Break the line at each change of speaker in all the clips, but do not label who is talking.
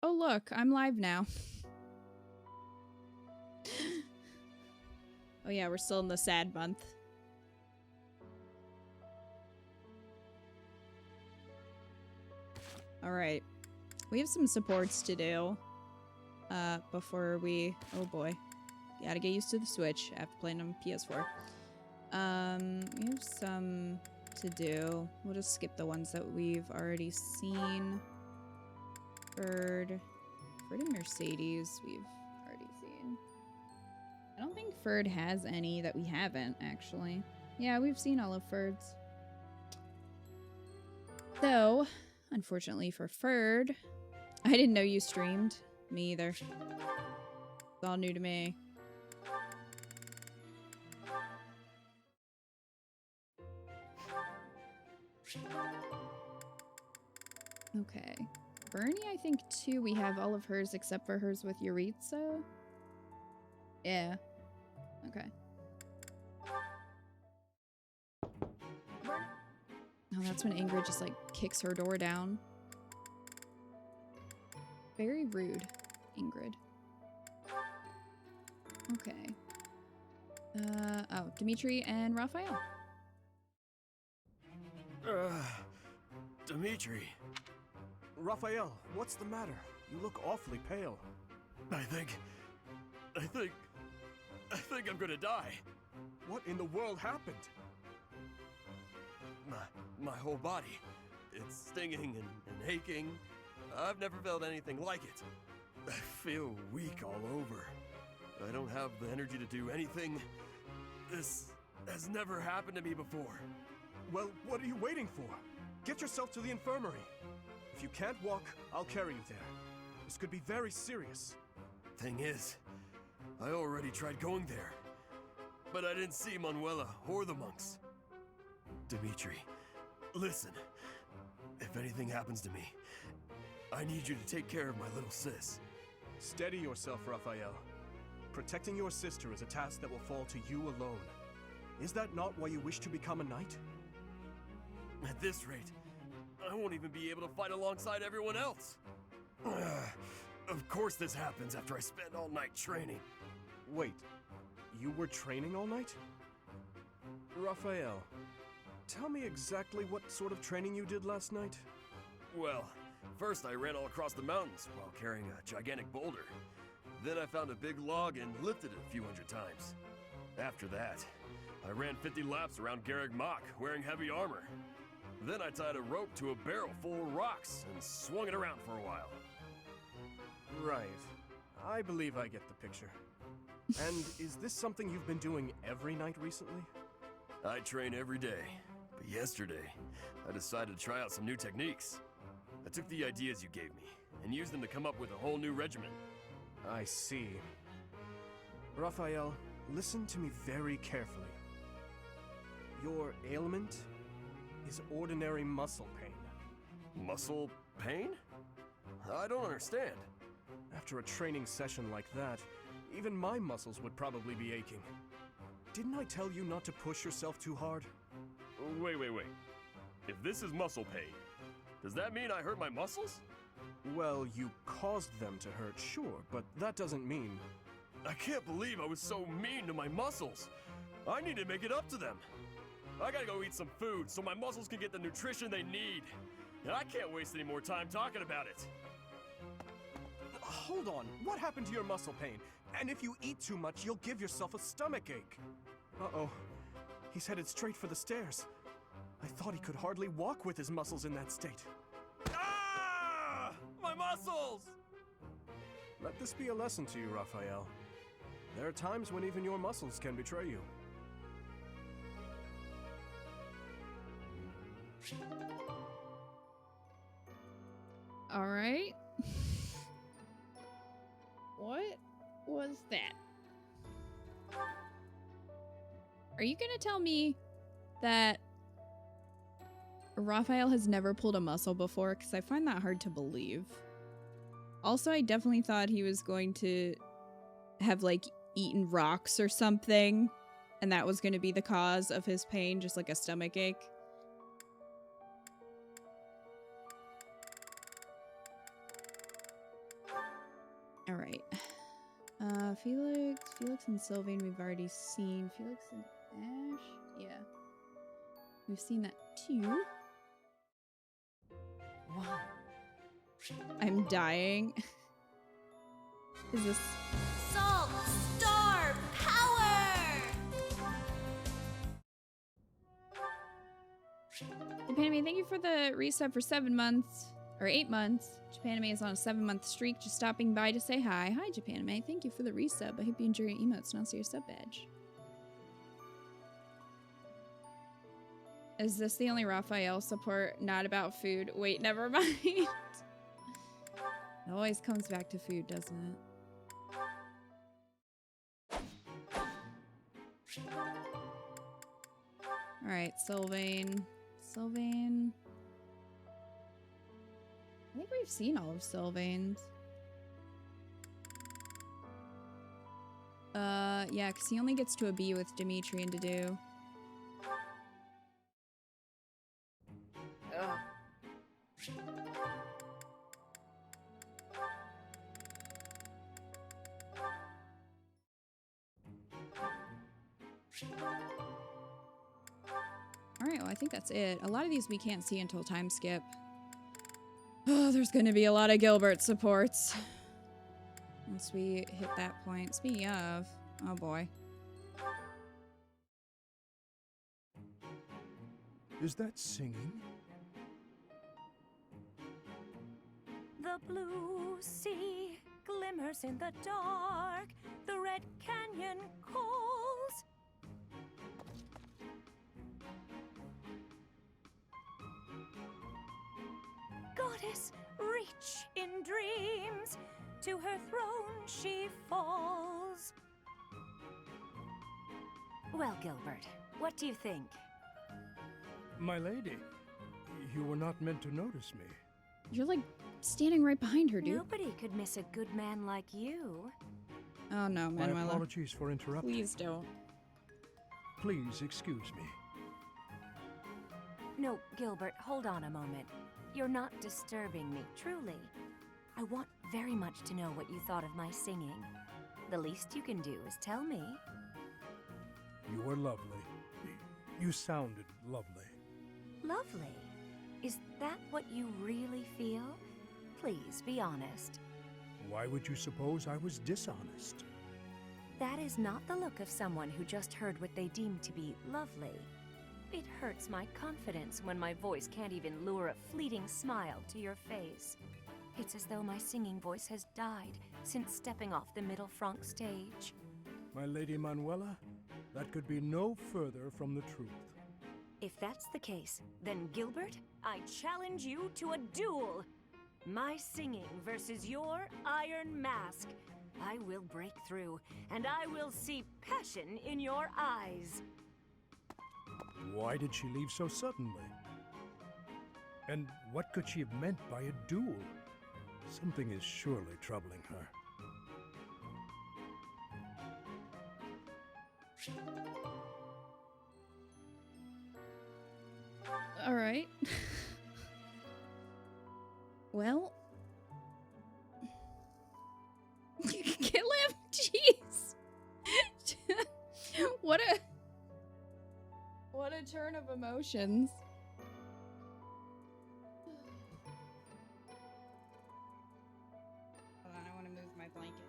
Oh, look, I'm live now. Oh yeah, we're still in the sad month. Alright. We have some supports to do. Before we... Oh boy. Gotta get used to the Switch after playing on PS4. We have some to do. We'll just skip the ones that we've already seen. Ferd and Mercedes we've already seen. I don't think Ferd has any that we haven't, actually. Yeah, we've seen all of Ferd's. So, unfortunately for Ferd, I didn't know you streamed. Me either. It's all new to me. Okay. Bernie, I think, too, we have all of hers except for hers with Yuritsa. Yeah. Okay. Oh, that's when Ingrid just, like, kicks her door down. Very rude, Ingrid. Okay. Oh, Dimitri and Raphael.
Dimitri.
Raphael, what's the matter? You look awfully pale.
I think I'm gonna die.
What in the world happened?
My whole body. It's stinging and aching. I've never felt anything like it. I feel weak all over. I don't have the energy to do anything. This has never happened to me before.
Well, what are you waiting for? Get yourself to the infirmary. If you can't walk, I'll carry you there. This could be very serious.
Thing is, I already tried going there, but I didn't see Manuela or the monks. Dimitri, listen. If anything happens to me, I need you to take care of my little sis.
Steady yourself, Raphael. Protecting your sister is a task that will fall to you alone. Is that not why you wish to become a knight?
At this rate, I won't even be able to fight alongside everyone else. Of course this happens after I spend all night training.
Wait, you were training all night? Raphael, tell me exactly what sort of training you did last night?
Well, first I ran all across the mountains while carrying a gigantic boulder. Then I found a big log and lifted it a few hundred times. After that, I ran 50 laps around Garreg Mach wearing heavy armor. Then I tied a rope to a barrel full of rocks and swung it around for a while.
Right. I believe I get the picture. And is this something you've been doing every night recently?
I train every day, but yesterday, I decided to try out some new techniques. I took the ideas you gave me and used them to come up with a whole new regimen.
I see. Raphael, listen to me very carefully. Your ailment is ordinary muscle pain.
Muscle pain? I don't understand.
After a training session like that, even my muscles would probably be aching. Didn't I tell you not to push yourself too hard?
Wait. If this is muscle pain, does that mean I hurt my muscles?
Well, you caused them to hurt, sure, but that doesn't mean...
I can't believe I was so mean to my muscles. I need to make it up to them. I gotta go eat some food so my muscles can get the nutrition they need. And I can't waste any more time talking about it.
Hold on, what happened to your muscle pain? And if you eat too much, you'll give yourself a stomachache. Uh-oh, he's headed straight for the stairs. I thought he could hardly walk with his muscles in that state.
Ah! My muscles!
Let this be a lesson to you, Raphael. There are times when even your muscles can betray you.
All right. What was that? Are you gonna tell me that Raphael has never pulled a muscle before? Because I find that hard to believe. Also, I definitely thought he was going to have, like, eaten rocks or something, and that was going to be the cause of his pain, just like a stomachache. right. Felix and Sylvain we've already seen. Felix and Ash? Yeah. We've seen that too.
Wow.
I'm dying. Is this...
Salt, star, power!
Japanime, thank you for the resub for 7 months. Or 8 months. Japanime is on a 7-month streak, just stopping by to say hi. Hi, Japanime. Thank you for the resub. I hope you enjoy your emotes and also your sub badge. Is this the only Raphael support not about food? Wait, never mind. It always comes back to food, doesn't it? Alright, Sylvain. Sylvain. I think we've seen all of Sylvain's. Yeah, because he only gets to a B with Dimitri and Dedu. Alright, well I think that's it. A lot of these we can't see until time skip. Oh, there's gonna be a lot of Gilbert supports. Once we hit that point. Speaking of, oh boy.
Is that singing?
The blue sea glimmers in the dark. The red canyon calls. Goddess, reach in dreams. To her throne she falls. Well, Gilbert, what do you think?
My lady, you were not meant to notice me.
You're like standing right behind her, dude.
Nobody could miss a good man like you.
Oh no,
My
Manuela.
apologies for interrupting.
Please don't.
Please excuse me.
No, Gilbert, hold on a moment. You're not disturbing me, truly. I want very much to know what you thought of my singing. The least you can do is tell me.
You were lovely. You sounded lovely.
Lovely? Is that what you really feel? Please, be honest.
Why would you suppose I was dishonest?
That is not the look of someone who just heard what they deem to be lovely. It hurts my confidence when my voice can't even lure a fleeting smile to your face. It's as though my singing voice has died since stepping off the Middle Franc stage.
My lady Manuela, that could be no further from the truth.
If that's the case, then Gilbert, I challenge you to a duel! My singing versus your iron mask. I will break through, and I will see passion in your eyes.
Why did she leave so suddenly? And what could she have meant by a duel? Something is surely troubling her.
All right. Well. Kill him! Jeez! What a turn of emotions. Hold on, I want to move my blanket.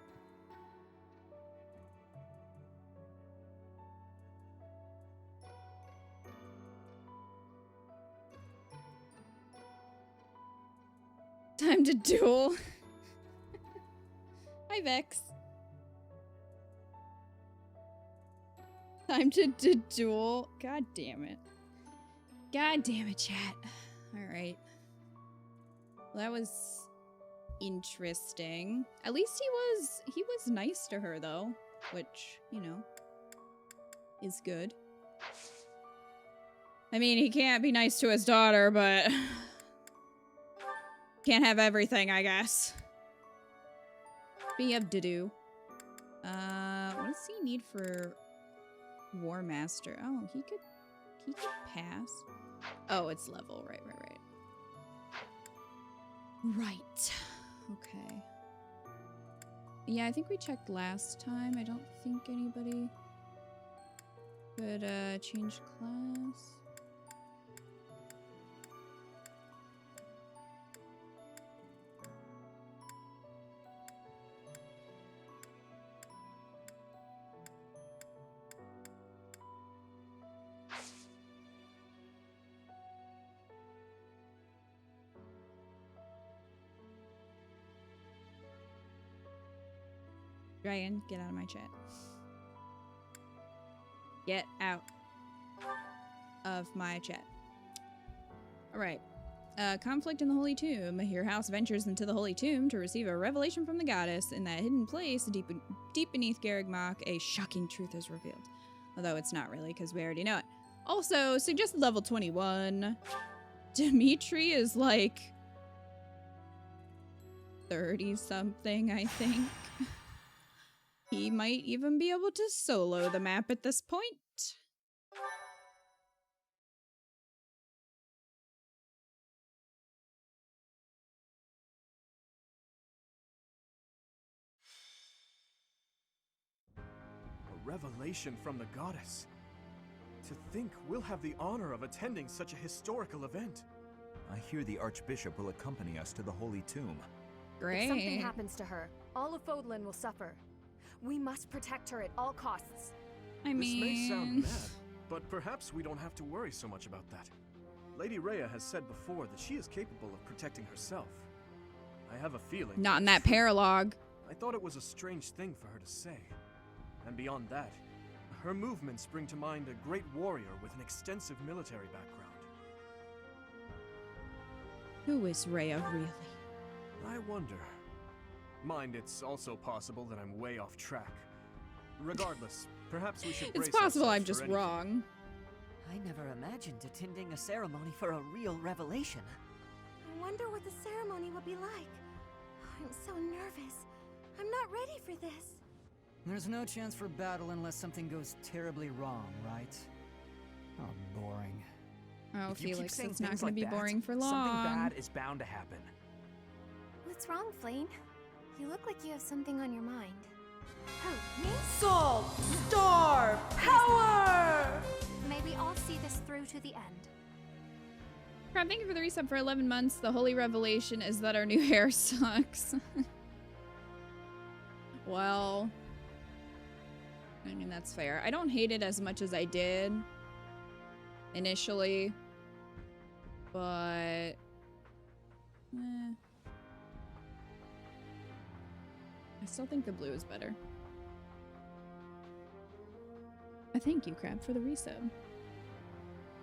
Time to duel. Hi, Vex. Time to duel. God damn it. God damn it, chat. Alright. Well, that was interesting. At least he was nice to her though, which, you know, is good. I mean, he can't be nice to his daughter, but can't have everything, I guess. Speaking of Dedu, what does he need for War Master? Oh, he could pass. Oh, it's level. Right. Right. Okay. Yeah, I think we checked last time. I don't think anybody could change class. Dragon, get out of my chat. Get out of my chat. Alright. Conflict in the Holy Tomb. Your house ventures into the Holy Tomb to receive a revelation from the goddess. In that hidden place, deep beneath Garrigmach, a shocking truth is revealed. Although it's not really, because we already know it. Also, suggested level 21. Dimitri is like 30-something, I think. He might even be able to solo the map at this point.
A revelation from the goddess. To think we'll have the honor of attending such a historical event.
I hear the Archbishop will accompany us to the Holy Tomb.
Great.
If something happens to her, all of Fodlan will suffer. We must protect her at all costs.
I mean,
This may sound mad, but perhaps we don't have to worry so much about that. Lady Rhea has said before that she is capable of protecting herself. I have a feeling...
not in that
that's true.
paralog.
I thought it was a strange thing for her to say. And beyond that, her movements bring to mind a great warrior with an extensive military background.
Who is Rhea really?
I wonder. Mind, it's also possible that I'm way off track. Regardless, perhaps we should
It's
brace
possible I'm
ourselves
just
for anything.
wrong.
I never imagined attending a ceremony for a real revelation.
I wonder what the ceremony will be like. I'm so nervous. I'm not ready for this.
There's no chance for battle unless something goes terribly wrong, right? Oh, boring.
Oh,
If you keep
Felix,
saying
it's not
things
going to
like
be
that,
boring for long.
Something bad is bound to happen.
What's wrong, Flame? You look like you have something on your mind. Oh, me?
Salt! Star! Power!
May we all see this through to the end.
Crab, thank you for the resub for 11 months. The holy revelation is that our new hair sucks. Well, I mean, that's fair. I don't hate it as much as I did initially, but I still think the blue is better. Thank you, Crab, for the resub.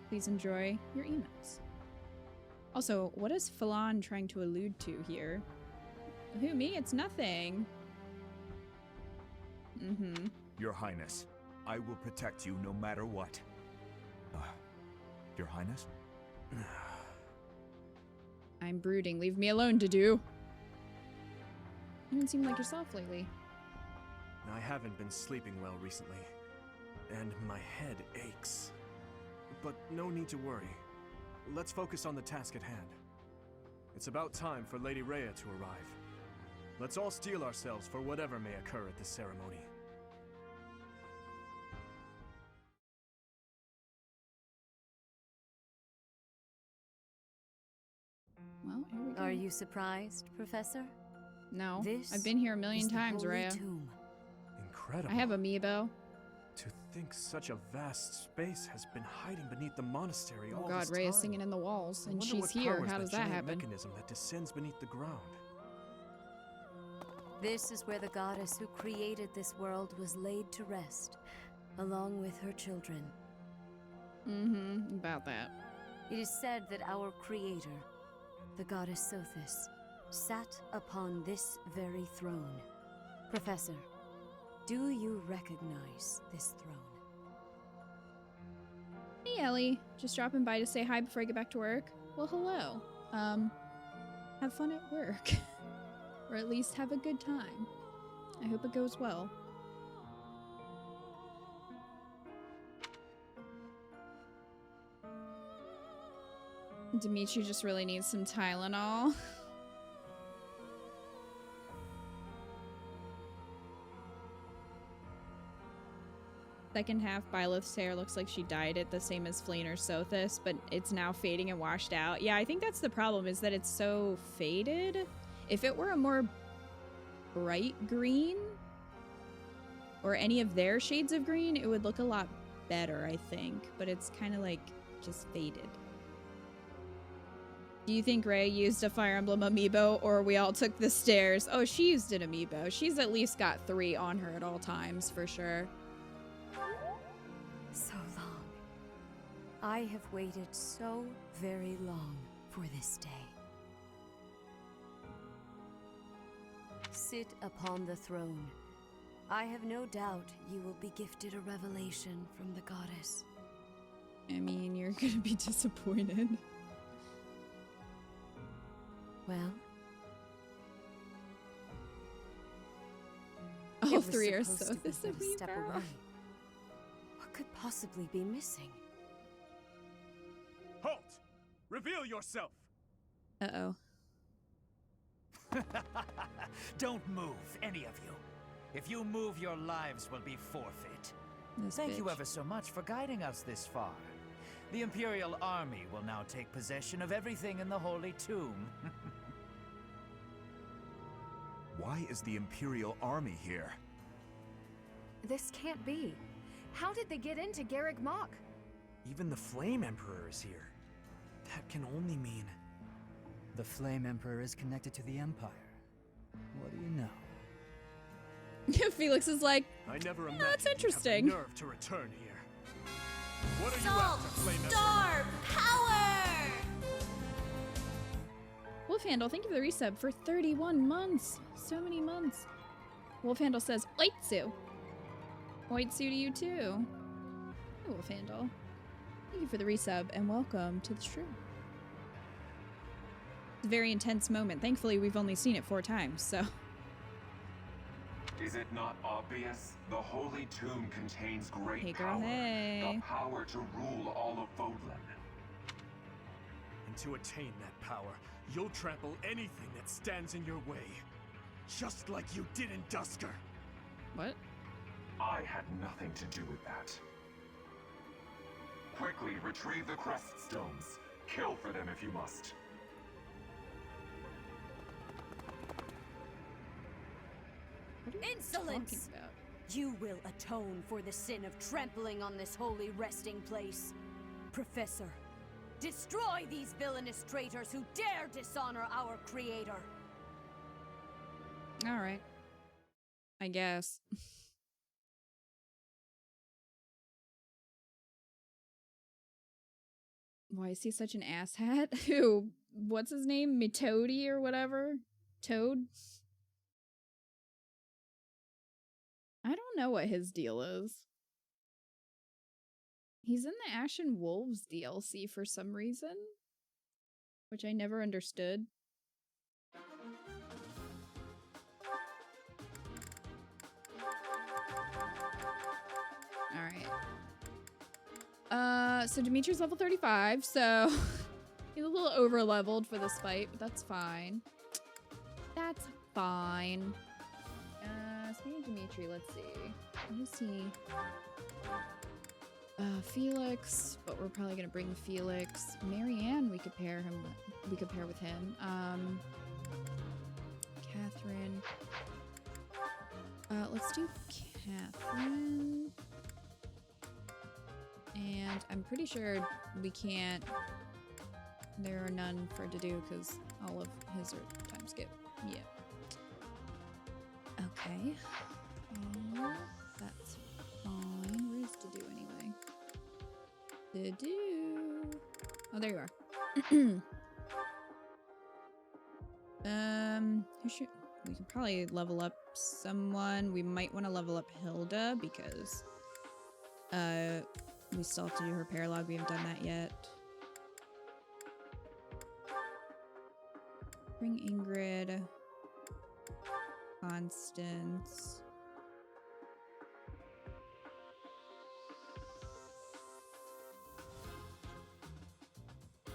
Please enjoy your emails. Also, what is Phelan trying to allude to here? Who, me? It's nothing.
Your Highness, I will protect you no matter what. Your Highness?
I'm brooding. Leave me alone, Dedu. You haven't seemed like yourself lately.
I haven't been sleeping well recently, and my head aches. But no need to worry. Let's focus on the task at hand. It's about time for Lady Rhea to arrive. Let's all steel ourselves for whatever may occur at this ceremony.
Well, here we go.
Are you surprised, Professor?
No.
This
I've been here a million
is the
times,
Holy
Rhea.
Tomb.
Incredible.
I have Amiibo.
To think such a vast space has been hiding beneath the monastery all
Oh god,
this
Rhea's
time.
singing in the walls,
I
and
wonder
she's
what
here.
powers
How does that
giant
happen?
mechanism that descends beneath the ground.
This is where the goddess who created this world was laid to rest, along with her children.
About that.
It is said that our creator, the goddess Sothis, sat upon this very throne. Professor, do you recognize this throne?
Hey, Ellie. Just dropping by to say hi before I get back to work. Well, hello. Have fun at work. Or at least have a good time. I hope it goes well. Dimitri just really needs some Tylenol. Second half, Byleth's hair looks like she dyed it the same as Flane or Sothis, but it's now fading and washed out. Yeah, I think that's the problem, is that it's so faded. If it were a more bright green, or any of their shades of green, it would look a lot better, I think. But it's kind of like just faded. Do you think Ray used a Fire Emblem amiibo, or we all took the stairs? Oh, she used an amiibo. She's at least got 3 on her at all times, for sure.
So long. I have waited so very long for this day. Sit upon the throne. I have no doubt you will be gifted a revelation from the goddess.
I mean, you're gonna be disappointed.
Well?
All 3 are so this
step away. What could possibly be missing?
Halt! Reveal yourself!
Uh-oh.
Don't move, any of you. If you move, your lives will be forfeit.
Thank you ever so much for guiding us this far. The Imperial Army will now take possession of everything in the Holy Tomb.
Why is the Imperial Army here?
This can't be. How did they get into Garreg Mach?
Even the Flame Emperor is here. That can only mean...
The Flame Emperor is connected to the Empire. What do you know?
Felix is like,
I never imagined
that's interesting.
you'd have the nerve to return here. What are you after, Flame Emperor?
Star power!
Wolfhandle, thank you for the resub for 31 months. So many months. Wolfhandle says, Oitsu. Oitsu to you too. Hey, Wolfhandle. Thank you for the resub and welcome to the stream. It's a very intense moment. Thankfully, we've only seen it 4 times, so.
Is it not obvious? The Holy Tomb contains great
Hey, girl,
power.
hey.
The power to rule all of Vodland.
And to attain that power, you'll trample anything that stands in your way. Just like you did in Dusker.
What?
I had nothing to do with that. Quickly retrieve the crest stones. Kill for them if you must.
Insolence! You will atone for the sin of trampling on this holy resting place. Professor, destroy these villainous traitors who dare dishonor our creator.
Alright. I guess. Why is he such an asshat? Who? What's his name? Metodi or whatever? Toad? I don't know what his deal is. He's in the Ashen Wolves DLC for some reason, which I never understood. Alright. So Dimitri's level 35, so he's a little over-leveled for this fight, but that's fine. That's fine. Speaking of Dimitri, let's see. What is he? Felix, but we're probably gonna bring Felix. Marianne, we could pair him. We could pair with him. Catherine. Let's do Catherine. And I'm pretty sure we can't. There are none for to do because all of his are time skip. Yeah. Okay. That's fine. Where's to do anyway? To do. Oh, there you are. Who should we can probably level up someone. We might want to level up Hilda because we still have to do her paralog. We haven't done that yet. Bring Ingrid. Constance.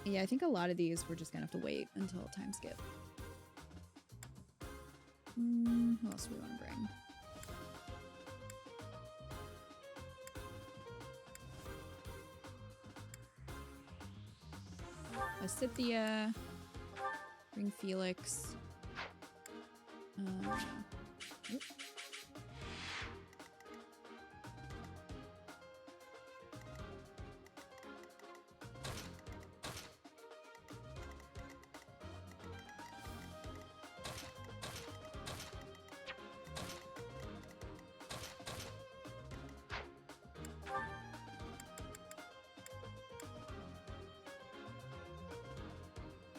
Yeah, I think a lot of these we're just gonna have to wait until time skip. Who else do we want to bring? Asithia. Bring Felix. Oop.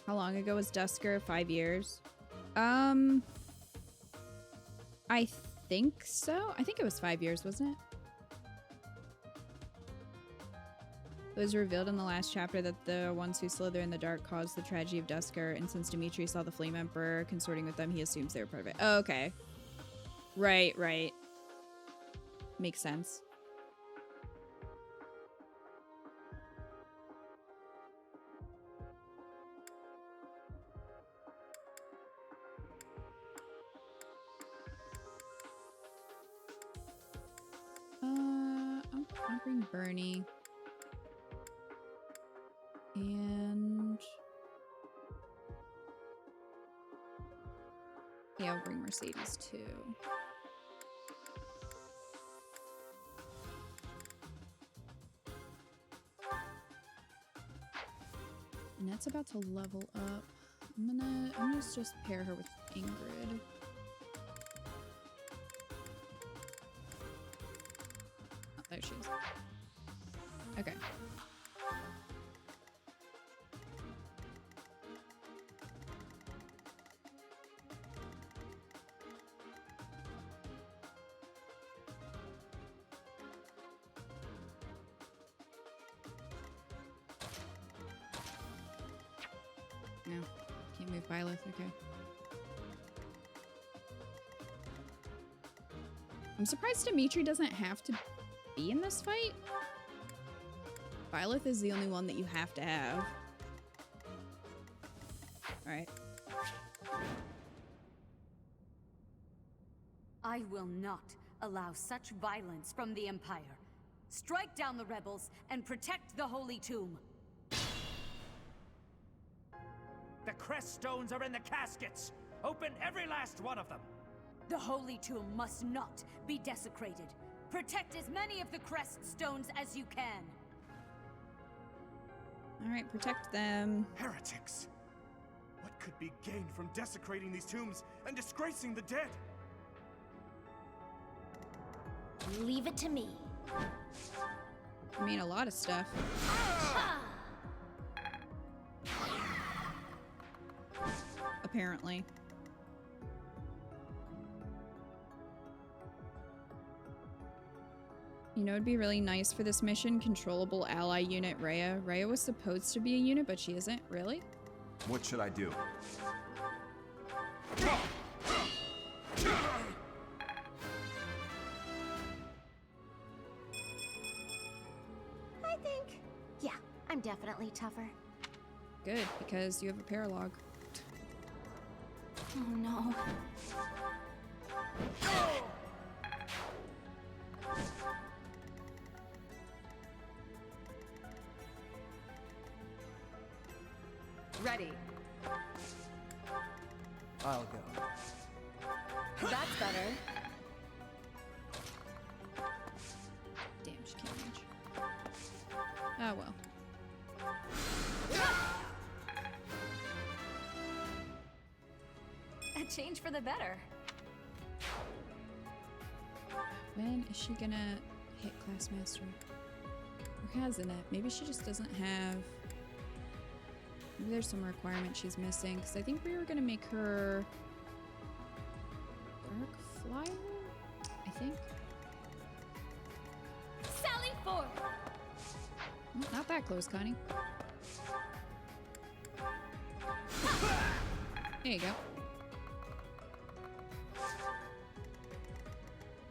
How long ago was Dusker? 5 years. I think so. I think it was 5 years, wasn't it? It was revealed in the last chapter that the ones who slither in the dark caused the tragedy of Dusker, and since Dimitri saw the Flame Emperor consorting with them, he assumes they were part of it. Oh, okay. Right, right. Makes sense. I'll bring Bernie. And yeah, I'll bring Mercedes too. And that's about to level up. I'm gonna just pair her with Ingrid. Oh, there she is. Okay. No, can't move Byleth, okay. I'm surprised Dimitri doesn't have to be in this fight. Byleth is the only one that you have to have. Alright.
I will not allow such violence from the Empire. Strike down the rebels and protect the Holy Tomb.
The crest stones are in the caskets! Open every last one of them!
The Holy Tomb must not be desecrated. Protect as many of the crest stones as you can.
Alright, protect them.
Heretics! What could be gained from desecrating these tombs and disgracing the dead?
Leave it to me.
I mean, a lot of stuff. Apparently. You know, it'd be really nice for this mission, controllable ally unit Rhea. Rhea was supposed to be a unit, but she isn't. Really?
What should I do?
I think, yeah, I'm definitely tougher.
Good, because you have a paralog.
Oh no.
Ready.
I'll go.
That's better.
Damn, she can't reach. Oh well.
A change for the better.
When is she gonna hit class master? Or hasn't it? Maybe she just doesn't have... Maybe there's some requirement she's missing, because I think we were gonna make her... Dark Flyer? I think?
Sally forth!
Well, not that close, Connie. There you go.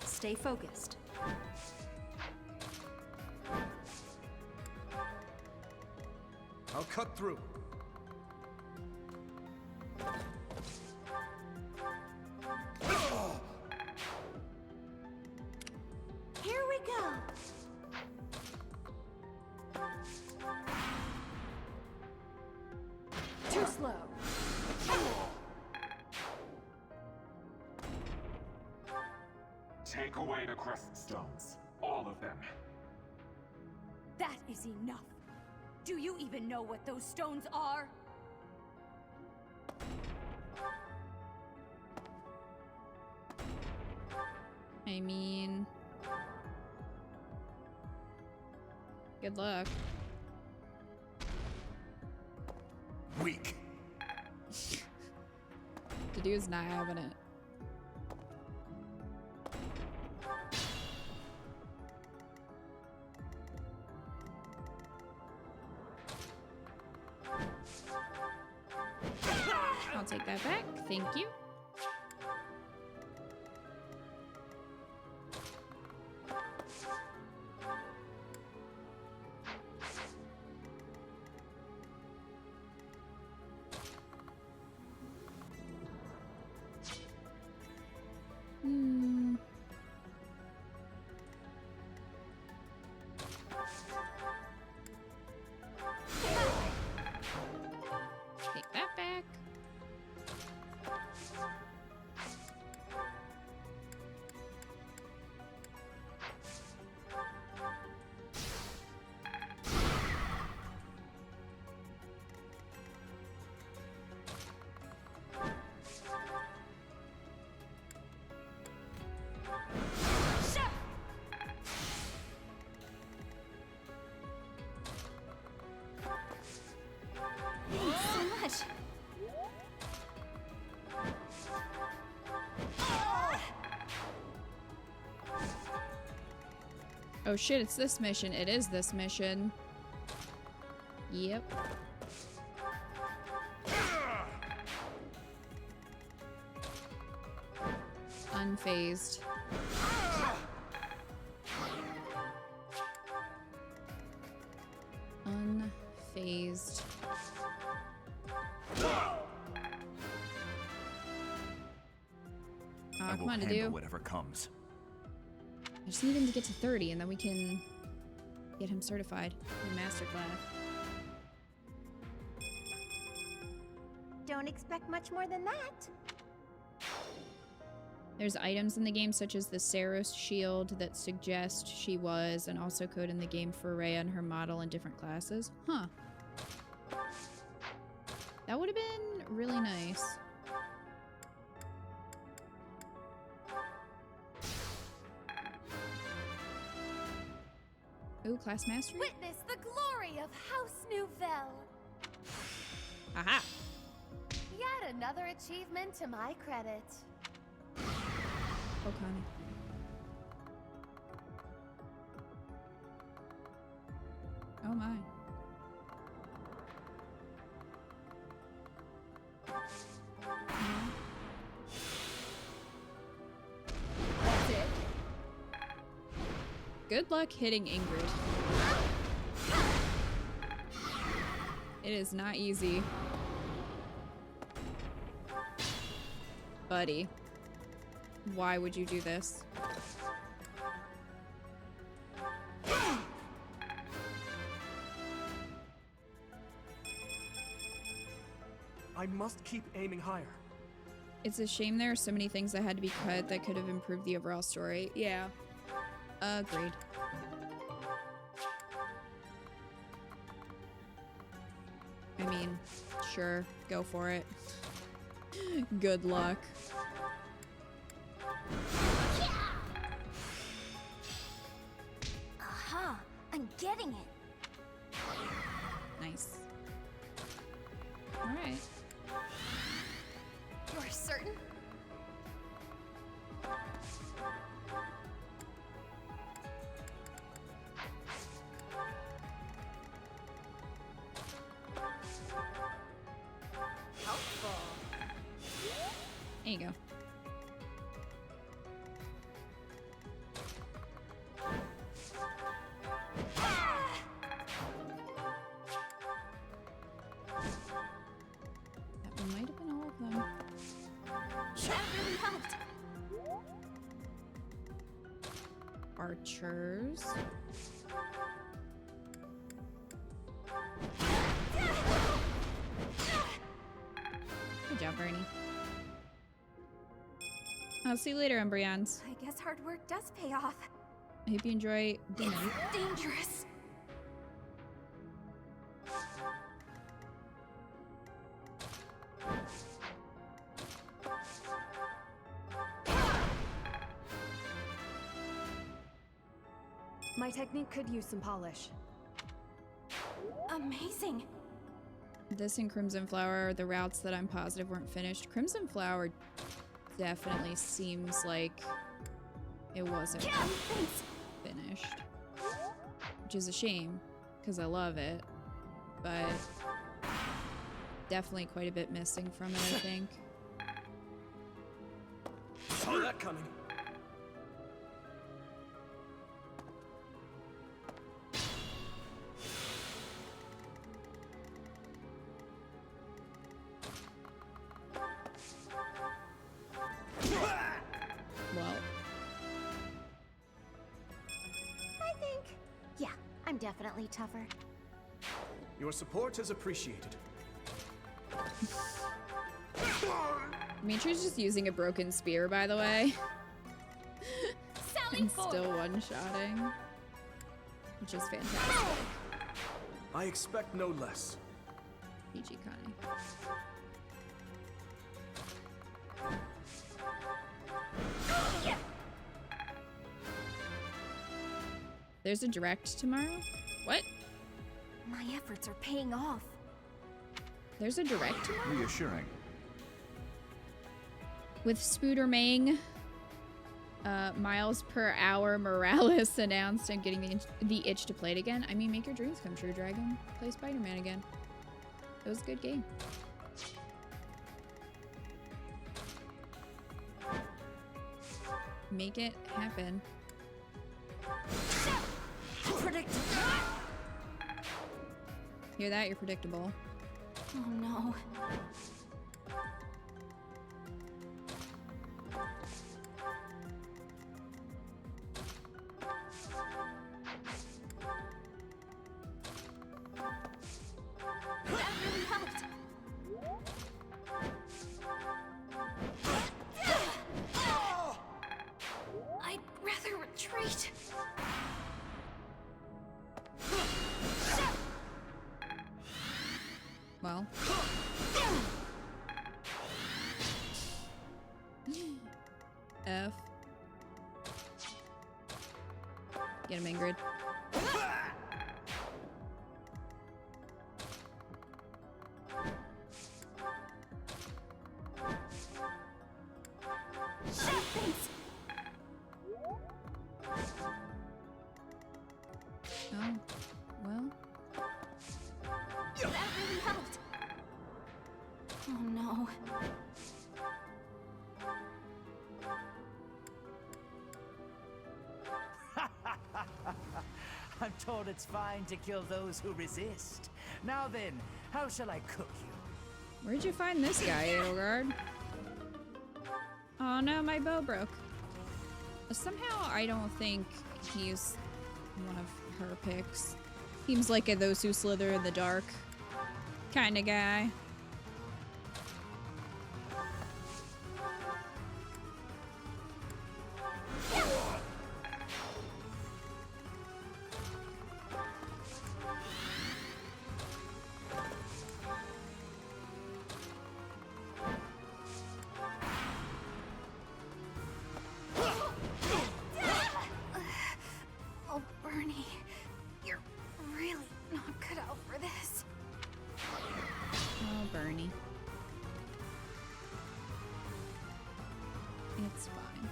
Stay focused.
I'll cut through.
Here we go.
Take away the crest stones. All of them.
That is enough. Do you even know what those stones are?
I mean... Good luck.
Weak.
The dude's not having it. I'll take that back. Thank you. Take that back.
Thanks so much.
Oh shit, it's this mission. It is this mission. Yep. Unfazed. Unfazed.
I
Come
will
on,
handle
Adu.
whatever comes.
I just need him to get to 30 and then we can get him certified in Masterclass.
Don't expect much more than that.
There's items in the game such as the Saros shield that suggest she was, and also code in the game for Rhea and her model in different classes. Huh. That would have been really nice. Ooh, class mastery?
Witness the glory of House Nouvelle.
Aha!
Yet another achievement to my credit.
Oh, Connie. Oh my.
That's it.
Good luck hitting Ingrid. It is not easy. Buddy. Why would you do this?
I must keep aiming higher.
It's a shame there are so many things that had to be cut that could have improved the overall story. Yeah. Agreed. I mean, sure, go for it. Good luck.
Aha! I'm getting it.
Nice. Alright.
You're certain? Helpful.
There you go. That might have been all of them.
That really helped.
Archers. Good job, Bernie. I'll see you later, Embryons.
I guess hard work does pay off.
I hope you enjoy dinner.
It's dangerous.
My technique could use some polish.
Amazing.
This and Crimson Flower are the routes that I'm positive weren't finished. Crimson Flower definitely seems like it wasn't finished. Which is a shame, because I love it. But definitely quite a bit missing from it, I think.
Saw that coming.
Well,
I think. Yeah, I'm definitely tougher.
Your support is appreciated.
Dimitri's just using a broken spear, by the way. And
Sally
still one-shotting. Which is fantastic.
I expect no less.
GG, Connie. There's a direct tomorrow? What?
My efforts are paying off.
There's a direct tomorrow?
Reassuring.
With Spoodermang, miles per hour Morales announced and getting the itch to play it again. I mean, make your dreams come true, Dragon. Play Spider-Man again. It was a good game. Make it happen.
Predictable.
Hear that? You're predictable.
Oh no. That really helped. I'd rather retreat.
Well. F. Get him, Ingrid.
Thanks.
Oh, well.
That really helped. Oh no.
I'm told it's fine to kill those who resist. Now then, how shall I cook you?
Where'd you find this guy, Edelgard? Oh no, my bow broke. Somehow I don't think he's one of her picks. Seems like a those who slither in the dark kind of guy.
Oh, Bernie, you're really not cut out for this.
Oh, Bernie. It's fine.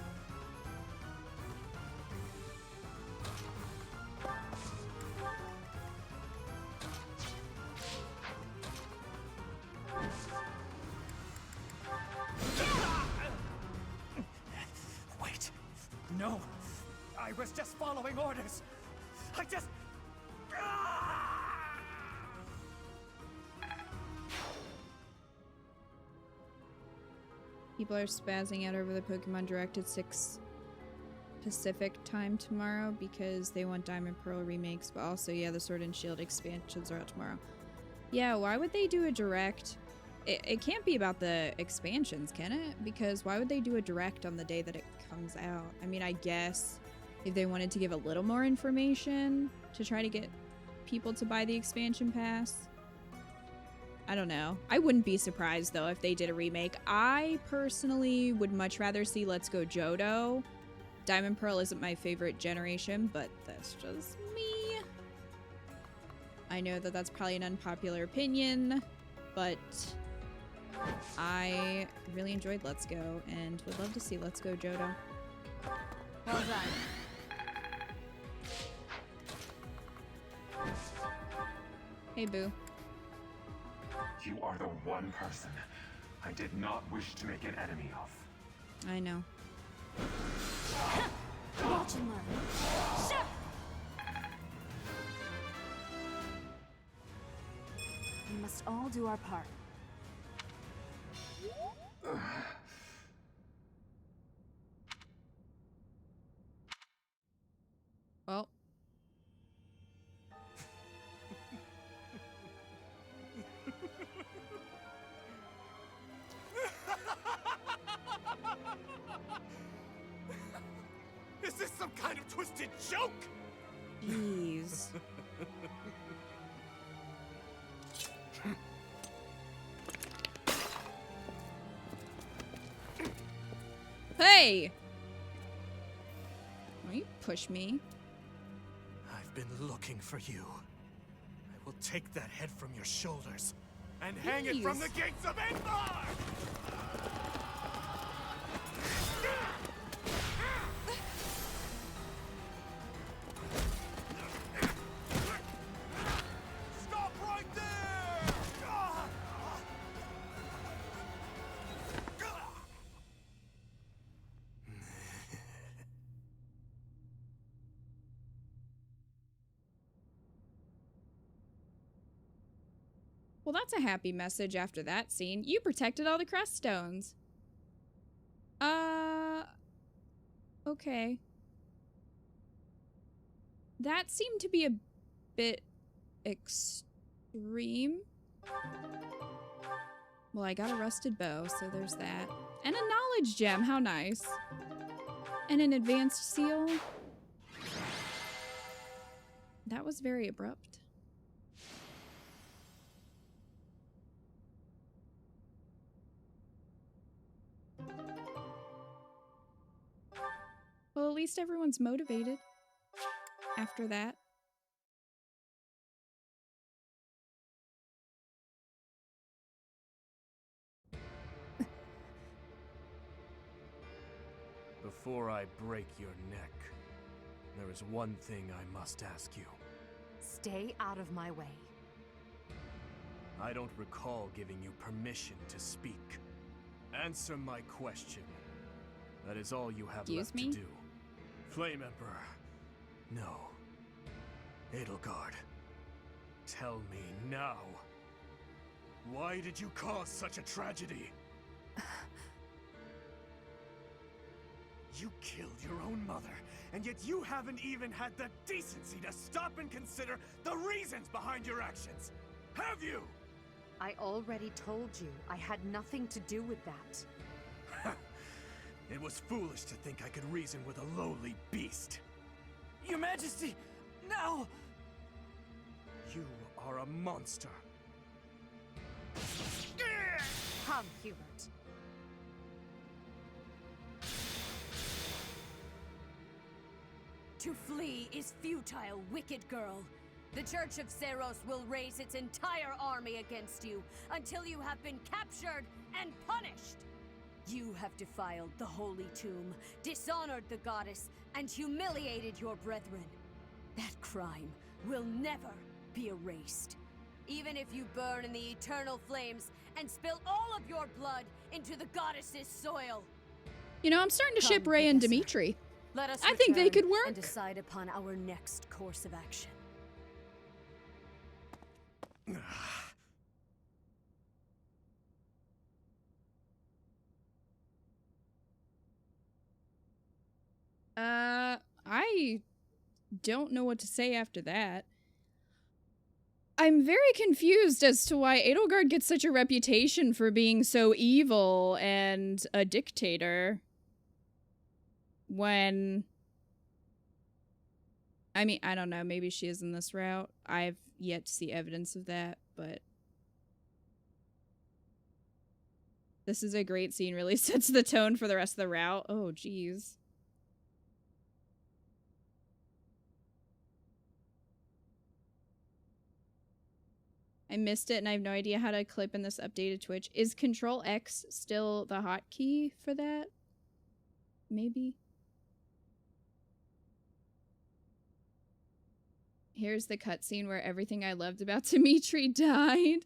Wait. No. I was just following orders. I just...
People are spazzing out over the Pokemon Direct at 6 Pacific time tomorrow because they want Diamond Pearl remakes, but also, yeah, the Sword and Shield expansions are out tomorrow. Yeah, why would they do a Direct It can't be about the expansions, can it? Because why would they do a direct on the day that it comes out? I mean, I guess if they wanted to give a little more information to try to get people to buy the expansion pass. I don't know. I wouldn't be surprised, though, if they did a remake. I personally would much rather see Let's Go Johto. Diamond Pearl isn't my favorite generation, but that's just me. I know that that's probably an unpopular opinion, but I really enjoyed Let's Go and would love to see Let's Go Johto.
Well done.
Hey, Boo.
You are the one person I did not wish to make an enemy of.
I know.
Watch and learn.
We must all do our part.
Well.
Is this some kind of twisted joke?
Jeez. Hey! Why you push me?
I've been looking for you. I will take that head from your shoulders and hang it from the gates of Endor! Stop right there!
Well, that's a happy message after that scene. You protected all the crest stones. Okay. That seemed to be a bit extreme. Well, I got a rusted bow, so there's that. And a knowledge gem, how nice. And an advanced seal. That was very abrupt. Well, at least everyone's motivated after that.
Before I break your neck, there is one thing I must ask you.
Stay out of my way.
I don't recall giving you permission to speak. Answer my question. That is all you have left to do. Flame Emperor. No. Edelgard. Tell me now. Why did you cause such a tragedy? You killed your own mother, and yet you haven't even had the decency to stop and consider the reasons behind your actions. Have you?
I already told you I had nothing to do with that.
It was foolish to think I could reason with a lowly beast.
Your Majesty, no!
You are a monster.
Come, Hubert.
To flee is futile, wicked girl. The Church of Seros will raise its entire army against you until you have been captured and punished. You have defiled the holy tomb, dishonored the goddess, and humiliated your brethren. That crime will never be erased. Even if you burn in the eternal flames and spill all of your blood into the goddess's soil.
You know, I'm starting to ship Ray and Dimitri.
Let us
I think they could work.
And decide upon our next course of action.
I don't know what to say after that. I'm very confused as to why Edelgard gets such a reputation for being so evil and a dictator. When... I mean, I don't know, maybe she is in this route. I've yet to see evidence of that, but... This is a great scene, really sets the tone for the rest of the route. Oh, geez. I missed it and I have no idea how to clip in this updated Twitch. Is Control X still the hotkey for that? Maybe? Here's the cutscene where everything I loved about Dimitri died.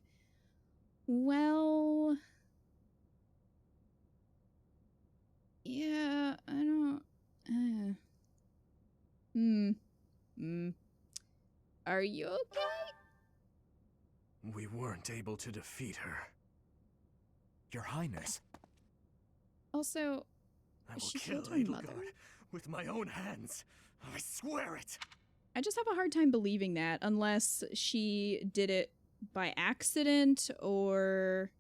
Well... Yeah, I don't... Are you okay?
We weren't able to defeat her.
Your Highness.
Also,
I will
she
kill
killed her mother.
Edelgard with my own hands. I swear it.
I just have a hard time believing that, unless she did it by accident or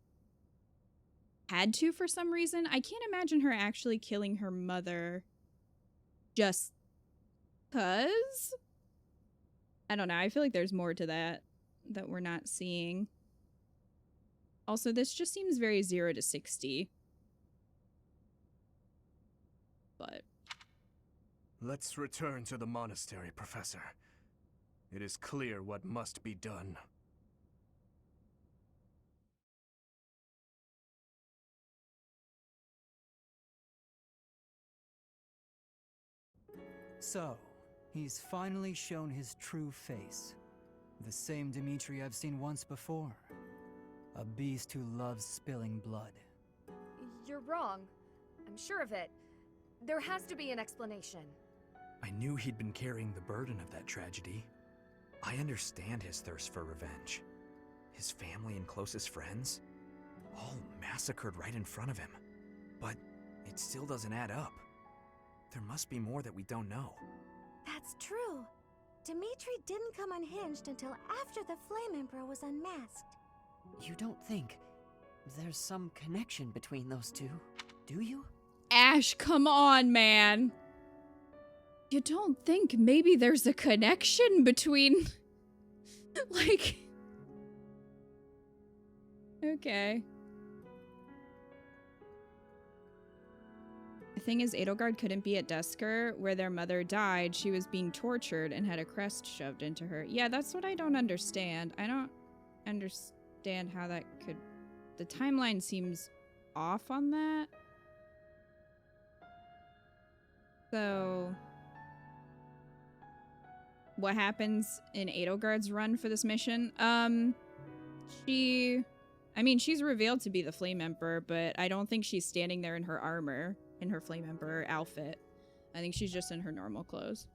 had to for some reason. I can't imagine her actually killing her mother just 'cause. I don't know. I feel like there's more to that we're not seeing. Also, this just seems very 0 to 60. But
Let's return to the monastery, Professor. It is clear what must be done.
So, he's finally shown his true face. The same Dimitri I've seen once before. A beast who loves spilling blood.
You're wrong. I'm sure of it. There has to be an explanation.
I knew he'd been carrying the burden of that tragedy. I understand his thirst for revenge. His family and closest friends, all massacred right in front of him. But it still doesn't add up. There must be more that we don't know.
That's true. Dimitri didn't come unhinged until after the Flame Emperor was unmasked.
You don't think there's some connection between those two, do you?
Ash, come on, man. You don't think maybe there's a connection between... like... Okay. The thing is, Edelgard couldn't be at Dusker, where their mother died. She was being tortured and had a crest shoved into her. Yeah, that's what I don't understand. I don't understand how that could... The timeline seems off on that. So... What happens in Edelgard's run for this mission? I mean, she's revealed to be the Flame Emperor, but I don't think she's standing there in her armor, in her Flame Emperor outfit. I think she's just in her normal clothes.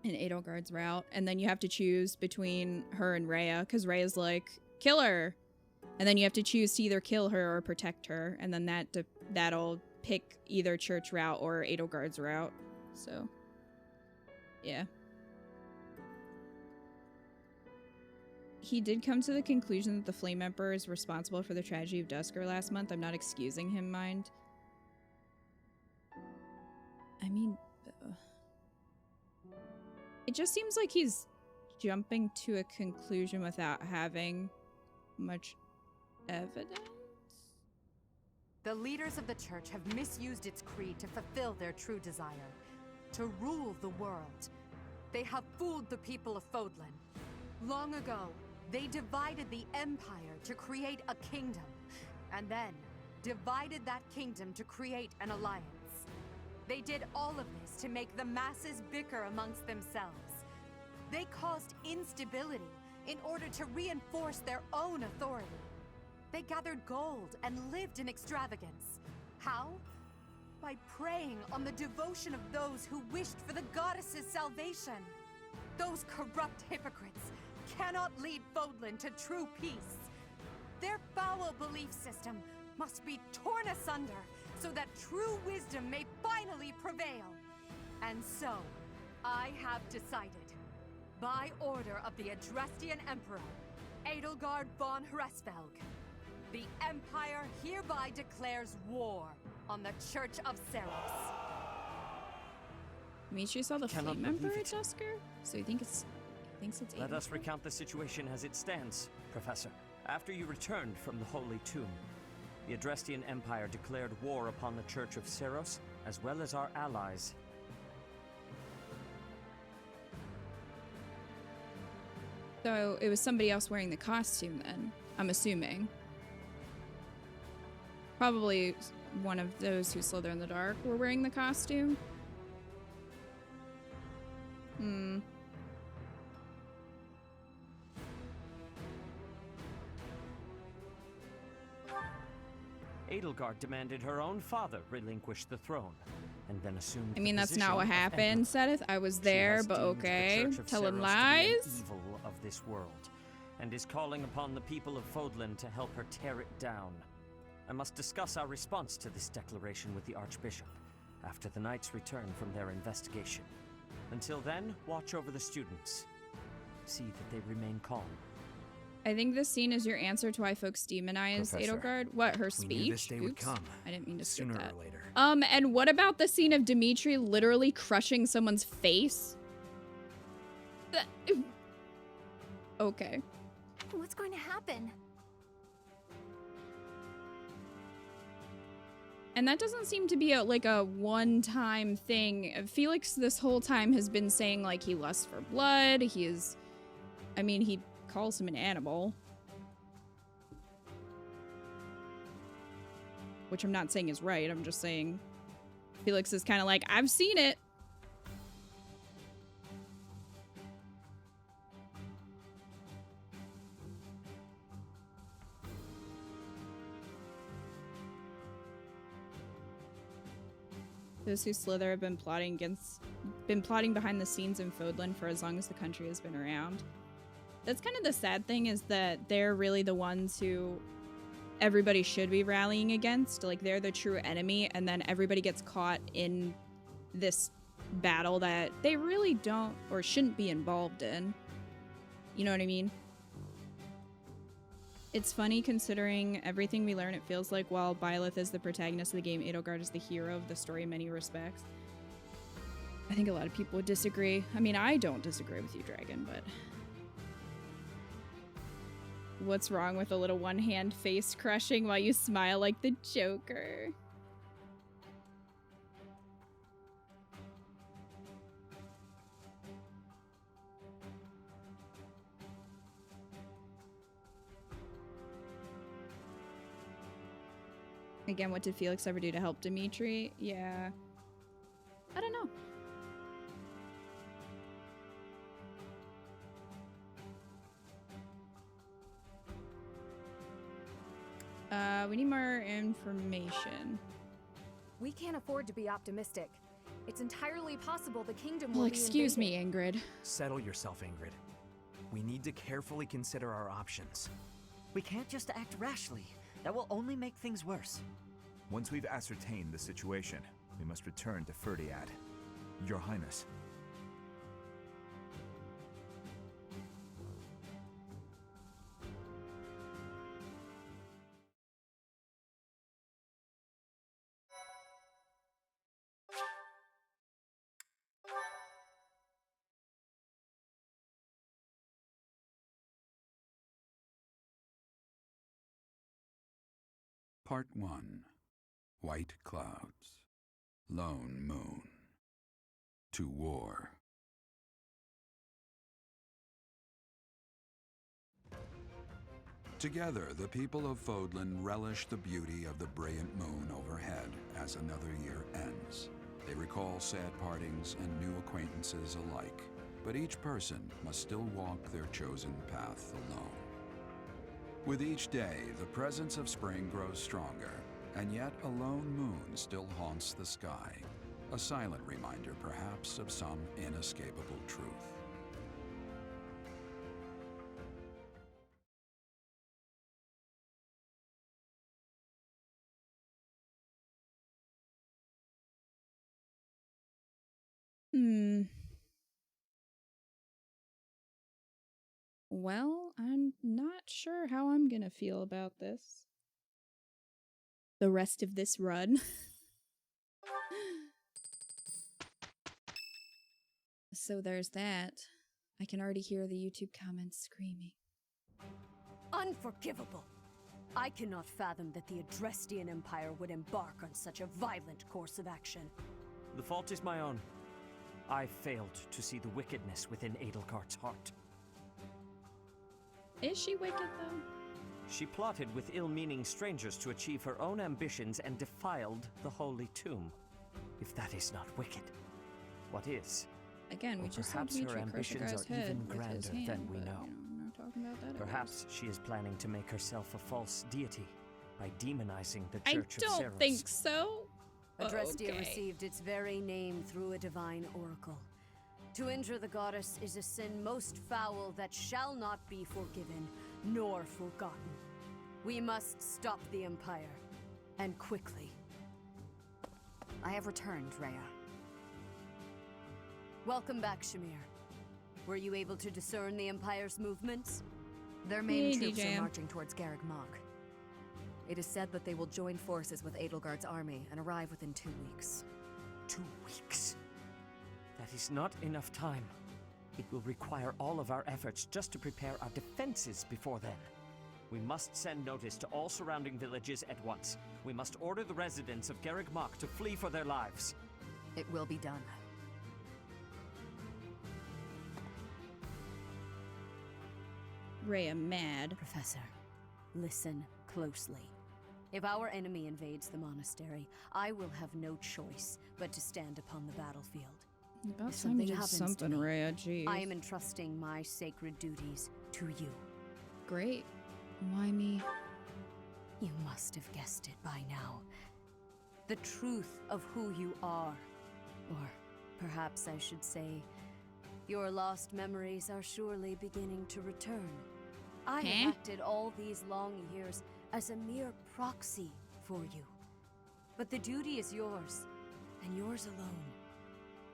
In Edelgard's route. And then you have to choose between her and Rhea, because Rhea's like, kill her! And then you have to choose to either kill her or protect her, and then that'll pick either Church route or Edelgard's route. So, yeah. He did come to the conclusion that the Flame Emperor is responsible for the tragedy of Dusker last month. I'm not excusing him, mind. I mean... it just seems like he's jumping to a conclusion without having much evidence.
The leaders of the church have misused its creed to fulfill their true desire. To rule the world. They have fooled the people of Fodlan. Long ago, they divided the Empire to create a kingdom, and then divided that kingdom to create an alliance. They did all of this to make the masses bicker amongst themselves. They caused instability in order to reinforce their own authority. They gathered gold and lived in extravagance. How? By preying on the devotion of those who wished for the goddess's salvation. Those corrupt hypocrites cannot lead Fodlan to true peace. Their foul belief system must be torn asunder so that true wisdom may finally prevail. And so, I have decided. By order of the Adrestian Emperor, Edelgard von Hresvelg, the Empire hereby declares war on the Church of Seros.
Dimitri saw the
Cannot
Flame Emperor
believe
at
it.
Dusker, so he thinks it's
Let us
Aiden.
recount the situation as it stands, Professor. After you returned from the Holy Tomb, the Adrestian Empire declared war upon the Church of Seros, as well as our allies.
So it was somebody else wearing the costume then, I'm assuming. Probably one of those who slither in the dark were wearing the costume. Hmm.
Edelgard demanded her own father relinquish the throne, and then assumed
I mean,
the
that's not what
position of
happened,
Emperor.
Sedith. I was
She
there,
has
but
deemed the
okay.
Church of
Telling
Seros to be
lies?
an evil of this world, and is calling upon the people of Fodlan to help her tear it down. I must discuss our response to this declaration with the Archbishop after the Knights return from their investigation. Until then, watch over the students. See that they remain calm.
I think this scene is your answer to why folks demonize
Professor,
Edelgard. What, her
we
speech?
knew this day would
Oops.
come,
I didn't mean to skip
sooner
that.
or later.
And what about the scene of Dimitri literally crushing someone's face? Okay.
What's going to happen?
And that doesn't seem to be like a one-time thing. Felix this whole time has been saying like he lusts for blood. He is, I mean, he calls him an animal. Which I'm not saying is right. I'm just saying Felix is kind of like, I've seen it. Those who slither have been plotting behind the scenes in Fodlan for as long as the country has been around. That's kind of the sad thing, is that they're really the ones who everybody should be rallying against. Like, they're the true enemy, and then everybody gets caught in this battle that they really don't or shouldn't be involved in. You know what I mean? It's funny considering everything we learn. It feels like while Byleth is the protagonist of the game, Edelgard is the hero of the story in many respects. I think a lot of people would disagree. I mean, I don't disagree with you, Dragon, but what's wrong with a little one-hand face crushing while you smile like the Joker? Again, what did Felix ever do to help Dimitri? Yeah. I don't know. We need more information.
We can't afford to be optimistic. It's entirely possible the kingdom
Well,
will be
excuse me,
invaded.
Ingrid.
Settle yourself, Ingrid. We need to carefully consider our options.
We can't just act rashly. That will only make things worse.
Once we've ascertained the situation, we must return to Ferdiad. Your Highness.
Part 1. White Clouds. Lone Moon. To War. Together, the people of Fodlan relish the beauty of the brilliant moon overhead as another year ends. They recall sad partings and new acquaintances alike, but each person must still walk their chosen path alone. With each day, the presence of spring grows stronger, and yet a lone moon still haunts the sky, a silent reminder perhaps of some inescapable truth.
Well, I'm not sure how I'm gonna feel about this. The rest of this run. So there's that. I can already hear the YouTube comments screaming.
Unforgivable! I cannot fathom that the Adrestian Empire would embark on such a violent course of action.
The fault is my own. I failed to see the wickedness within Edelgard's heart.
Is she wicked, though?
She plotted with ill-meaning strangers to achieve her own ambitions and defiled the holy tomb. If that is not wicked, what is?
Again, we just saw
perhaps
Dimitri
her
crush a
ambitions
guy's
are
head
even
with his
grander
hand,
than we
but,
know.
I'm not talking about that.
Perhaps she is planning to make herself a false deity by demonizing the
I
Church of
don't
Seros.
think so.
Adrestia
Okay.
received its very name through a divine oracle. To injure the goddess is a sin most foul that shall not be forgiven nor forgotten. We must stop the Empire, and quickly.
I have returned, Rhea.
Welcome back, Shamir. Were you able to discern the Empire's movements?
Their main
Hey,
troops
DJ.
are marching towards Garreg Mach. It is said that they will join forces with Edelgard's army and arrive within 2 weeks.
2 weeks? That is not enough time. It will require all of our efforts just to prepare our defenses before then. We must send notice to all surrounding villages at once. We must order the residents of Garreg Mach to flee for their lives.
It will be done.
Rhea mad.
Professor, listen closely. If our enemy invades the monastery, I will have no choice but to stand upon the battlefield.
About
If
time you
something
did
happens to
something,
me,
Rhea. Jeez.
I am entrusting my sacred duties to you.
Great. Why me?
You must have guessed it by now. The truth of who you are. Or perhaps I should say, your lost memories are surely beginning to return. I have acted all these long years as a mere proxy for you. But the duty is yours, and yours alone.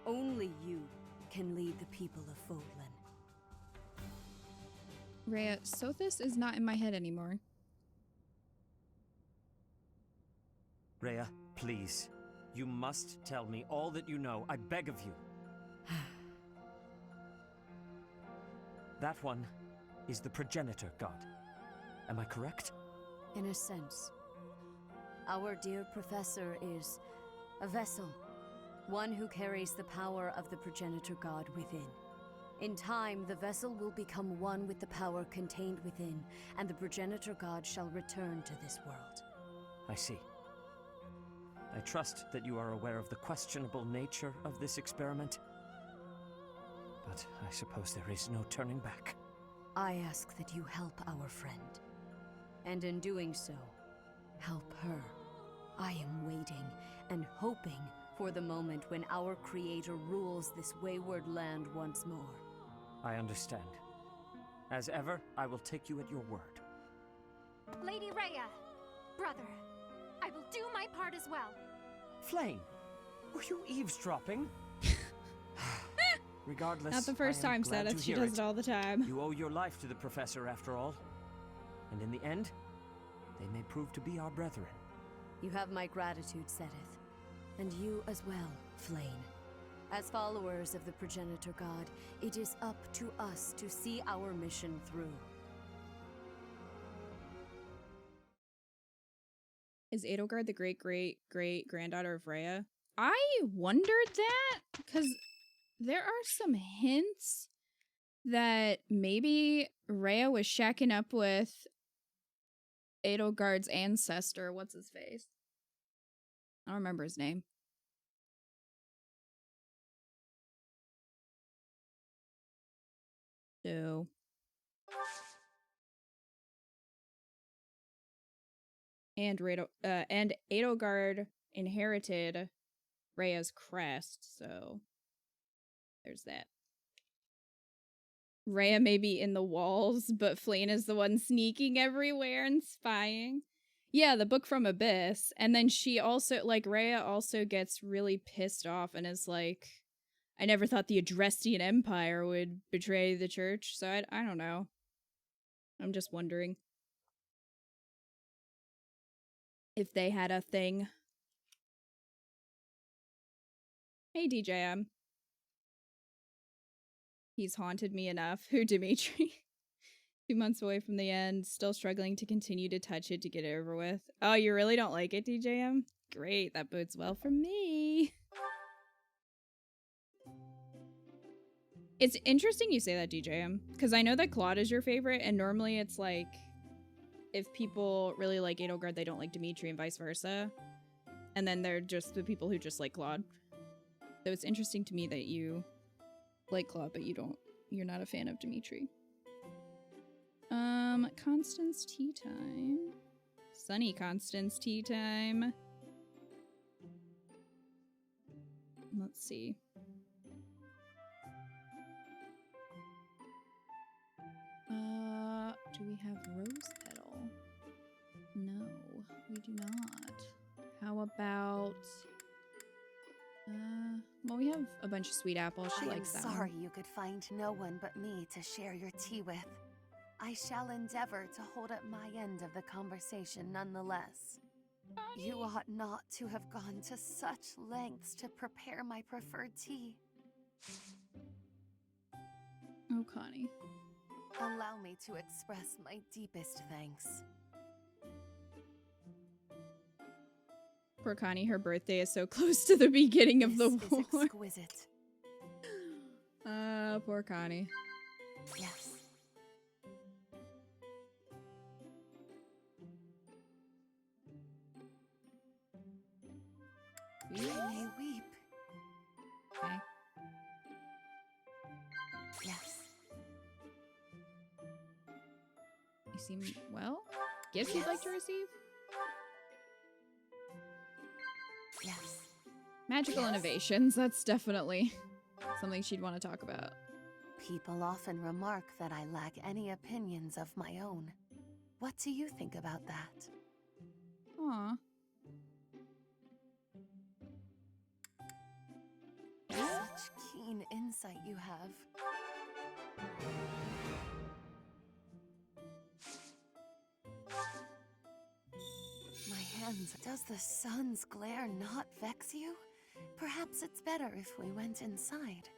Only you can lead the people of Fodlan.
Rhea, Sothis is not in my head anymore.
Rhea, please. You must tell me all that you know. I beg of you. That one is the progenitor god. Am I correct?
In a sense. Our dear professor is a vessel. One who carries the power of the progenitor god within. In time, the vessel will become one with the power contained within, and the progenitor god shall return to this world.
I see. I trust that you are aware of the questionable nature of this experiment. But I suppose there is no turning back.
I ask that you help our friend. And in doing so, help her. I am waiting and hoping for the moment when our creator rules this wayward land once more.
I understand. As ever, I will take you at your word.
Lady Rhea, brother, I will do my part as well.
Flame, were you eavesdropping? Regardless,
Not the first
I am
time,
glad
Seth.
to
She
hear
does it all the time.
You owe your life to the professor, after all. And in the end, they may prove to be our brethren.
You have my gratitude, Sedith. And you as well, Flame. As followers of the progenitor god, it is up to us to see our mission through.
Is Edelgard the great-great-great-granddaughter of Rhea? I wondered that, because there are some hints that maybe Rhea was shacking up with Edelgard's ancestor. What's his face? I don't remember his name. So... And Edelgard inherited Rhea's crest, so there's that. Rhea may be in the walls, but Flane is the one sneaking everywhere and spying. Yeah, the book from Abyss. And then she also, like, Rhea also gets really pissed off and is like, I never thought the Adrestian Empire would betray the church, so I don't know. I'm just wondering if they had a thing. Hey, DJM. He's haunted me enough. Who, Dimitri? 2 months away from the end, still struggling to continue to touch it to get it over with. Oh, you really don't like it, DJM? Great, that bodes well for me. It's interesting you say that, DJM, because I know that Claude is your favorite, and normally it's like, if people really like Edelgard, they don't like Dimitri, and vice versa. And then they're just the people who just like Claude. So it's interesting to me that you like Claude, but you're not a fan of Dimitri. Constance tea time. Sunny Constance tea time. Let's see. Do we have rose petal? No, we do not. How about well, we have a bunch of sweet apples. She likes that.
I'm sorry you could find no one but me to share your tea with. I shall endeavor to hold up my end of the conversation nonetheless. You ought not to have gone to such lengths to prepare my preferred tea.
Oh, Connie.
Allow me to express my deepest thanks.
Poor Connie, her birthday is so close to the beginning of the war.
This is exquisite.
Poor Connie.
Yes. You may weep.
Okay.
Yes.
You seem well? Gifts you'd like to receive?
Yes.
Magical innovations, that's definitely something she'd want to talk about.
People often remark that I lack any opinions of my own. What do you think about that?
Aw.
Such keen insight you have. My hands. Does the sun's glare not vex you? Perhaps it's better if we went inside.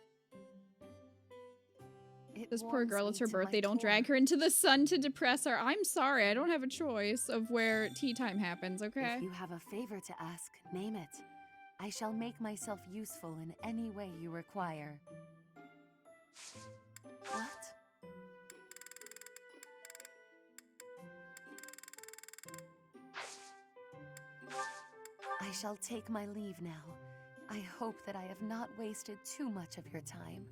This poor girl, it's her birthday. Don't drag her into the sun to depress her. I'm sorry, I don't have a choice of where tea time happens, okay?
If you have a favor to ask, name it. I shall make myself useful in any way you require. What? I shall take my leave now. I hope that I have not wasted too much of your time.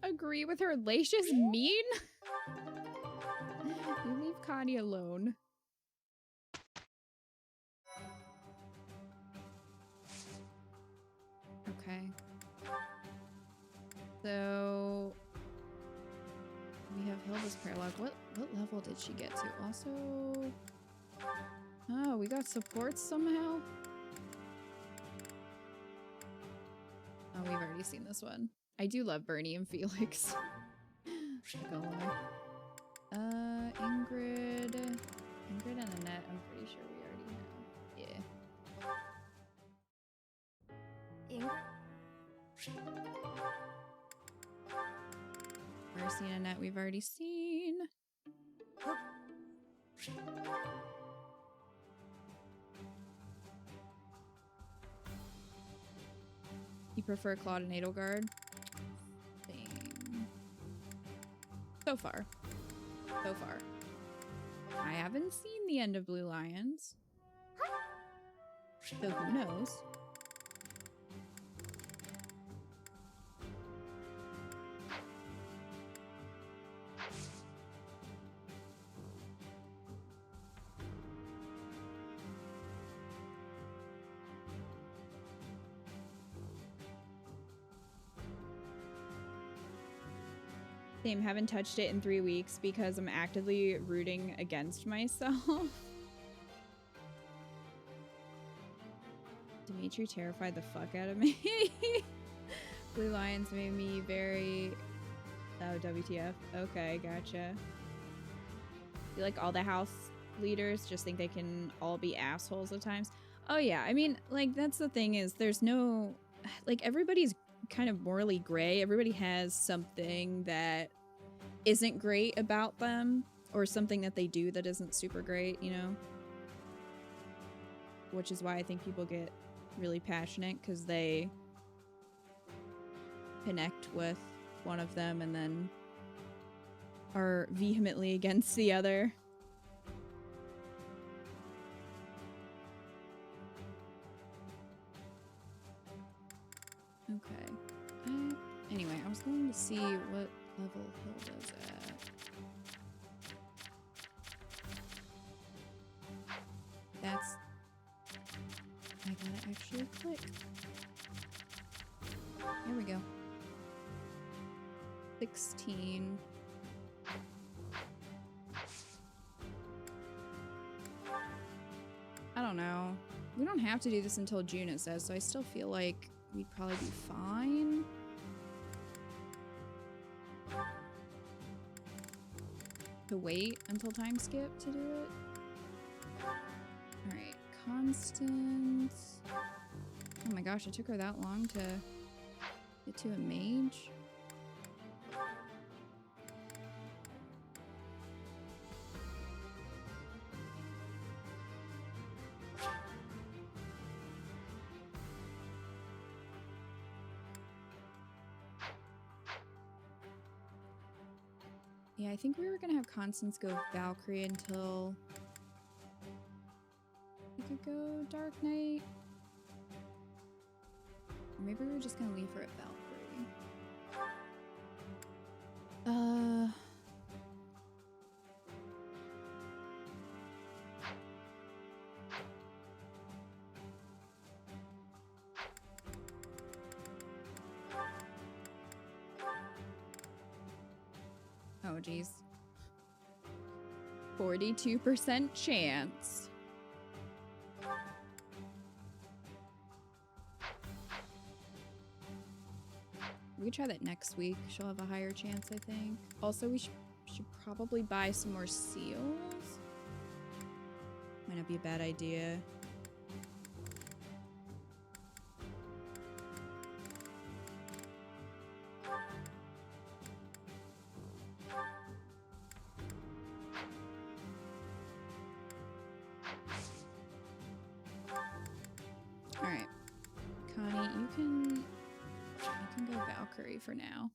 Agree with her. Lacia's mean? You leave Connie alone. Okay. So we have Hilda's Paralog. What level did she get to? Also, oh, we got supports somehow. Oh, we've already seen this one. I do love Bernie and Felix. Not gonna lie. Ingrid and Annette. I'm pretty sure we already have. Yeah. Mercy and Annette, we've already seen. You prefer Claude and Edelgard? Same. So far. So far. I haven't seen the end of Blue Lions. So who knows? Same, haven't touched it in 3 weeks because I'm actively rooting against myself. Dimitri terrified the fuck out of me. Blue Lions made me very Oh, WTF. Okay, gotcha. I feel like all the house leaders just think they can all be assholes at times. Oh yeah, I mean, like, that's the thing is there's no... Like, everybody's kind of morally gray. Everybody has something that isn't great about them, or something that they do that isn't super great, you know? Which is why I think people get really passionate, because they connect with one of them and then are vehemently against the other. Okay. Anyway, I was going to see what level Hilda's at. That's... I gotta actually click. There we go. 16. I don't know. We don't have to do this until June, it says, so I still feel like we'd probably be fine. To wait until time skip to do it. Alright, constant. Oh my gosh, it took her that long to get to a mage. Yeah, I think we were gonna have Constance go Valkyrie until we could go Dark Knight. Or maybe we were just gonna leave her at Valkyrie. Oh, geez. 42% chance. We could try that next week. She'll have a higher chance, I think. Also, we should probably buy some more seals. Might not be a bad idea. Alright. Connie, you can go Valkyrie for now.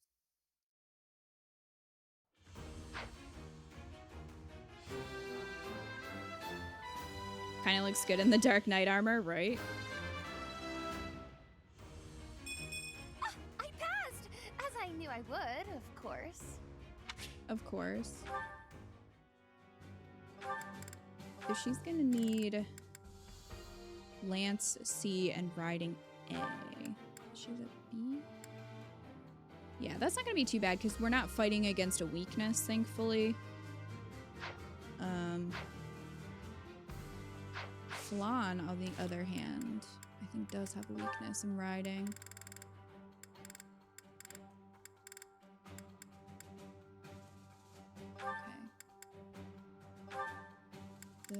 Kind of looks good in the Dark Knight armor, right?
I passed! As I knew I would, of course.
Of course. So she's gonna need Lance C and Riding A. She's a B? Yeah, that's not gonna be too bad because we're not fighting against a weakness, thankfully. Flan, on the other hand, I think does have a weakness in riding. Okay. So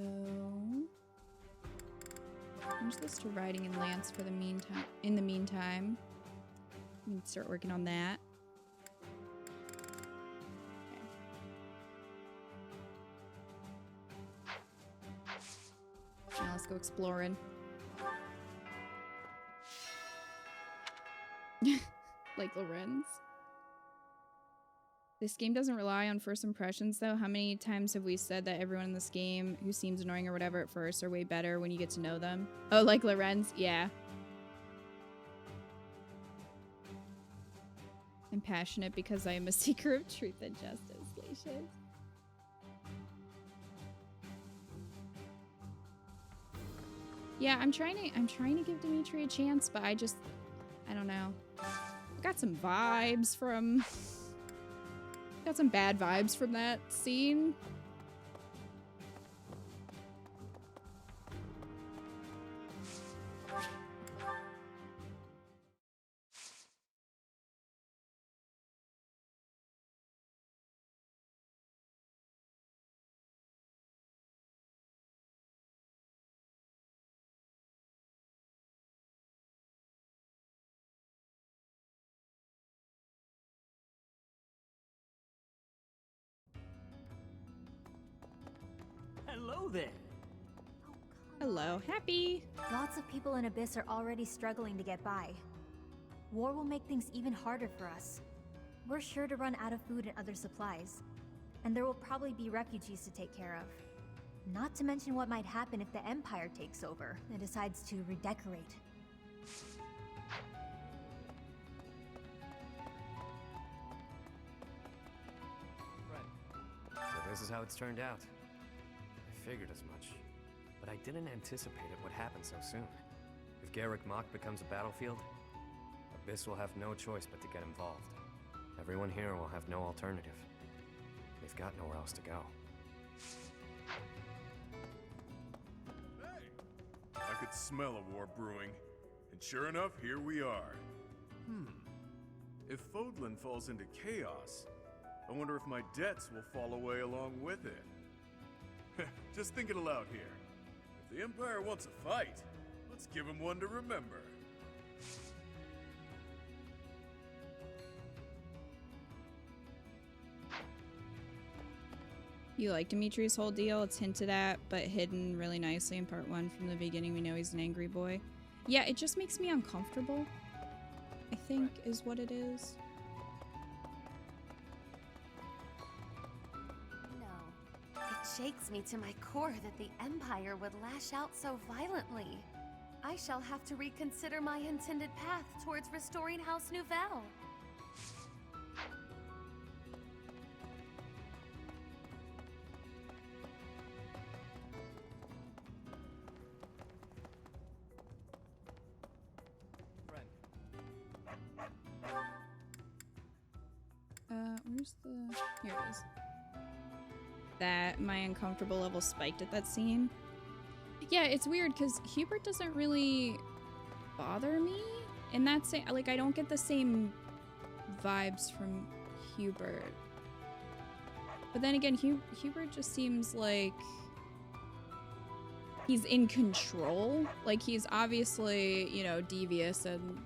change this to riding and lance for the meantime. In the meantime, we can start working on that. Now let's go exploring. Like Lorenz. This game doesn't rely on first impressions, though. How many times have we said that everyone in this game who seems annoying or whatever at first are way better when you get to know them? Oh, like Lorenz? Yeah. I'm passionate because I am a seeker of truth and justice, Glacius. Yeah, I'm trying to give Dimitri a chance, but I don't know. I got some vibes from... Got some bad vibes from that scene.
Hello there.
Hello, Happy.
Lots of people in Abyss are already struggling to get by. War will make things even harder for us. We're sure to run out of food and other supplies. And there will probably be refugees to take care of. Not to mention what might happen if the Empire takes over and decides to redecorate.
So this is how it's turned out. I figured as much. But I didn't anticipate it would happen so soon. If Garrick Mach becomes a battlefield, Abyss will have no choice but to get involved. Everyone here will have no alternative. They've got nowhere else to go.
I could smell a war brewing. And sure enough, here we are. If Fodlan falls into chaos, I wonder if my debts will fall away along with it. Just thinking aloud here. If the Empire wants a fight, let's give him one to remember.
You like Dimitri's whole deal? It's hinted at, but hidden really nicely in part 1 from the beginning. We know he's an angry boy. Yeah, it just makes me uncomfortable, I think, is what it is.
No. It shakes me to my core that the Empire would lash out so violently. I shall have to reconsider my intended path towards restoring House Nouvelle.
Where's the... Here it is. That my uncomfortable level spiked at that scene. Yeah, it's weird because Hubert doesn't really bother me in that same... Like, I don't get the same vibes from Hubert. But then again, Hubert just seems like he's in control. Like, he's obviously, you know, devious and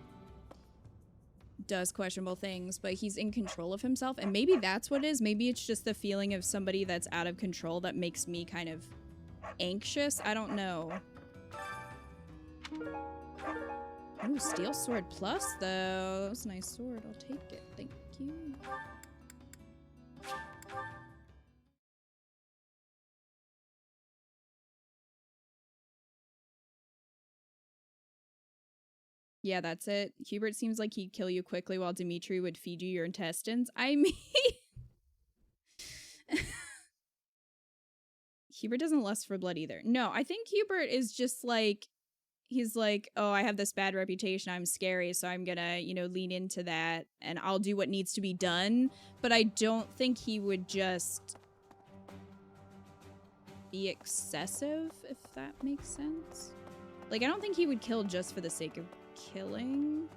does questionable things, but he's in control of himself, and maybe that's what it is. Maybe it's just the feeling of somebody that's out of control that makes me kind of anxious. I don't know. Ooh, Steel Sword Plus, though. That was a nice sword. I'll take it. Thank you. Yeah, that's it. Hubert seems like he'd kill you quickly while Dimitri would feed you your intestines. I mean... Hubert doesn't lust for blood either. No, I think Hubert is just like... He's like, oh, I have this bad reputation. I'm scary, so I'm gonna, you know, lean into that, and I'll do what needs to be done. But I don't think he would just be excessive, if that makes sense. Like, I don't think he would kill just for the sake of killing.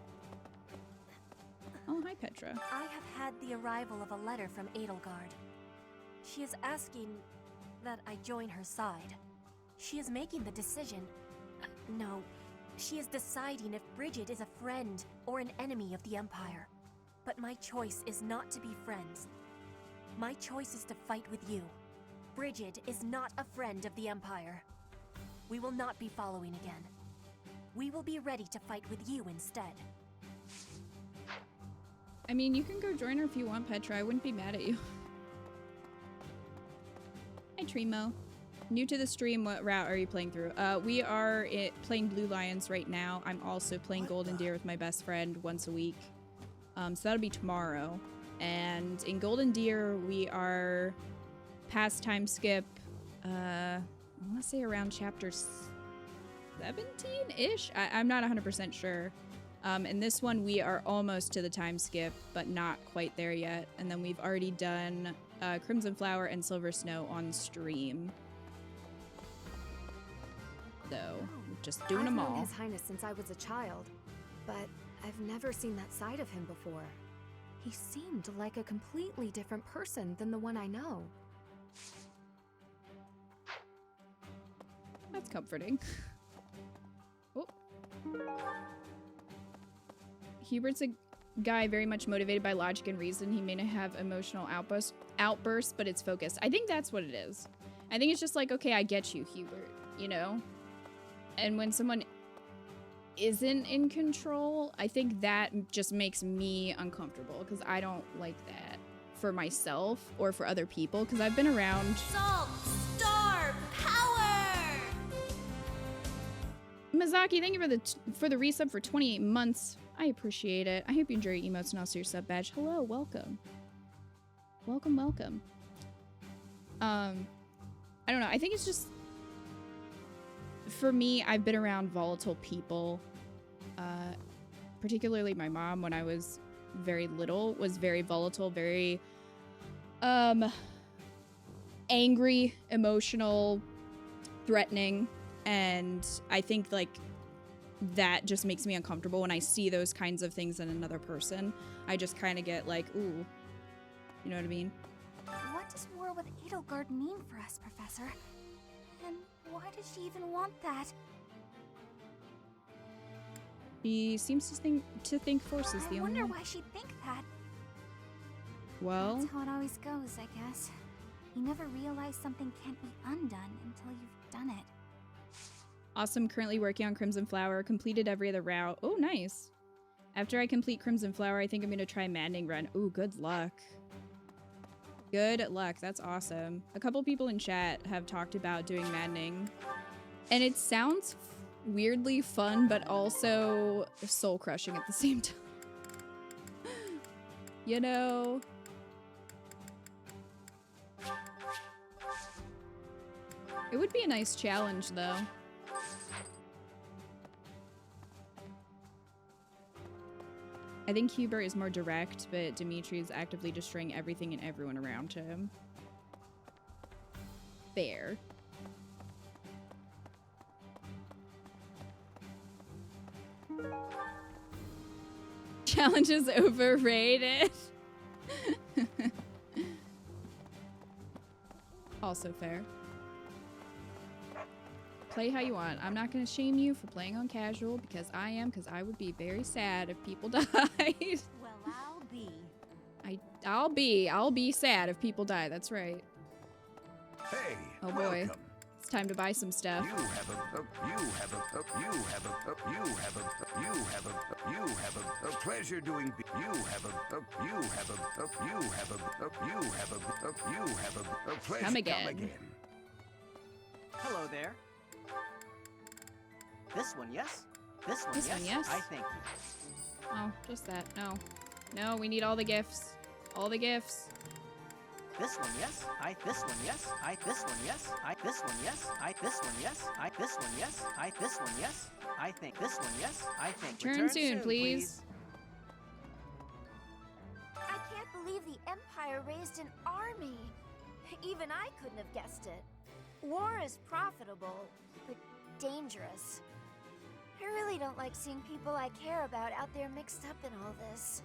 Oh, hi, Petra.
I have had the arrival of a letter from Edelgard. She is asking that I join her side. She is making the decision. No, she is deciding if Bridget is a friend or an enemy of the Empire. But my choice is not to be friends. My choice is to fight with you. Bridget is not a friend of the Empire. We will not be following again. We will be ready to fight with you instead.
I mean, you can go join her if you want, Petra. I wouldn't be mad at you. Hi, Tremo. New to the stream, what route are you playing through? We are playing Blue Lions right now. I'm also playing Golden Deer with my best friend once a week. So that'll be tomorrow. And in Golden Deer, we are past time skip, I want to say around chapter 17-ish? I'm not 100% sure. And this one, we are almost to the time skip, but not quite there yet. And then we've already done Crimson Flower and Silver Snow on stream. So, we're just doing them all.
I've known His Highness since I was a child, but I've never seen that side of him before. He seemed like a completely different person than the one I know.
That's comforting. Oh. Hubert's a guy very much motivated by logic and reason. He may not have emotional outbursts, but it's focused. I think that's what it is. I think it's just like, okay, I get you, Hubert, you know? And when someone isn't in control, I think that just makes me uncomfortable because I don't like that for myself or for other people because I've been around.
Salt, star, power!
Mizaki, thank you for the resub for 28 months. I appreciate it. I hope you enjoy your emotes and also your sub badge. Hello, welcome. Welcome, welcome. I don't know. I think it's just, for me, I've been around volatile people. Particularly my mom, when I was very little, was very volatile, very angry, emotional, threatening, and I think like that just makes me uncomfortable when I see those kinds of things in another person. I just kind of get like, ooh, you know what I mean?
What does war with Edelgard mean for us, Professor? And why does she even want that?
She seems to think Force is the only
I wonder
one.
why she'd think that.
Well,
That's how it always goes, I guess. You never realize something can't be undone until you've done it.
awesome. Currently working on Crimson Flower. Completed every other route. Oh, nice. After I complete Crimson Flower, I think I'm going to try Maddening Run. Ooh, good luck. Good luck. That's awesome. A couple people in chat have talked about doing Maddening. And it sounds weirdly fun, but also soul-crushing at the same time. You know? It would be a nice challenge, though. I think Hubert is more direct, but Dimitri is actively destroying everything and everyone around him. Fair. Challenge is overrated. Also fair. Play how you want. I'm not going to shame you for playing on casual because I would be very sad if people died.
Well,
I'll be sad if people die. That's right.
Hey,
oh boy.
welcome.
It's time to buy some stuff.
You have a pleasure doing. You have a pleasure.
Come again.
Hello there. This one, yes? This one,
This
yes?
one, yes?
I thank you.
Oh, just that. No. No, we need all the gifts. All the gifts.
This one, yes? This one, yes? This one, yes? This one, yes? This one, yes? This one, yes? This one, yes? I think this one, yes? I think.
Return soon, please.
I can't believe the Empire raised an army. Even I couldn't have guessed it. War is profitable, but dangerous. I really don't like seeing people I care about out there mixed up in all this.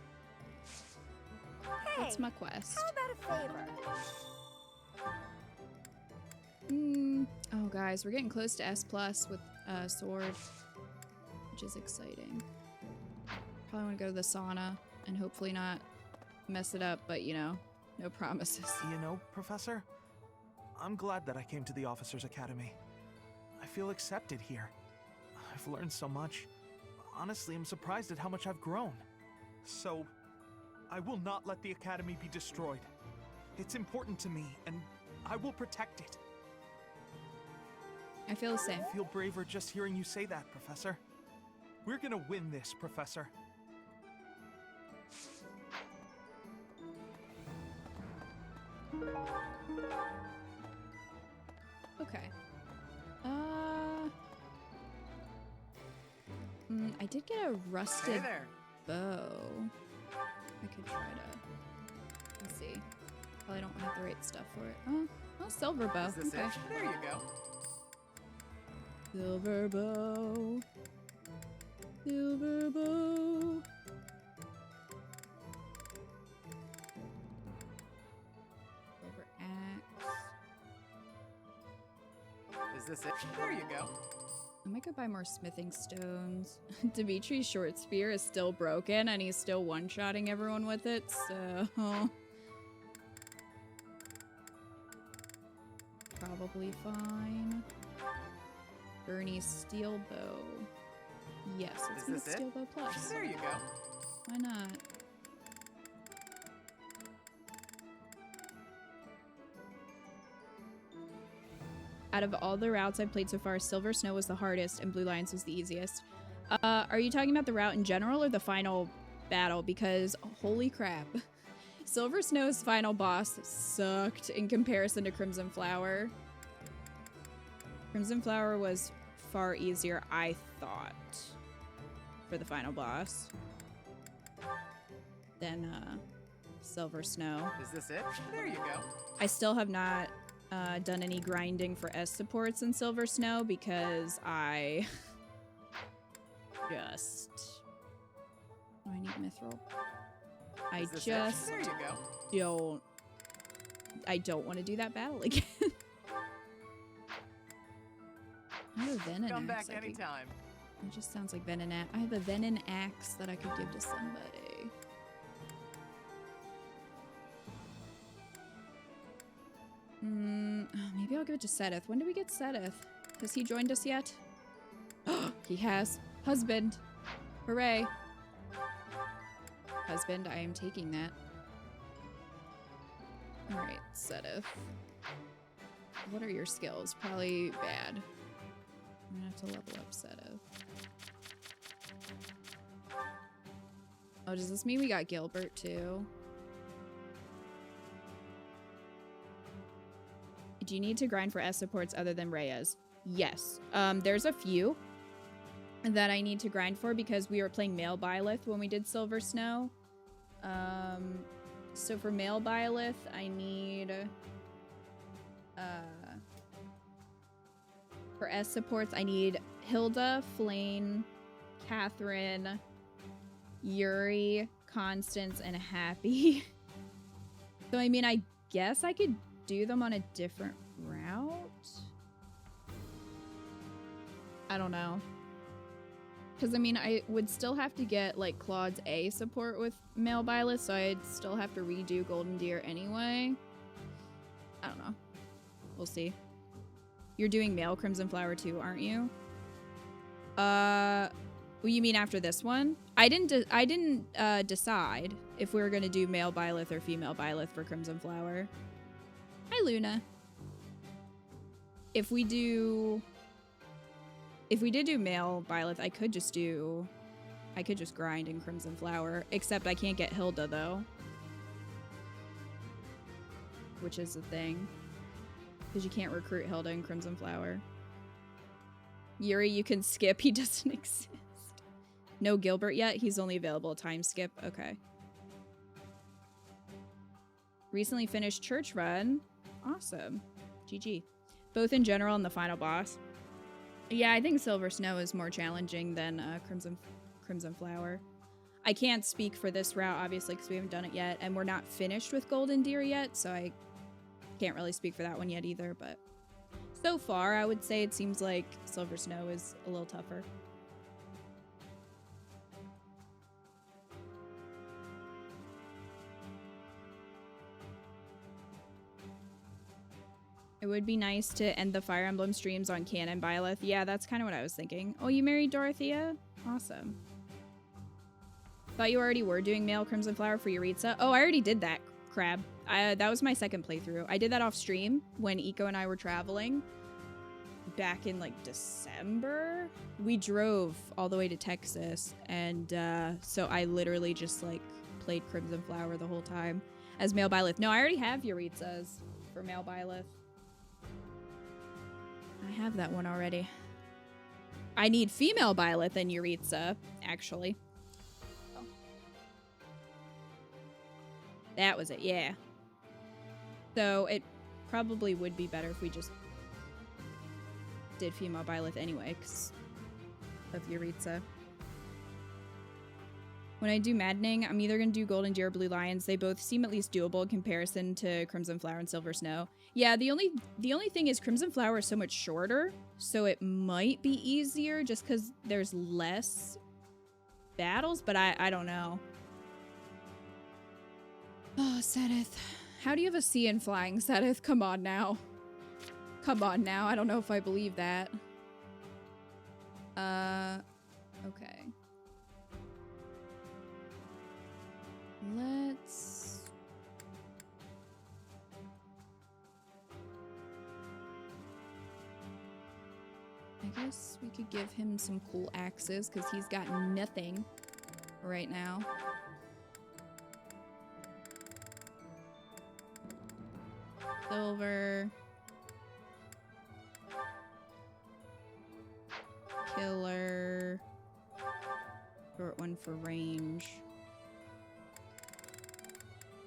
Hey,
What's my quest?
how about a favor?
Oh, guys, we're getting close to S+ with Sword, which is exciting. Probably want to go to the sauna and hopefully not mess it up, but you know, no promises.
You know, Professor, I'm glad that I came to the Officers Academy. I feel accepted here. I've learned so much. Honestly, I'm surprised at how much I've grown. So, I will not let the Academy be destroyed. It's important to me, and I will protect it.
I feel the same.
I feel braver just hearing you say that, Professor. We're gonna win this, Professor.
Okay. I did get a rusted
Hey there.
bow. I could try to. Let's see. Probably don't have the right stuff for it. Oh, silver bow.
Is this
Okay.
it? There you go.
Silver bow. Silver bow. Silver axe.
Is this it? There you go.
I might go buy more smithing stones. Dimitri's short spear is still broken and he's still one-shotting everyone with it, so... probably fine. Bernie's Steel Bow. Yes, let's get Steel Bow Plus.
There you go.
Why not? Out of all the routes I've played so far, Silver Snow was the hardest and Blue Lions was the easiest. Are you talking about the route in general or the final battle? Because holy crap. Silver Snow's final boss sucked in comparison to Crimson Flower. Crimson Flower was far easier, I thought, for the final boss than Silver Snow.
Is this it? There you go.
I still have not done any grinding for S supports in Silver Snow because I just... Oh, I need Mithril. I just
there you go.
don't want to do that battle again. I have a Venom
Come back
axe.
anytime.
It just sounds like Venom axe. I have a Venom axe that I could give to somebody. Maybe I'll give it to Sedith. When do we get Sedith? Has he joined us yet? He has. Husband. Hooray. Husband, I am taking that. Alright, Sedith. What are your skills? Probably bad. I'm gonna have to level up Sedith. Oh, does this mean we got Gilbert too? Do you need to grind for S supports other than Reyes? Yes. There's a few that I need to grind for because we were playing Male Byleth when we did Silver Snow. So for Male Byleth, I need... for S supports, I need Hilda, Flane, Catherine, Yuri, Constance, and Happy. So, I mean, I guess I could do them on a different route? I don't know. Because, I mean, I would still have to get, like, Claude's A support with Male Byleth, so I'd still have to redo Golden Deer anyway. I don't know. We'll see. You're doing Male Crimson Flower too, aren't you? Well, you mean after this one? I didn't decide if we were going to do Male Byleth or Female Byleth for Crimson Flower. Hi, Luna. If we did do Male Byleth, I could just grind in Crimson Flower, except I can't get Hilda though. Which is the thing. Because you can't recruit Hilda in Crimson Flower. Yuri, you can skip. He doesn't exist. No Gilbert yet. He's only available time skip. Okay. Recently finished Church Run. Awesome. GG. Both in general and the final boss. Yeah, I think Silver Snow is more challenging than Crimson Flower. I can't speak for this route, obviously, because we haven't done it yet. And we're not finished with Golden Deer yet, so I can't really speak for that one yet either. But so far, I would say it seems like Silver Snow is a little tougher. It would be nice to end the Fire Emblem streams on Canon Byleth. Yeah, that's kind of what I was thinking. Oh, you married Dorothea? Awesome. Thought you already were doing Male Crimson Flower for Yuritsa. Oh, I already did that, Crab. That was my second playthrough. I did that off stream when Eco and I were traveling back in like December. We drove all the way to Texas, and so I literally just like played Crimson Flower the whole time as Male Byleth. No, I already have Yuritsa's for Male Byleth. I have that one already. I need Female Byleth and Yuritsa, actually. Oh. That was it, yeah. So it probably would be better if we just did Female Byleth anyway, because of Yuritsa. When I do Maddening, I'm either going to do Golden Deer or Blue Lions. They both seem at least doable in comparison to Crimson Flower and Silver Snow. Yeah, the only thing is Crimson Flower is so much shorter, so it might be easier just because there's less battles, but I don't know. Oh, Sedith. How do you have a C in flying, Sedith? Come on now. Come on now, I don't know if I believe that. Okay. Let's... I guess we could give him some cool axes, because he's got nothing right now. Silver. Killer. Short one for range.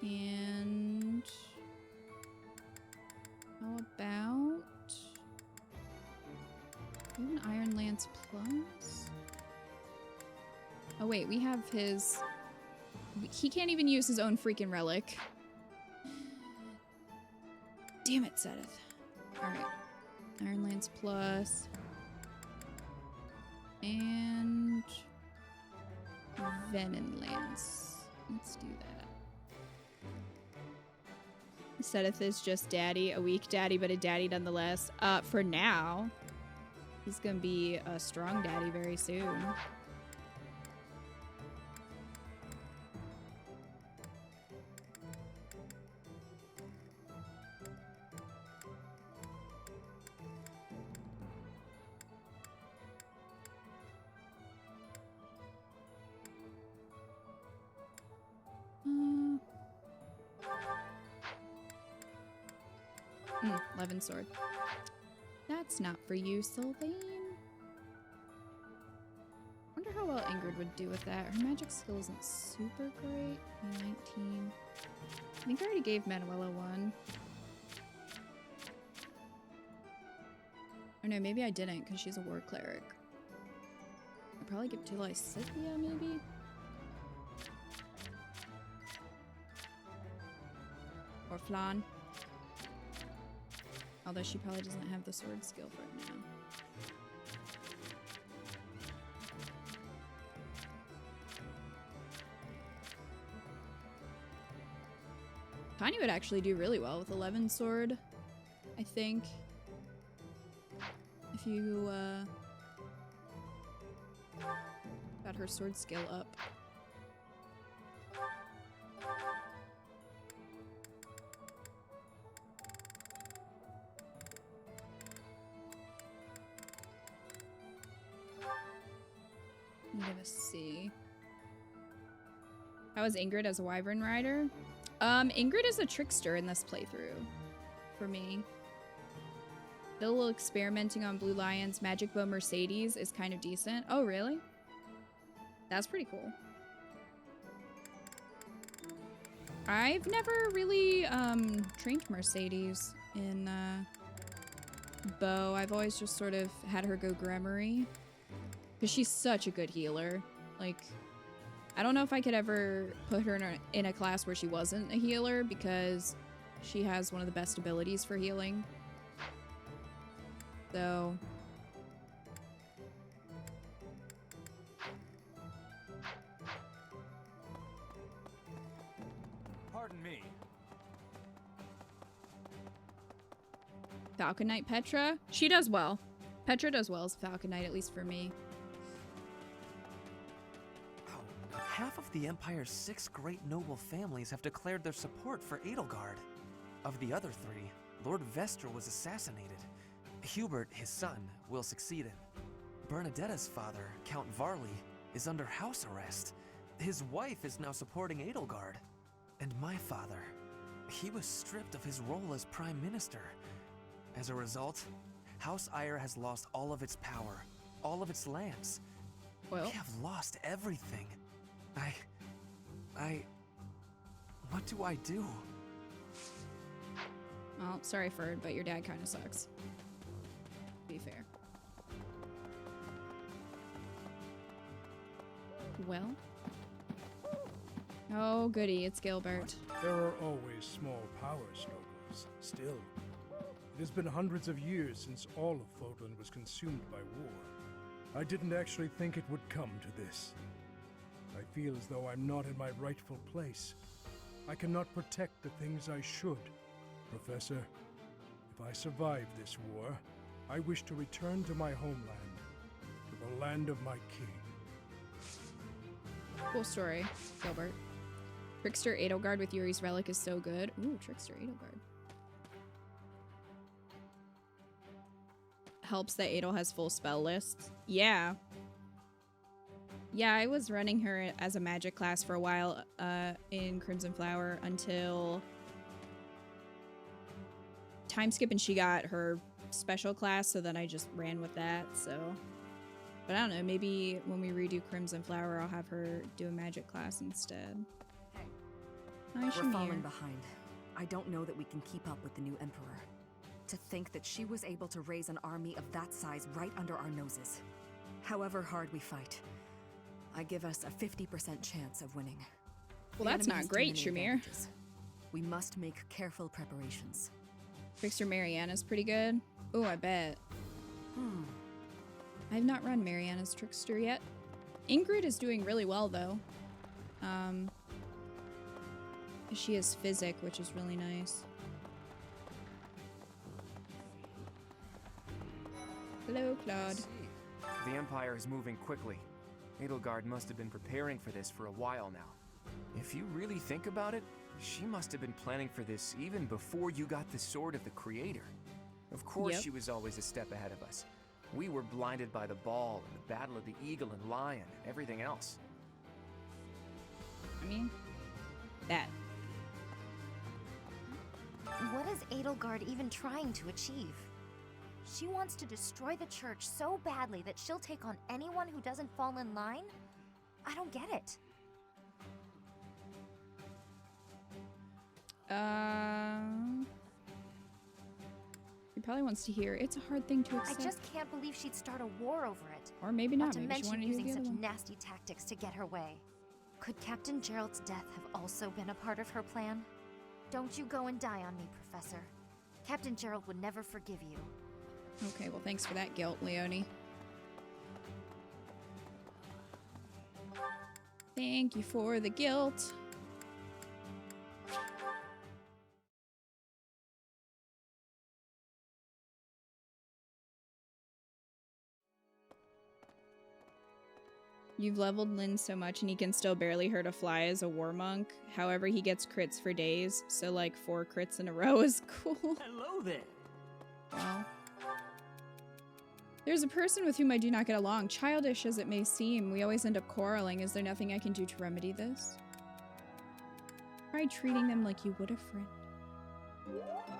And how about an Iron Lance Plus? Oh wait, we have his... He can't even use his own freaking relic. Damn it, Seth. Alright. Iron Lance Plus. And... Venom Lance. Let's do that. Sedith is just daddy, a weak daddy, but a daddy nonetheless. For now, he's gonna be a strong daddy very soon. Levin sword. That's not for you, Sylvain. Wonder how well Ingrid would do with that. Her magic skill isn't super great. 19. I think I already gave Manuela one. Or no, maybe I didn't, because she's a war cleric. I'd probably give to Lysithia, maybe? Or Flan. Although she probably doesn't have the sword skill for it now. Tiny would actually do really well with 11 sword, I think. If you got her sword skill up. Let's see. How is Ingrid as a wyvern rider? Ingrid is a trickster in this playthrough for me. Still a little experimenting on Blue Lion's Magic Bow Mercedes is kind of decent. Oh, really? That's pretty cool. I've never really trained Mercedes in bow. I've always just sort of had her go Gremory. Because she's such a good healer. Like, I don't know if I could ever put her in a class where she wasn't a healer, because she has one of the best abilities for healing. So...
Pardon me.
Falcon Knight Petra? She does well. Petra does well as Falcon Knight, at least for me.
Half of the Empire's 6 great noble families have declared their support for Edelgard. Of the other 3, Lord Vestra was assassinated. Hubert, his son, will succeed him. Bernadetta's father, Count Varley, is under house arrest. His wife is now supporting Edelgard. And my father, he was stripped of his role as Prime Minister. As a result, House Eyre has lost all of its power, all of its lands.
Well,
we have lost everything. What do I do?
Well, sorry, Ferd, but your dad kind of sucks. To be fair. Well. Oh, goody, it's Gilbert.
There are always small power struggles. Still, it has been hundreds of years since all of Fodlan was consumed by war. I didn't actually think it would come to this. I feel as though I'm not in my rightful place. I cannot protect the things I should. Professor, If I survive this war, I wish to return to my homeland, to the land of my king.
Cool story, Gilbert. Trickster Edelgard with Yuri's relic is so good. Ooh, Trickster Edelgard. Helps that Adel has full spell lists. Yeah. Yeah, I was running her as a magic class for a while in Crimson Flower until time skip and she got her special class, so then I just ran with that, so. But I don't know, maybe when we redo Crimson Flower, I'll have her do a magic class instead. Hi,
We're
Shamir.
falling behind. I don't know that we can keep up with the new Emperor. To think that she was able to raise an army of that size right under our noses. However hard we fight, I give us a 50% chance of winning.
Well,
The
that's
enemy
not
has too
great,
many
Shamir.
advantages. We must make careful preparations.
Trickster Mariana's pretty good. Oh, I bet. I've not run Mariana's Trickster yet. Ingrid is doing really well, though. She has Physic, which is really nice. Hello, Claude.
The Empire is moving quickly. Edelgard must have been preparing for this for a while now. If you really think about it, she must have been planning for this even before you got the Sword of the Creator. Of course
Yep.
she was always a step ahead of us. We were blinded by the ball and the Battle of the Eagle and Lion and everything else.
I mean, that.
What is Edelgard even trying to achieve? She wants to destroy the church so badly that she'll take on anyone who doesn't fall in line? I don't get it.
He probably wants to hear it's a hard thing to
I
accept.
just can't believe she'd start a war over it.
Or maybe not.
To
Maybe she
mention
wanted to hear
using
the other
such
one.
nasty tactics to get her way. Could Captain Gerald's death have also been a part of her plan? Don't you go and die on me, Professor. Captain Gerald would never forgive you.
Okay, well, thanks for that guilt, Leonie. Thank you for the guilt. You've leveled Lynn so much and he can still barely hurt a fly as a war monk. However, he gets crits for days, so like 4 crits in a row is cool.
Hello there.
Wow. There's a person with whom I do not get along. Childish as it may seem, we always end up quarreling. Is there nothing I can do to remedy this? Try treating them like you would a friend.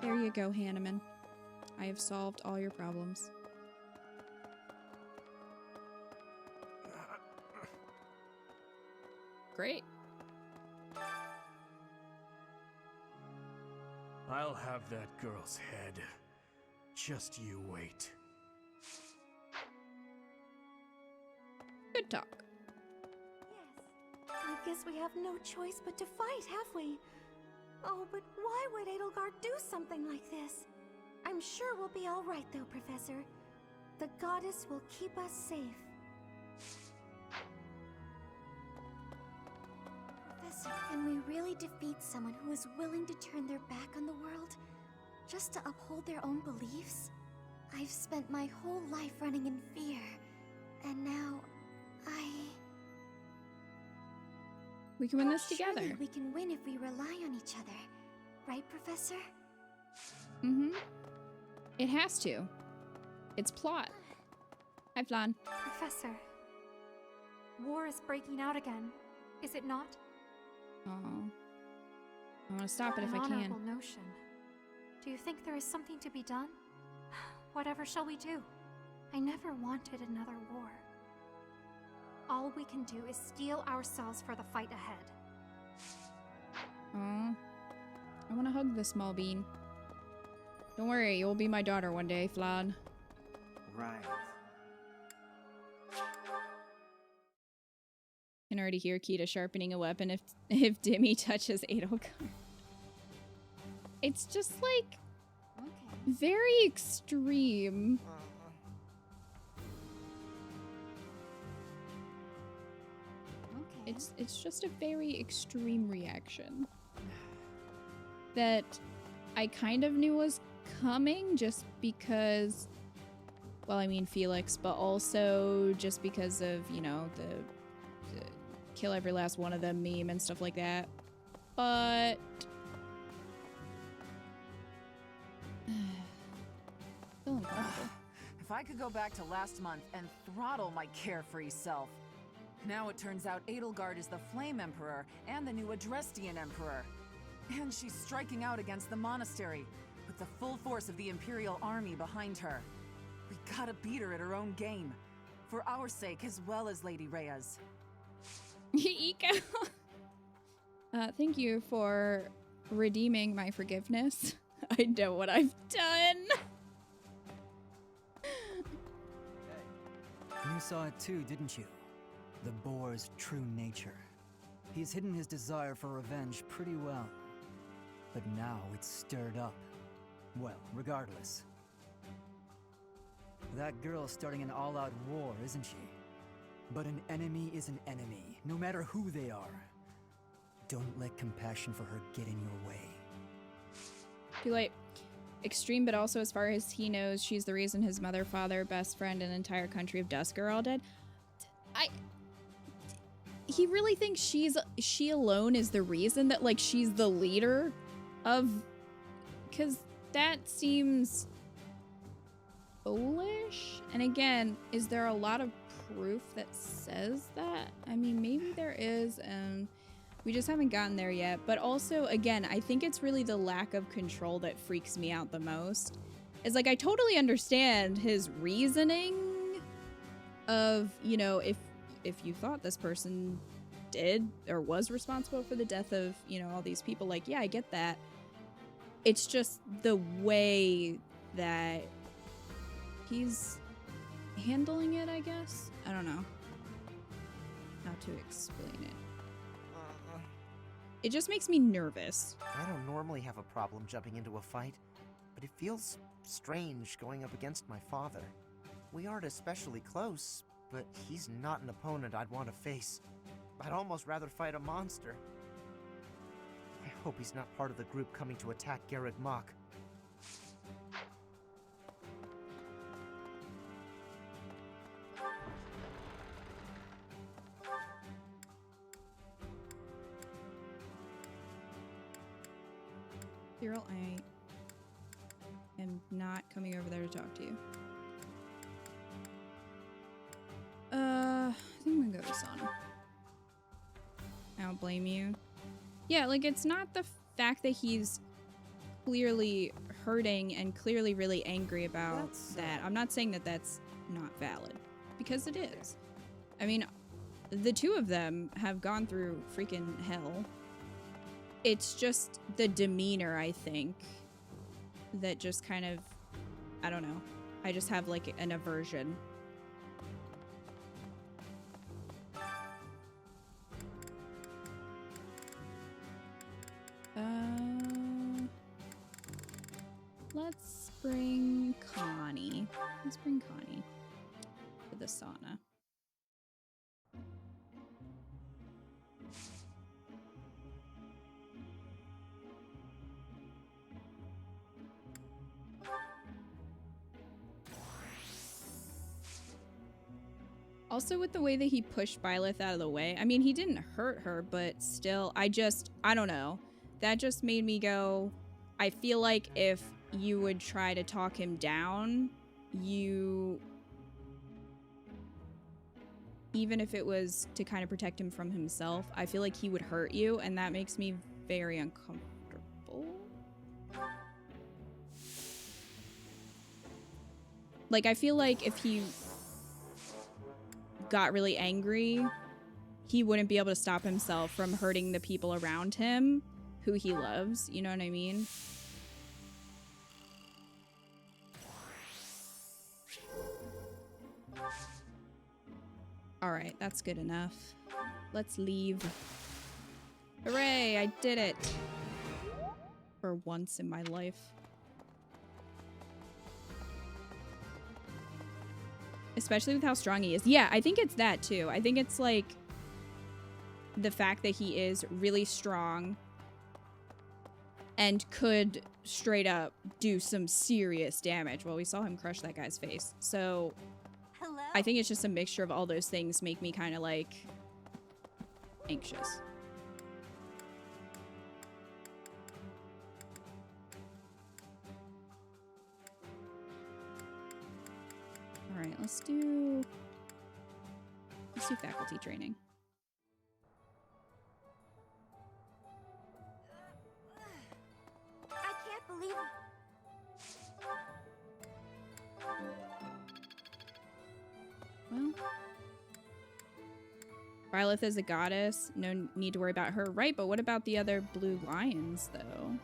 There you go, Hanneman. I have solved all your problems. Great.
I'll have that girl's head. Just you wait.
Good talk.
I guess we have no choice but to fight, have we? Oh, but why would Edelgard do something like this? I'm sure we'll be all right, though, Professor. The goddess will keep us safe.
Professor,
Can we really defeat someone who is willing to turn their back on the world just to uphold their own beliefs? I've spent my whole life running in fear, and now
We can win this together.
Surely we can win if we rely on each other. Right, Professor?
Mm-hmm. It has to. It's plot. Hi, Flan.
Professor, war is breaking out again, is it not?
Oh. I want to stop it if I
An
can.
honorable notion. Do you think there is something to be done? Whatever shall we do? I never wanted another war. All we can do is steel ourselves for the fight ahead.
Oh. I want to hug the small bean. Don't worry, you'll be my daughter one day, Flan.
Right.
Can already hear Kita sharpening a weapon if Dimmy touches Edelgard. It's just like very extreme. It's just a very extreme reaction that I kind of knew was coming just because, well, I mean Felix, but also just because of, you know, the kill every last one of them meme and stuff like that. But still uncomfortable.
If I could go back to last month and throttle my carefree self. Now it turns out Edelgard is the Flame Emperor and the new Adrestian Emperor. And she's striking out against the monastery, with the full force of the Imperial army behind her. We gotta beat her at her own game, for our sake as well as Lady Rhea's.
Ika. Thank you for redeeming my forgiveness. I know what I've done.
You saw it too, didn't you? The boar's true nature. He's hidden his desire for revenge pretty well. But now it's stirred up. Well, regardless. That girl's starting an all-out war, isn't she? But an enemy is an enemy, no matter who they are. Don't let compassion for her get in your way.
Too late. Extreme, but also as far as he knows, she's the reason his mother, father, best friend, and entire country of Dusk are all dead. He really thinks she alone is the reason that, like, she's the leader of... Because that seems foolish. And again, is there a lot of proof that says that? I mean, maybe there is, and we just haven't gotten there yet. But also, again, I think it's really the lack of control that freaks me out the most. It's like, I totally understand his reasoning of, you know, if you thought this person did or was responsible for the death of, you know, all these people, like, yeah, I get that. It's just the way that he's handling it, I guess. I don't know how to explain it. It just makes me nervous.
I don't normally have a problem jumping into a fight, but it feels strange going up against my father. We aren't especially close, but he's not an opponent I'd want to face. I'd almost rather fight a monster. I hope he's not part of the group coming to attack Garreg Mach.
Cyril, I am not coming over there to talk to you. I think I'm gonna go to sauna. I don't blame you. Yeah, like, it's not the fact that he's clearly hurting and clearly really angry about that. I'm not saying that that's not valid, because it is. I mean, the two of them have gone through freaking hell. It's just the demeanor, I think, that just kind of, I don't know. I just have, like, an aversion. Let's bring Connie. Let's bring Connie to the sauna. Also, with the way that he pushed Byleth out of the way, I mean, he didn't hurt her, but still, I don't know. That just made me go, I feel like if you would try to talk him down, even if it was to kind of protect him from himself, I feel like he would hurt you, and that makes me very uncomfortable. Like, I feel like if he got really angry, he wouldn't be able to stop himself from hurting the people around him who he loves, you know what I mean? All right, that's good enough. Let's leave. Hooray, I did it. For once in my life. Especially with how strong he is. Yeah, I think it's that too. I think it's like the fact that he is really strong and could straight up do some serious damage. Well, we saw him crush that guy's face. So I think it's just a mixture of all those things make me kind of like anxious. All right, let's do faculty training.
I can't believe
Well, Byleth is a goddess. No need to worry about her, right? But what about the other blue lions, though?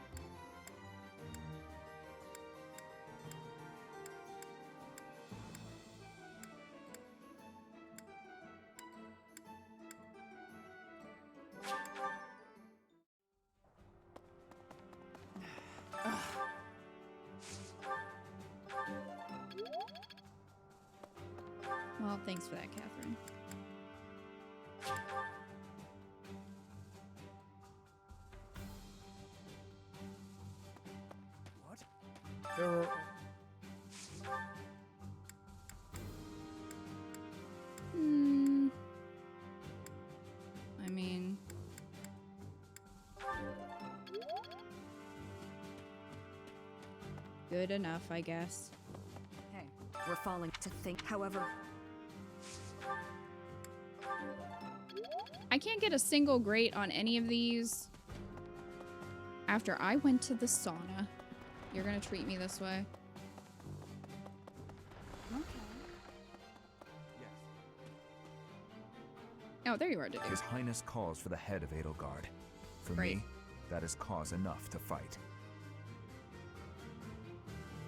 Well, thanks for that, Catherine.
What? There are...
I mean... good enough, I guess.
Hey, we're falling to think, however...
I can't get a single grate on any of these after I went to the sauna. You're gonna treat me this way?
Okay.
Oh, there you are, Dimitri.
His Highness calls for the head of Edelgard. For me, that is cause enough to fight.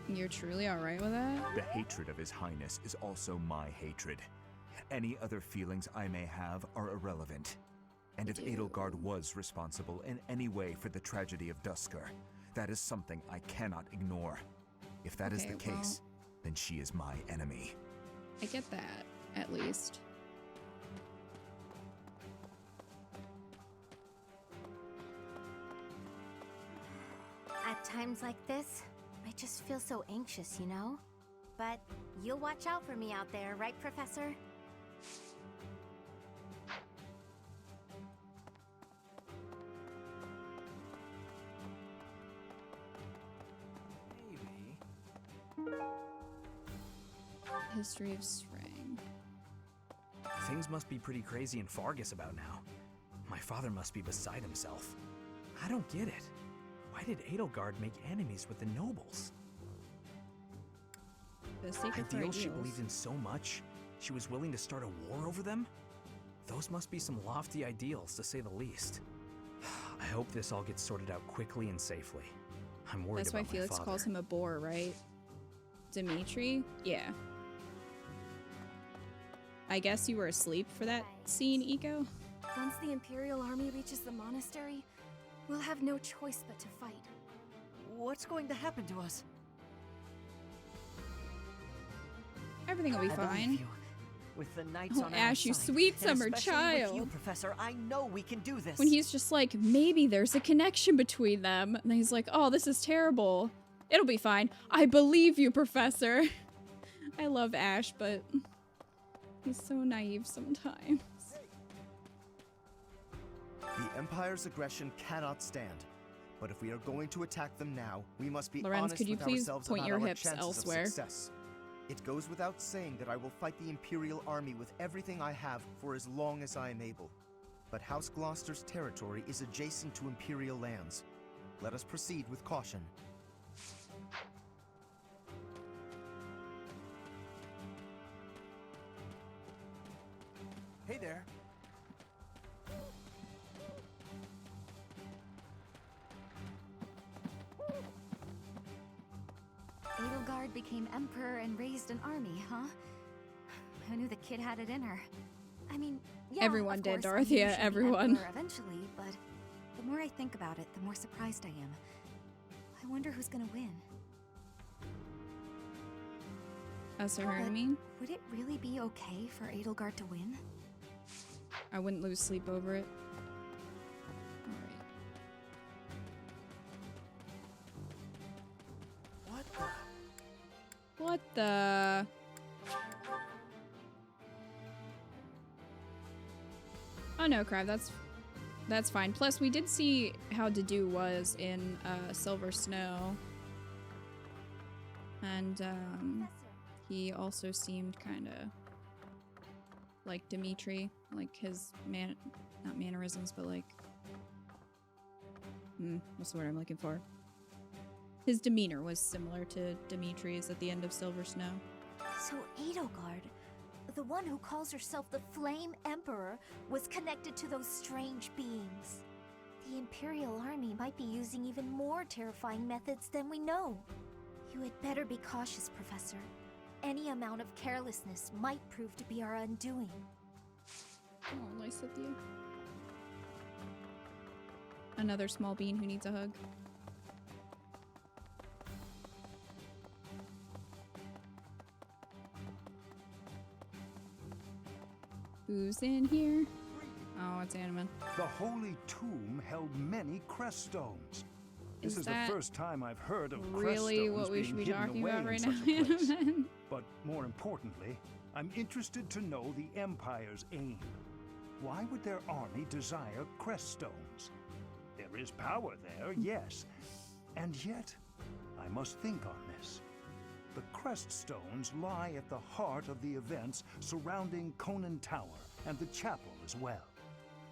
You're truly alright with that?
The hatred of His Highness is also my hatred. Any other feelings I may have are irrelevant. And if Edelgard was responsible in any way for the tragedy of Duskur, that is something I cannot ignore. If that is the case, then she is my enemy.
I get that, at least.
At times like this, I just feel so anxious, you know? But you'll watch out for me out there, right, Professor?
History of Spring.
Things must be pretty crazy in Fargus about now. My father must be beside himself. I don't get it. Why did Edelgard make enemies with the nobles?
The sacred
Ideals she believed in so much, she was willing to start a war over them? Those must be some lofty ideals, to say the least. I hope this all gets sorted out quickly and safely. I'm worried
That's why
about my
Felix
father.
calls him a boar, right? Dimitri? Yeah. I guess you were asleep for that scene, Eco?
Once the Imperial Army reaches the monastery, we'll have no choice but to fight.
What's going to happen to us?
Everything will be
I believe
fine.
you. With the knights
Oh,
on
Ash,
our
you
side,
sweet
and
summer
especially
child.
With you, Professor, I know we can do this.
When he's just like, maybe there's a connection between them. And then he's like, oh, this is terrible. It'll be fine. I believe you, Professor. I love Ash, but he's so naive sometimes.
The Empire's aggression cannot stand. But if we are going to attack them now, we must be
Lorenz,
honest
could you
with
please
ourselves
point
about
your
our
hips
chances
elsewhere?
of success. It goes without saying that I will fight the Imperial Army with everything I have for as long as I am able. But House Gloucester's territory is adjacent to Imperial lands. Let us proceed with caution.
Hey there.
Edelgard became emperor and raised an army, huh? Who knew the kid had it in her? I mean, yeah,
Everyone
of
did,
course, I
Dorothea,
knew she'd be
everyone.
emperor eventually, but the more I think about it, the more surprised I am. I wonder who's gonna win.
Us or her, I
But
mean?
would it really be okay for Edelgard to win?
I wouldn't lose sleep over it. What the? Oh no, crap. That's fine. Plus, we did see how Dedue was in Silver Snow, and he also seemed kind of like Dimitri, like his not mannerisms, but like what's the word I'm looking for? His demeanor was similar to Dimitri's at the end of Silver Snow.
So Edelgard, the one who calls herself the Flame Emperor, was connected to those strange beings. The Imperial Army might be using even more terrifying methods than we know. You had better be cautious, Professor. Any amount of carelessness might prove to be our undoing.
Oh, nice of you. Another small bean who needs a hug. Who's in here? Oh, it's Animan.
The Holy Tomb held many crest stones. This is the first time I've heard of
really
crest
what
stones
we should be
being hidden
talking
away
about
in
right
such
now,
a place.
Animan?
But more importantly, I'm interested to know the Empire's aim. Why would their army desire crest stones? There is power there, yes. And yet, I must think on this. The crest stones lie at the heart of the events surrounding Conan Tower and the chapel as well.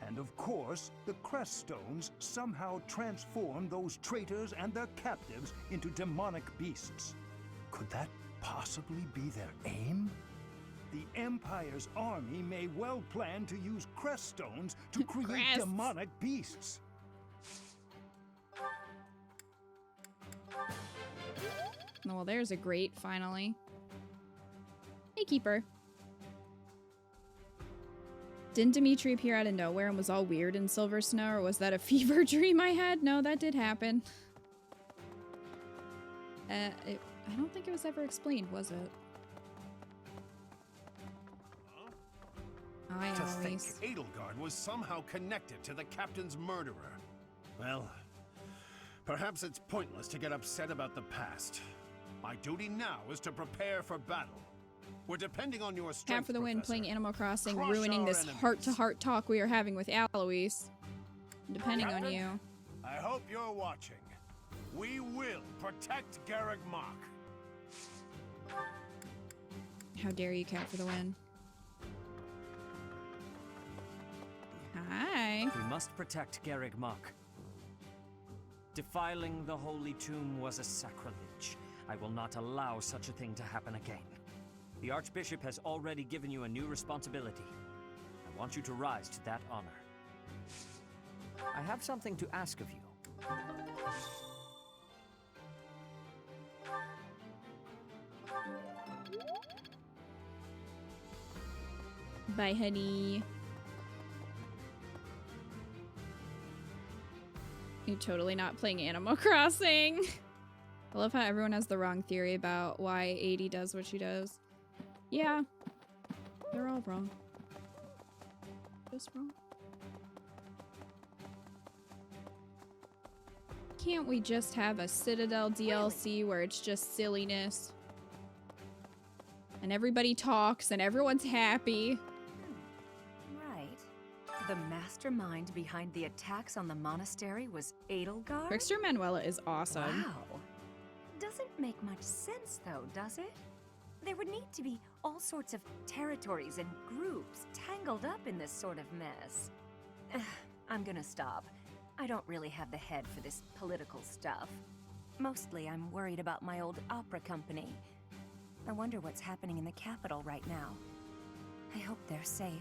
And of course, the crest stones somehow transform those traitors and their captives into demonic beasts. Could that possibly be their aim? The Empire's army may well plan to use crest stones to create demonic beasts.
Well, there's a grate, finally. Hey, Keeper. Didn't Dimitri appear out of nowhere and was all weird in Silver Snow, or was that a fever dream I had? No, that did happen. I don't think it was ever explained, was it? Hi,
To think
Eloise.
Edelgard was somehow connected to the captain's murderer. Well, perhaps it's pointless to get upset about the past. My duty now is to prepare for battle. We're depending on your strength,
Half for the win,
Professor.
playing Animal Crossing,
Crush
ruining
our
this
enemies.
heart-to-heart talk we are having with Alois. Depending on
Captain,
you.
I hope you're watching. We will protect Garreg Mach.
How dare you, Cat for the win. Hi.
We must protect Garreg Mach. Defiling the Holy Tomb was a sacrilege. I will not allow such a thing to happen again. The Archbishop has already given you a new responsibility. I want you to rise to that honor. I have something to ask of you.
Bye, honey. You're totally not playing Animal Crossing. I love how everyone has the wrong theory about why 80 does what she does. Yeah. They're all wrong. Just wrong. Can't we just have a Citadel DLC where it's just silliness? And everybody talks and everyone's happy.
Right. The mastermind behind the attacks on the monastery was Edelgard?
Trickster Manuela is awesome.
Wow. Doesn't make much sense though, does it? There would need to be all sorts of territories and groups tangled up in this sort of mess. I'm gonna stop. I don't really have the head for this political stuff. Mostly I'm worried about my old opera company. I wonder what's happening in the capital right now. I hope they're safe.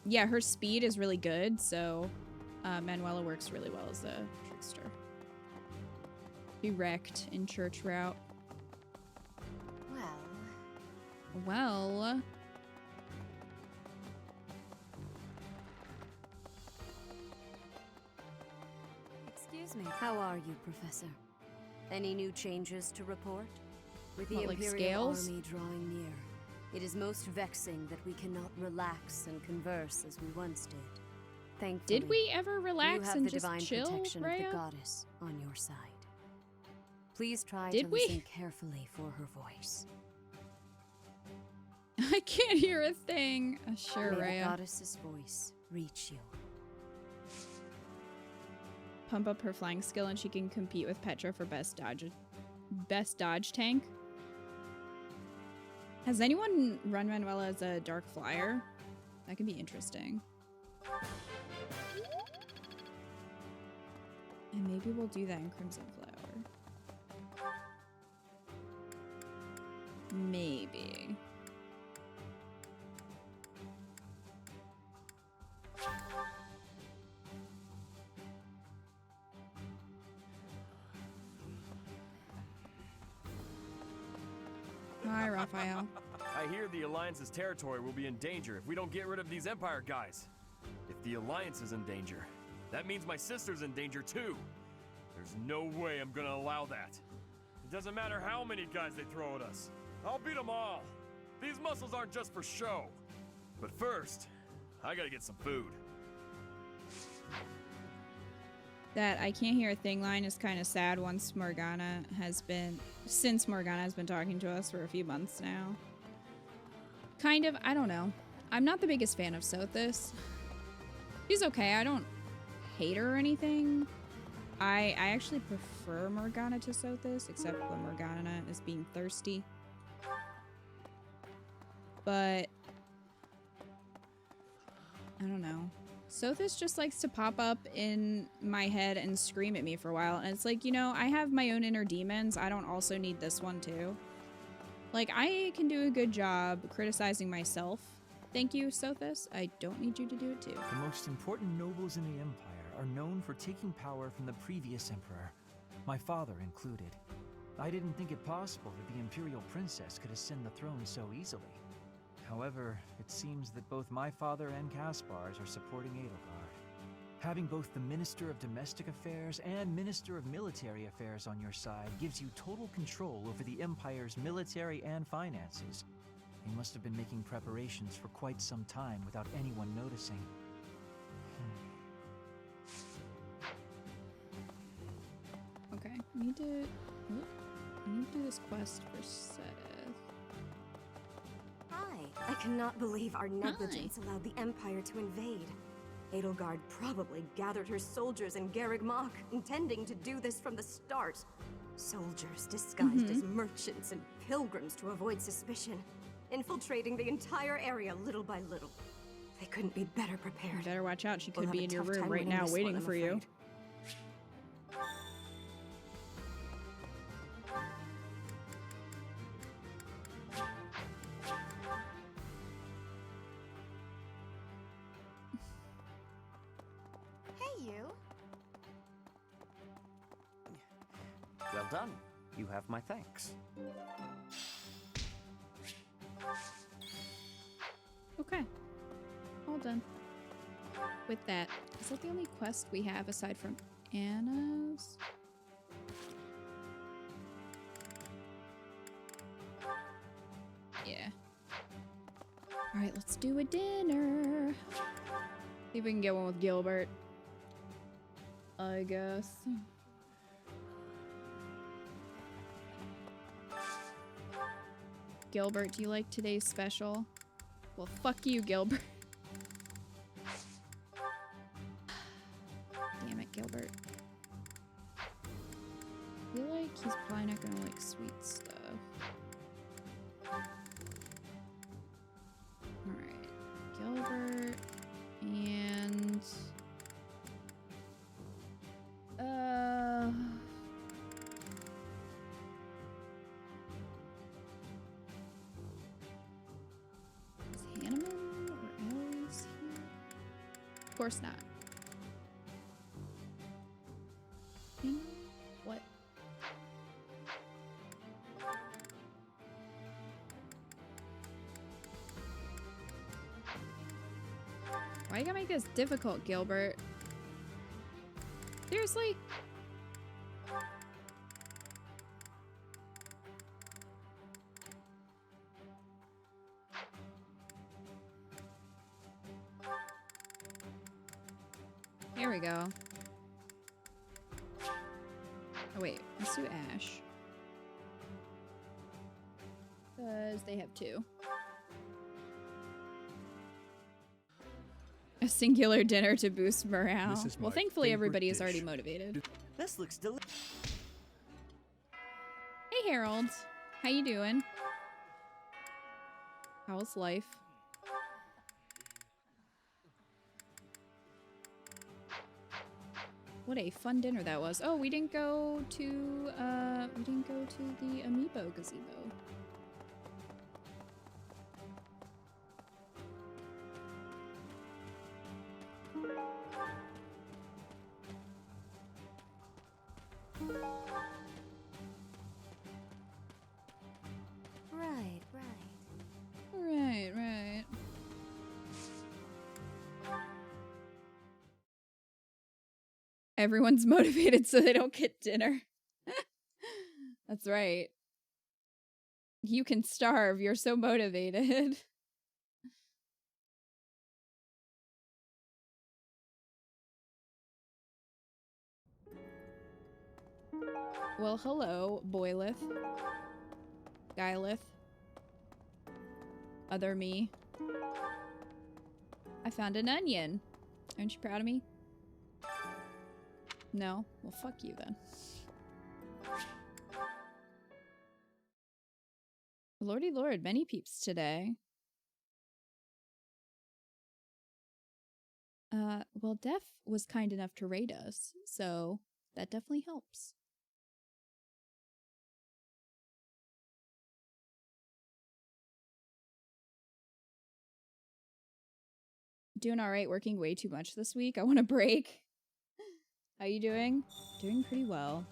Yeah, her speed is really good, so Manuela works really well as a trickster. Be wrecked in church route. Well.
Excuse me. How are you, Professor? Any new changes to report? With the
What, like
Imperial
scales?
Army drawing near, It is most vexing that we cannot relax and converse as we once did. Thankfully,
Did we ever relax
you have
and
the
just
divine
chill,
protection of
Rhea?
the goddess on your side. Please try
Did
to
we?
listen carefully for her voice.
I can't hear a thing. Sure,
May
Rhea.
the goddess's voice reach you.
Pump up her flying skill and she can compete with Petra for best dodge tank. Has anyone run Manuela as a dark flyer? That could be interesting. And maybe we'll do that in Crimson Flower. Maybe. Hi, Raphael.
I hear the Alliance's territory will be in danger if we don't get rid of these Empire guys. If the Alliance is in danger, that means my sister's in danger too. There's no way I'm gonna allow that. It doesn't matter how many guys they throw at us. I'll beat them all. These muscles aren't just for show. But first, I gotta get some food.
That I can't hear a thing line is kind of sad since Morgana has been talking to us for a few months now. Kind of, I don't know. I'm not the biggest fan of Sothis. She's okay, I don't hate her or anything. I actually prefer Morgana to Sothis, except when Morgana is being thirsty. But I don't know. Sothis just likes to pop up in my head and scream at me for a while. And it's like, you know, I have my own inner demons. I don't also need this one too. Like, I can do a good job criticizing myself. Thank you, Sothis. I don't need you to do it too.
The most important nobles in the Empire are known for taking power from the previous emperor, my father included. I didn't think it possible that the Imperial Princess could ascend the throne so easily. However, it seems that both my father and Caspar's are supporting Edelgard. Having both the Minister of Domestic Affairs and Minister of Military Affairs on your side gives you total control over the Empire's military and finances. They must have been making preparations for quite some time without anyone noticing.
Okay, I need to do this quest for Seth.
I cannot believe our negligence allowed the Empire to invade. Edelgard probably gathered her soldiers in Garreg Mach, intending to do this from the start. Soldiers disguised as merchants and pilgrims to avoid suspicion, infiltrating the entire area little by little. They couldn't be better prepared.
You better watch out. She could
We'll
be
have
in
a
your
tough
room
time
right
winning
now
this
waiting
one, I'm
for you.
afraid.
Hey, you.
Well done. You have my thanks.
Okay. All done. With that, is that the only quest we have aside from Anna's? Yeah. Alright, let's do a dinner. See if we can get one with Gilbert. I guess. Gilbert, do you like today's special? Well, fuck you, Gilbert. Damn it, Gilbert. I feel like he's probably not gonna like sweet stuff. Alright. Gilbert and is Hanneman or Ellery's here? Of course not. What? Why you gotta make this difficult, Gilbert? Seriously? Here we go. Oh wait, let's do Ash. Because they have 2. A singular dinner to boost morale. Well, thankfully everybody is already motivated.
This looks delicious.
Hey Harold, how you doing? How's life? What a fun dinner that was. Oh, we didn't go to the Amiibo gazebo.
Right.
Right. Everyone's motivated so they don't get dinner. That's right. You can starve. You're so motivated. Well, hello, Boyleth. Guyleth. Other me. I found an onion. Aren't you proud of me? No? Well, fuck you then. Lordy lord, many peeps today. Well, Def was kind enough to raid us, so that definitely helps. Doing alright, working way too much this week. I want a break. How you doing? Doing pretty well.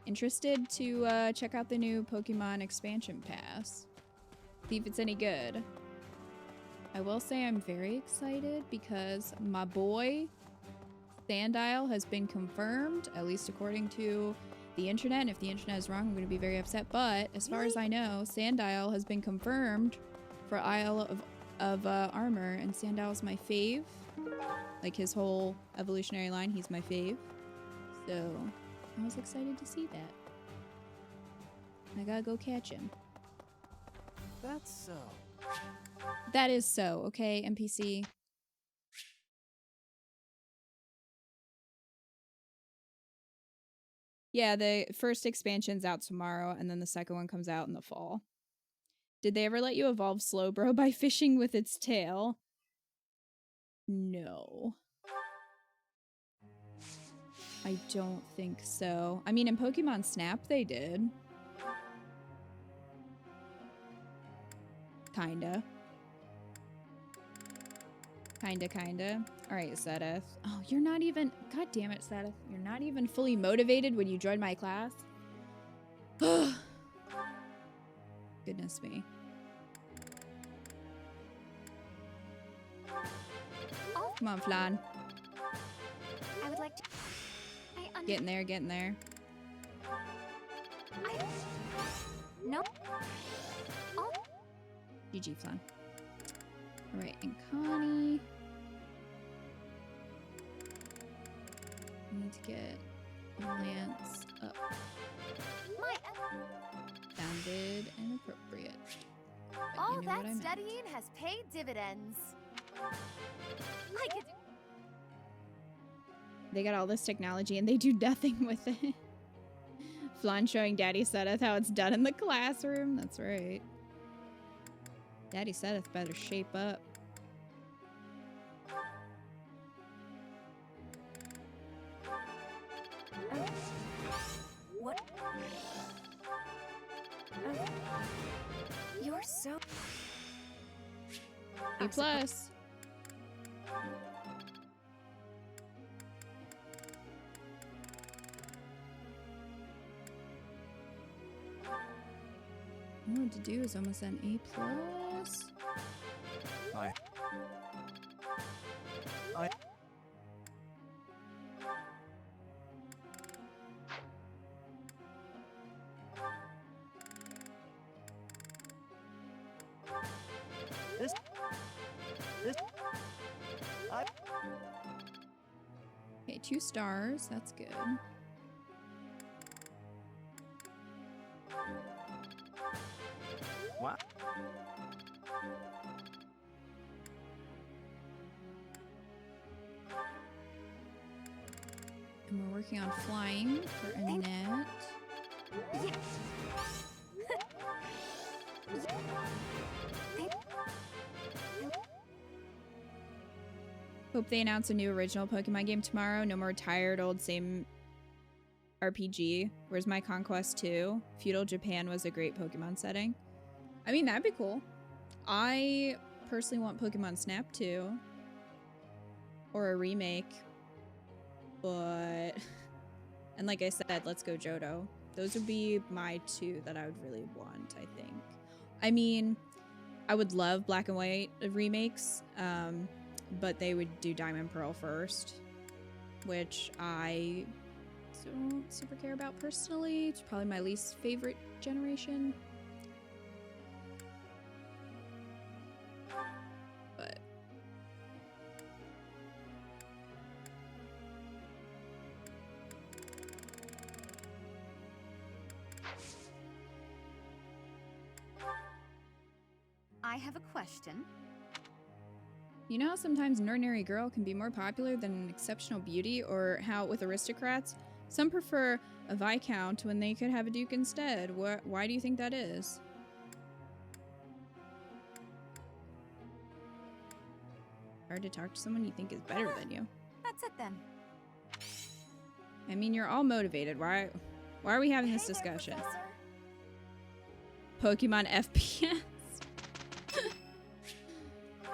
Interested to check out the new Pokemon expansion pass. See if it's any good. I will say I'm very excited because my boy Sandile has been confirmed, at least according to the internet. And if the internet is wrong, I'm going to be very upset. But as far as I know, Sandile has been confirmed for Isle of Armor, and Sandile's my fave. Like his whole evolutionary line, he's my fave. So I was excited to see that. I gotta go catch him.
That's so.
That is so, okay, NPC. Yeah, the first expansion's out tomorrow, and then the second one comes out in the fall. Did they ever let you evolve Slowbro by fishing with its tail? No. I don't think so. I mean, in Pokemon Snap, they did. Kinda. Alright, Sedith. Oh, you're not even... God damn it, Sedith. You're not even fully motivated when you join my class? Goodness me. Come on, Flan.
I would like to...
Getting there.
No. Oh.
GG, Flan. Alright, and Connie. I need to get Lance up. Sounded inappropriate. But
All
you knew
that
what I meant.
studying has paid dividends. I could...
They got all this technology and they do nothing with it. Flan showing Daddy Sedith how it's done in the classroom. That's right. Daddy Sedith better shape up.
What? You're so...
A plus. All I had to do is almost an A plus.
I
Okay, 2 stars. That's good.
What?
And we're working on flying for Annette. Hope they announce a new original Pokemon game tomorrow. No more tired old same RPG. Where's My Conquest 2? Feudal Japan was a great Pokemon setting. I mean, that'd be cool. I personally want Pokemon Snap 2. Or a remake. But... And like I said, Let's Go Johto. Those would be my 2 that I would really want, I think. I mean, I would love Black and White remakes. But they would do Diamond Pearl first. Which I don't super care about personally. It's probably my least favorite generation. But
I have a question.
you know how sometimes an ordinary girl can be more popular than an exceptional beauty, or how with aristocrats, some prefer a viscount when they could have a duke instead? Why do you think that is? Hard to talk to someone you think is better than you.
That's it then.
I mean, you're all motivated. Why are we having this discussion? Pokemon FPS.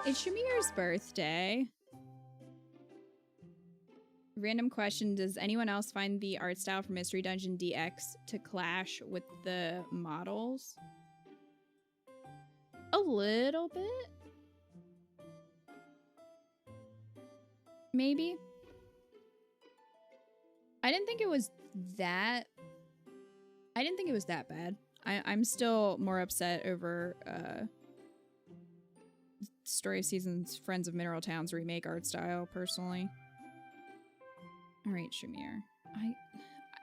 It's Shamir's birthday. Random question, does anyone else find the art style for Mystery Dungeon DX to clash with the models? A little bit. Maybe. I didn't think it was that bad. I'm still more upset over Story of Seasons Friends of Mineral Towns remake art style, personally. Alright, Shamir.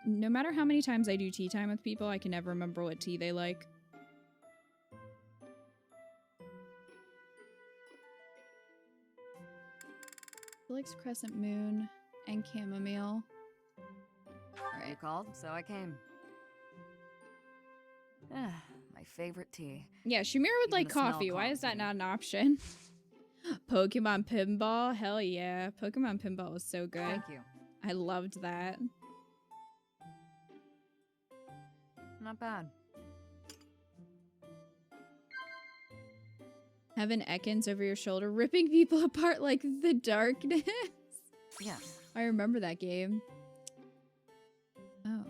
No matter how many times I do tea time with people, I can never remember what tea they like. He likes Crescent Moon and Chamomile.
You called, so I came. My favorite tea.
Yeah, Shamir would like coffee. Why is that not an option? Pokemon Pinball? Hell yeah. Pokemon Pinball was so good.
Thank you.
I loved that.
Not bad.
Having Ekans over your shoulder, ripping people apart like the darkness.
Yes.
I remember that game. Oh,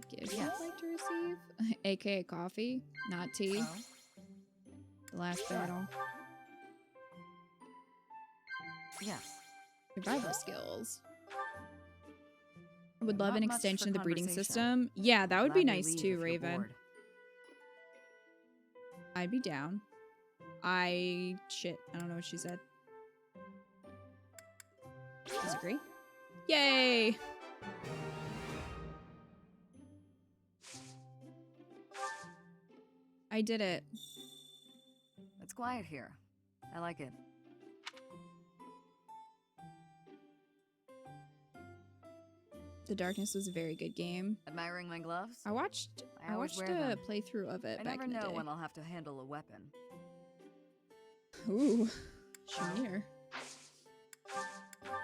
gift
Yes.
I'd like to receive? AKA coffee, not tea. The last battle.
Yes.
Survival skills. I would love
Not
an
much
extension
for
of the breeding
conversation.
system. Yeah, that would be
Gladly
nice
leave
too,
if you're
Raven.
bored.
I'd be down. Shit, I don't know what she said. Disagree? Yay! I did it.
It's quiet here. I like it.
The Darkness was a very good game.
Admiring my gloves?
I watched
always wear
a
them.
playthrough of it
I
back
never
in the
know
day.
when I'll have to handle a weapon.
Ooh, Shamir.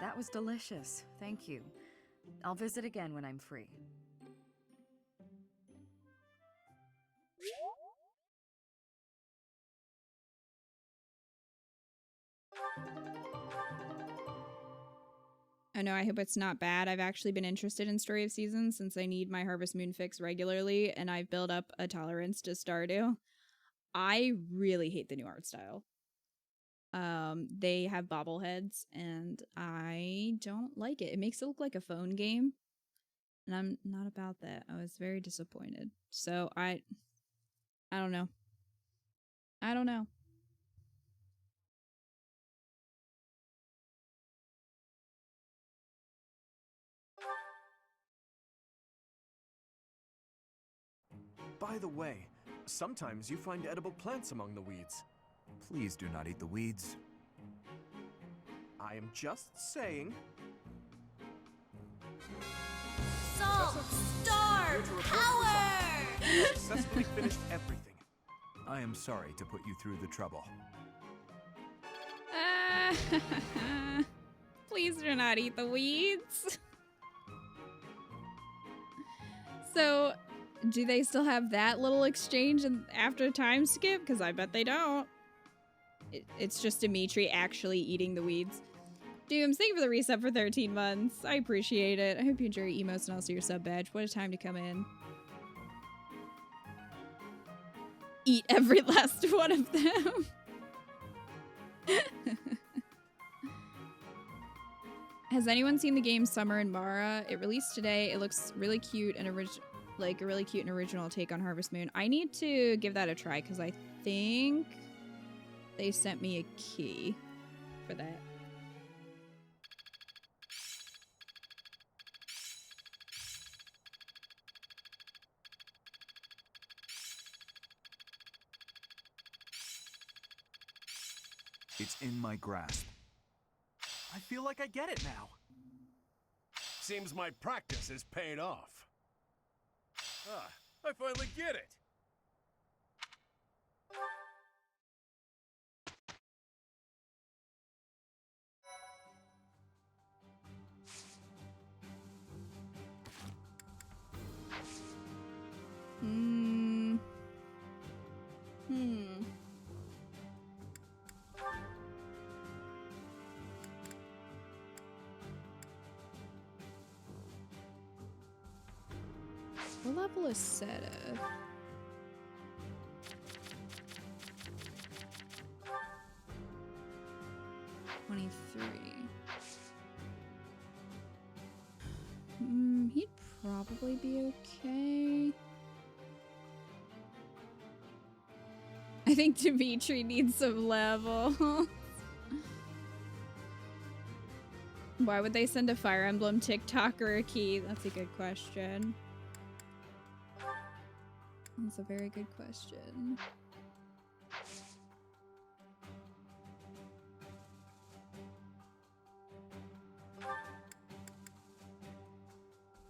That was delicious. Thank you. I'll visit again when I'm free.
I know, I hope it's not bad. I've actually been interested in Story of Seasons since I need my Harvest Moon fix regularly, and I've built up a tolerance to Stardew. I really hate the new art style. They have bobbleheads, and I don't like it. It makes it look like a phone game, and I'm not about that. I was very disappointed. So I don't know. I don't know.
By the way, sometimes you find edible plants among the weeds.
Please do not eat the weeds.
I am just saying.
Salt! Star! Power!
You successfully finished everything.
I am sorry to put you through the trouble.
Please do not eat the weeds. So, do they still have that little exchange after time skip? Because I bet they don't. It's just Dimitri actually eating the weeds. Dooms, thank you for the reset for 13 months. I appreciate it. I hope you enjoy your emotes and also your sub badge. What a time to come in. Eat every last one of them. Has anyone seen the game Summer and Mara? It released today. It looks really cute and like a really cute and original take on Harvest Moon. I need to give that a try because I think they sent me a key for that.
It's in my grasp.
I feel like I get it now.
Seems my practice is paid off. Ah, I finally get it.
What level is Seta? He'd probably be okay. I think Dimitri needs some levels. Why would they send a Fire Emblem TikToker a key? That's a good question. That's a very good question.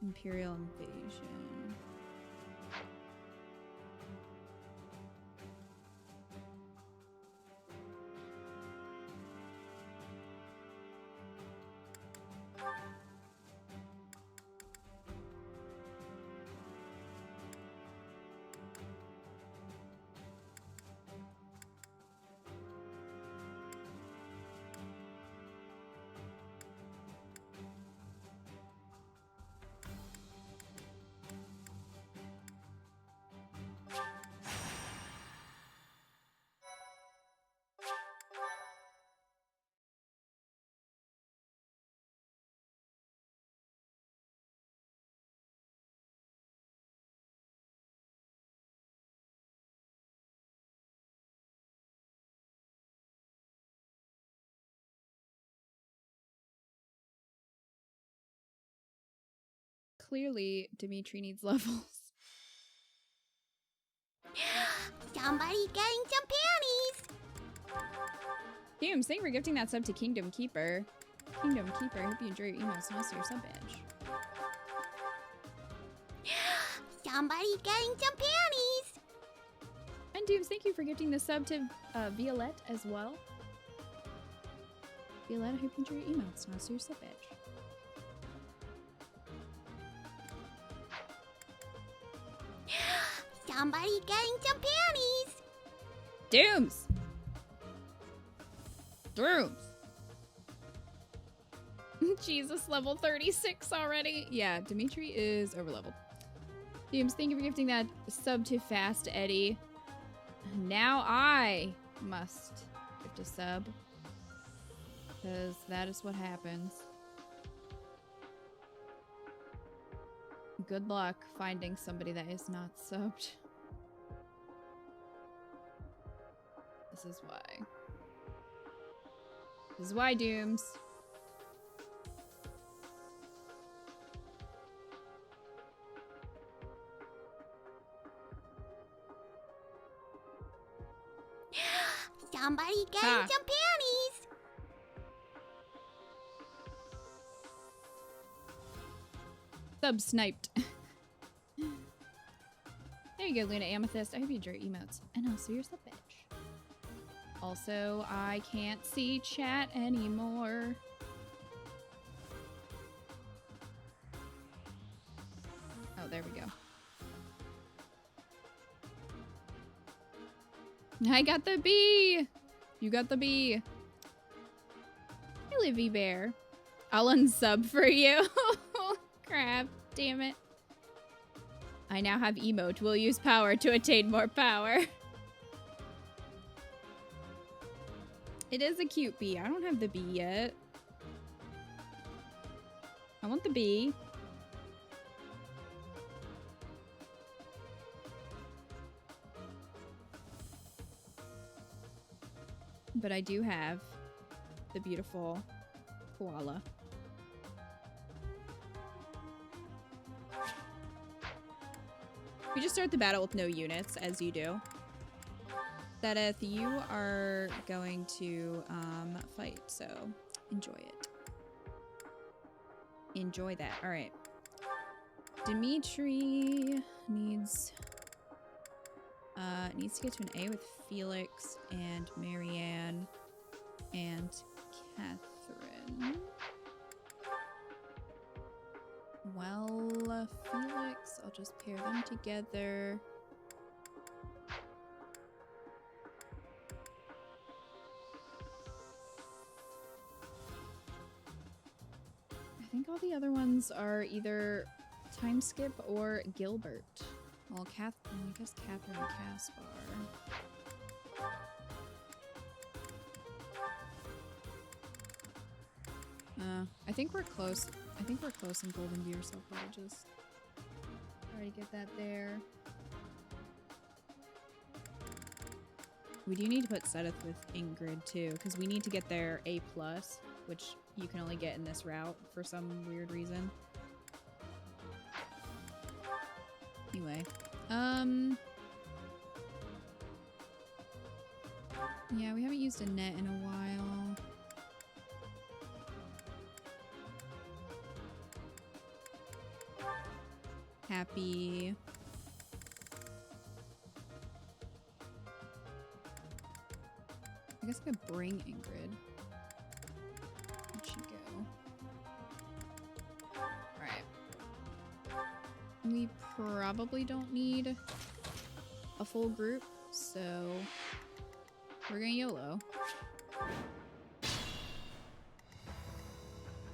Imperial Invasion. Clearly, Dimitri needs levels.
Somebody getting some panties!
Dooms, thank you for gifting that sub to Kingdom Keeper. Kingdom Keeper, I hope you enjoy your emails and also your sub badge.
Somebody getting some panties!
And Dooms, thank you for gifting the sub to Violette as well. Violette, I hope you enjoy your emails and also your sub badge.
Somebody getting some panties!
Dooms! Dooms! Jesus, level 36 already. Yeah, Dimitri is overleveled. Dooms, thank you for gifting that sub to Fast Eddie. Now I must gift a sub. Because that is what happens. Good luck finding somebody that is not subbed. This is why. This is why, Dooms.
Somebody getting
Ha.
some panties.
Sub sniped. There you go, Luna Amethyst. I hope you enjoy your emotes. And also, you're sub bitch. Also, I can't see chat anymore. Oh, there we go. I got the bee! You got the bee. Hey, Livy Bear. I'll unsub for you. Crap. Damn it. I now have emote. We'll use power to attain more power. It is a cute bee. I don't have the bee yet. I want the bee. But I do have the beautiful koala. We just start the battle with no units, as you do. Sedith, you are going to fight, so enjoy it. Enjoy that. All right. Dimitri needs to get to an A with Felix and Marianne and Catherine. Well, Felix, I'll just pair them together. I think all the other ones are either Time Skip or Gilbert. Well, I guess Catherine and Caspar. I think we're close. I think we're close in Golden Gear, so I'll probably just try to get that there. We do need to put Sedith with Ingrid too, because we need to get their A+, which you can only get in this route for some weird reason. Anyway, yeah, we haven't used a net in a while. Happy. I guess I could bring Ingrid. Where'd she go? Alright. We probably don't need a full group, so we're gonna YOLO.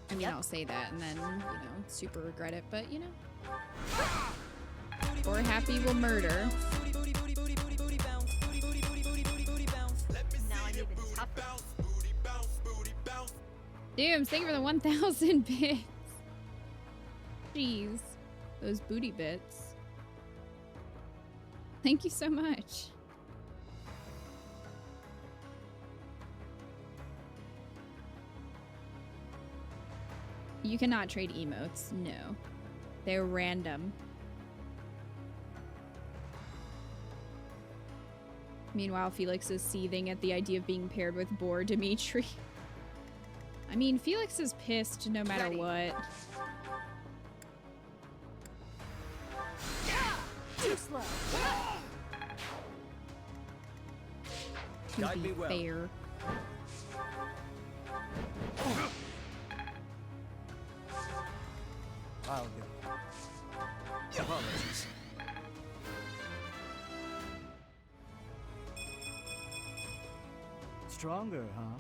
I mean, I'll say that and then, you know, super regret it, but you know. Or Happy will murder. Damn, thank you for the 1,000 bits. Jeez. Those booty bits. Thank you so much. You cannot trade emotes. No. They're random. Meanwhile, Felix is seething at the idea of being paired with Boar Dimitri. I mean, Felix is pissed no matter what.
Too slow.
To be fair.
I'll go.
Apologies.
Stronger, huh?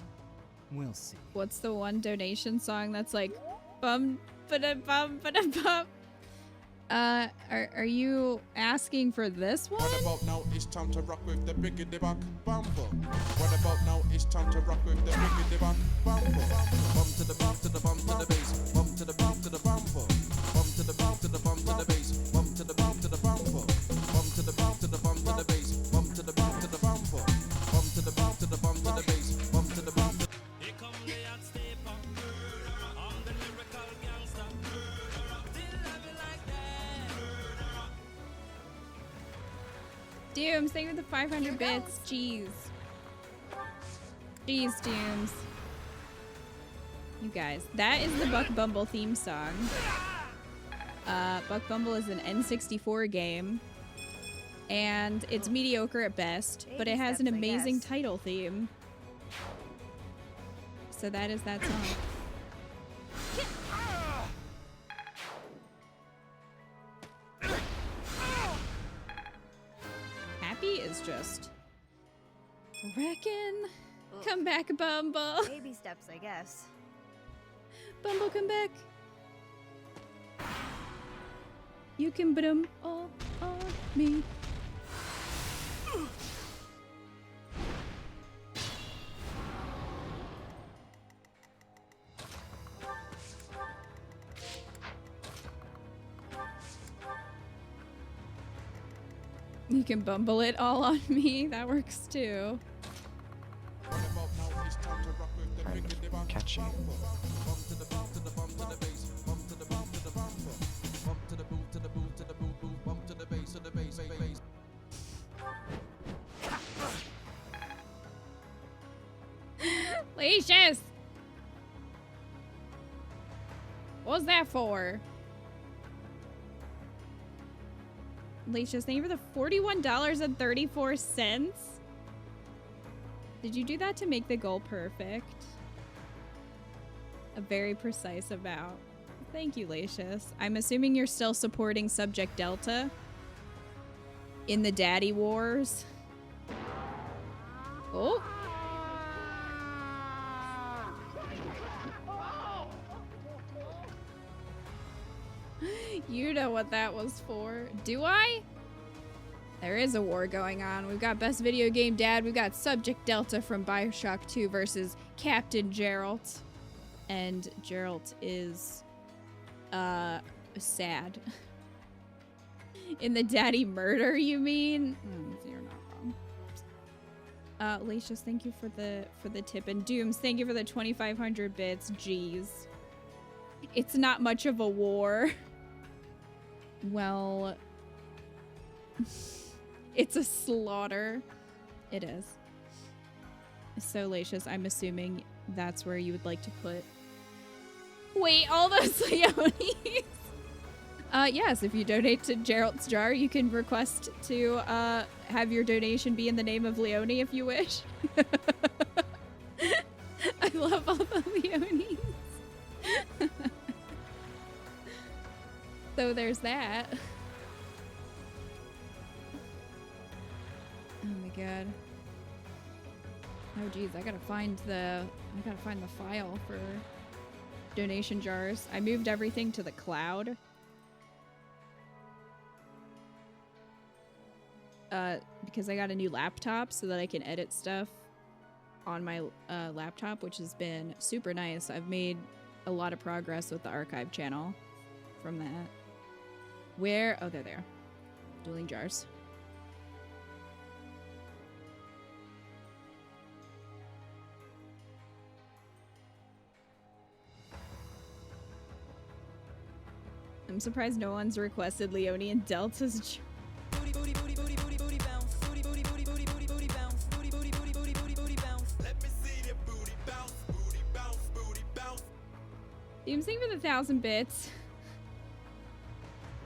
We'll see.
What's the one donation song that's like bum ba bum ba bum? Are you asking for this one?
What about now? It's time to rock with the biggity back bumper. What about now? It's time to rock with the biggity back bumper. Bum to the bum to the bum to the bass. Bum to the bum to the bumper. Bum to the bum to the bum to the bass. Bum to the bum to the bumper. Bum to the bum to the bum to the bass. Bum to the bum to the bumper. Bum to the bum to the bum to the bass. Bum to the bum to the
Here come the hot stepper. I'm the lyrical gangster. Still love you like that.
Doom, thank you for the 500 bits. Jeez. Jeez, Dooms. You guys, that is the Buck Bumble theme song. Buck Bumble is an N64 game, and it's mediocre at best, but it has an amazing title theme. So that is that song. Happy is just wrecking. Come back, Bumble.
Baby steps, I guess.
Bumble, come back. You can put 'em all on me. You can bumble it all on me. That works too.
Catchy.
Leashes! What's that for? Leashes, thank you for the $41.34. Did you do that to make the goal perfect? A very precise amount. Thank you, Lacius. I'm assuming you're still supporting Subject Delta in the Daddy Wars. Oh. You know what that was for. Do I? There is a war going on. We've got Best Video Game Dad. We've got Subject Delta from Bioshock 2 versus Captain Gerald. And Gerald is, sad. In the daddy murder, you mean? You're not wrong. Lacius, thank you for the tip. And Dooms, thank you for the 2,500 bits. Jeez. It's not much of a war. Well, it's a slaughter. It is. So, Lacius, I'm assuming that's where you would like to put... Wait, all those Leonies? Yes, if you donate to Gerald's Jar, you can request to have your donation be in the name of Leonie if you wish. I love all the Leonies. So there's that. Oh my god. Oh geez, I gotta find the file for donation jars. I moved everything to the cloud. Because I got a new laptop so that I can edit stuff on my laptop, which has been super nice. I've made a lot of progress with the archive channel from that. Where? Oh, they're there. Dueling jars. I'm surprised no one's requested Leonie and Delta's. Dooms, thank you for the 1,000 bits.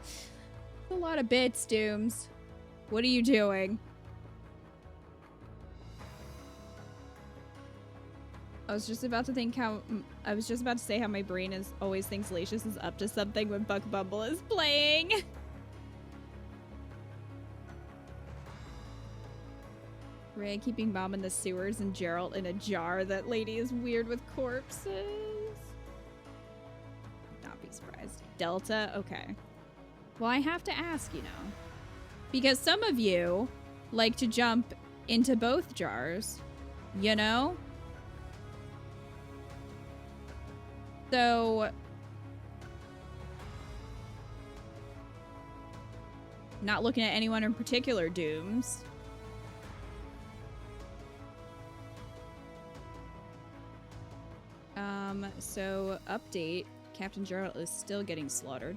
That's a lot of bits, Dooms. What are you doing? I was just about to say how my brain always thinks Lacius is up to something when Buck Bumble is playing. Ray keeping Mom in the sewers and Gerald in a jar. That lady is weird with corpses. Not be surprised. Delta? Okay. Well, I have to ask, you know. Because some of you like to jump into both jars, you know? So, not looking at anyone in particular, Dooms. So update, Captain Gerald is still getting slaughtered.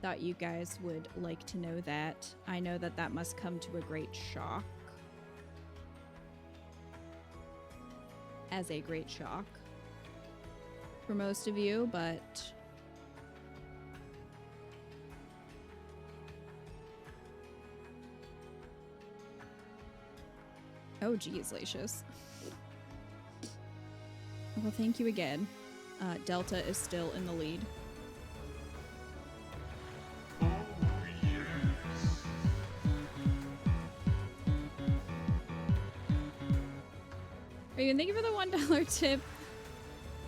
Thought you guys would like to know that. I know that that must come to a great shock. as a great shock for most of you, but oh geez, Lacius. Well, thank you again. Delta is still in the lead. Are you thank you for the $1 tip?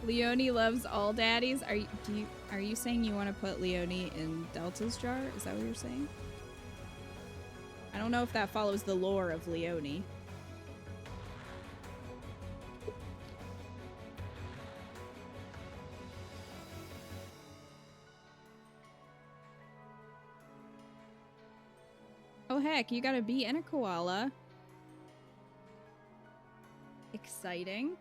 Leonie loves all daddies. Are you saying you want to put Leonie in Delta's jar? Is that what you're saying? I don't know if that follows the lore of Leonie. Oh heck, you got a bee and a koala. Exciting.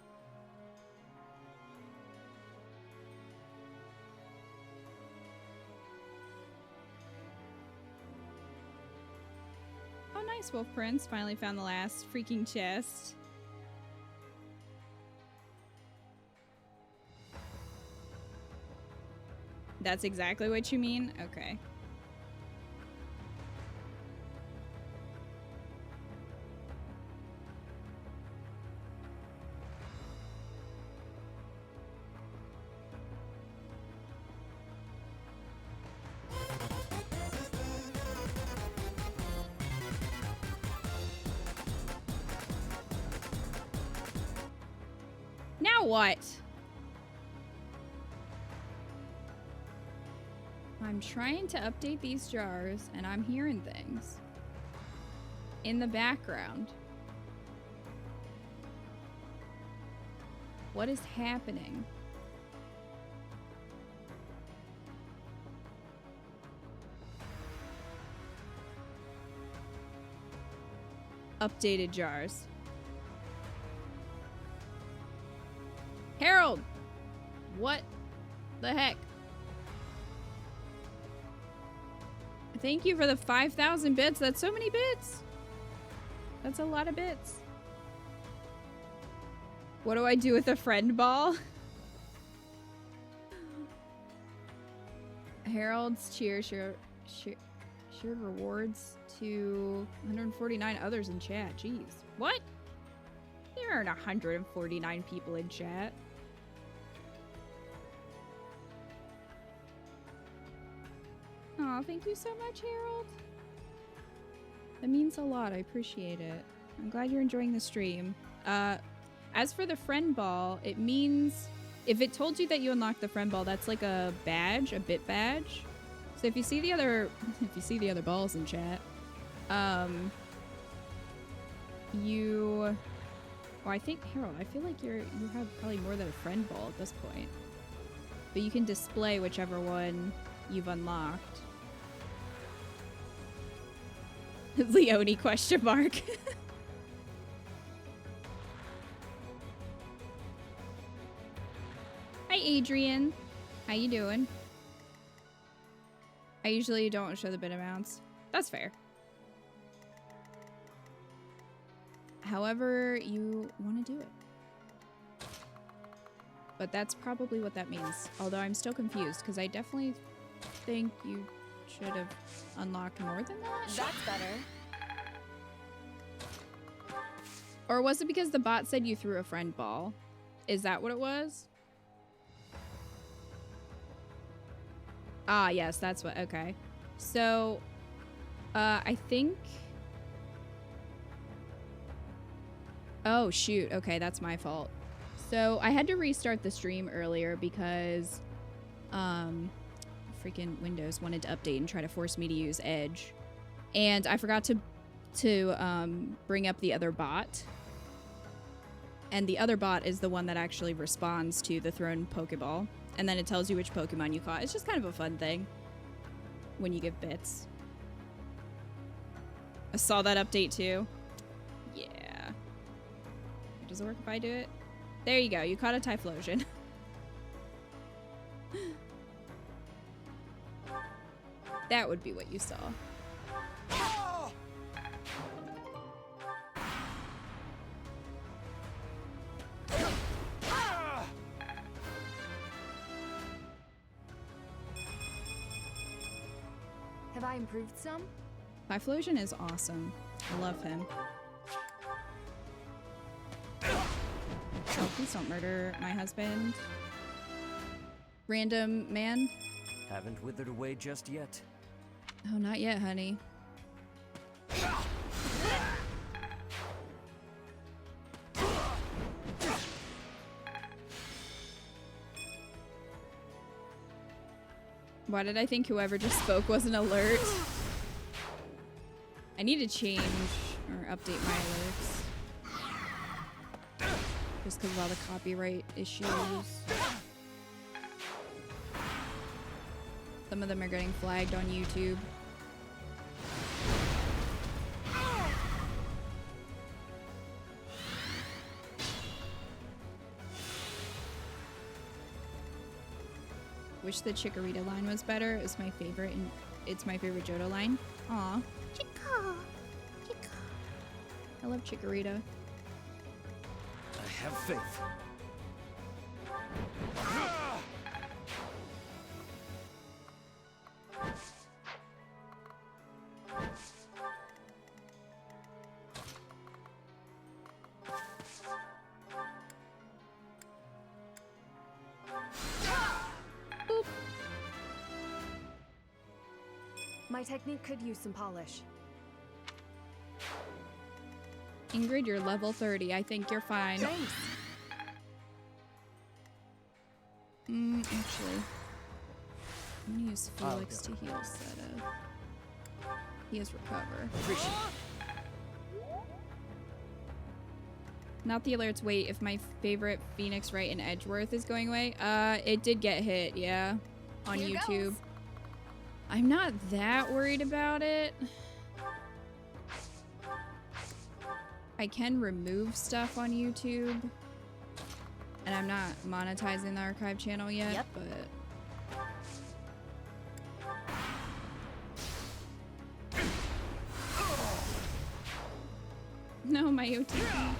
Oh nice, Wolf Prince. Finally found the last freaking chest. That's exactly what you mean? Okay. Now what? I'm trying to update these jars and I'm hearing things in the background. What is happening? Updated jars. Harold! What the heck? Thank you for the 5,000 bits. That's so many bits. That's a lot of bits. What do I do with a friend ball? Harold's shared rewards to 149 others in chat. Jeez. What? There aren't 149 people in chat. Aw, thank you so much, Harold. That means a lot. I appreciate it. I'm glad you're enjoying the stream. As for the friend ball, it means if it told you that you unlocked the friend ball, that's like a badge, a bit badge. So if you see the other balls in chat, well, I think, Harold, I feel like you have probably more than a friend ball at this point. But you can display whichever one you've unlocked. Leonie question mark. Hi Adrian. How you doing? I usually don't show the bit amounts. That's fair. However you want to do it. But that's probably what that means. Although I'm still confused because I definitely think you should have unlocked more than that.
That's better.
Or was it because the bot said you threw a friend ball? Is that what it was? Ah, yes, that's what, okay. So, I think... Oh, shoot. Okay, that's my fault. So, I had to restart the stream earlier because, freaking Windows wanted to update and try to force me to use Edge. And I forgot to bring up the other bot. And the other bot is the one that actually responds to the thrown Pokeball. And then it tells you which Pokemon you caught. It's just kind of a fun thing when you give bits. I saw that update too. Yeah. Does it work if I do it? There you go. You caught a Typhlosion. That would be what you saw.
I improved some?
Typhlosion is awesome. I love him. Oh, please don't murder my husband. Random man.
Haven't withered away just yet.
Oh, not yet, honey. Why did I think whoever just spoke was an alert? I need to change or update my alerts. Just because of all the copyright issues. Some of them are getting flagged on YouTube. Wish the Chikorita line was better. It's my favorite, and it's my favorite Johto line. Aw.
Chica. Chica.
I love Chikorita.
I have faith.
My technique could use some polish.
Ingrid, you're level 30. I think you're fine.
Thanks.
Actually, I'm gonna use Felix to heal Seta. He has recover. Not the alerts. Wait, if my favorite Phoenix Wright in Edgeworth is going away? It did get hit, yeah, on
Here
YouTube.
goes.
I'm not that worried about it. I can remove stuff on YouTube. And I'm not monetizing the archive channel yet, but... No, my OTP.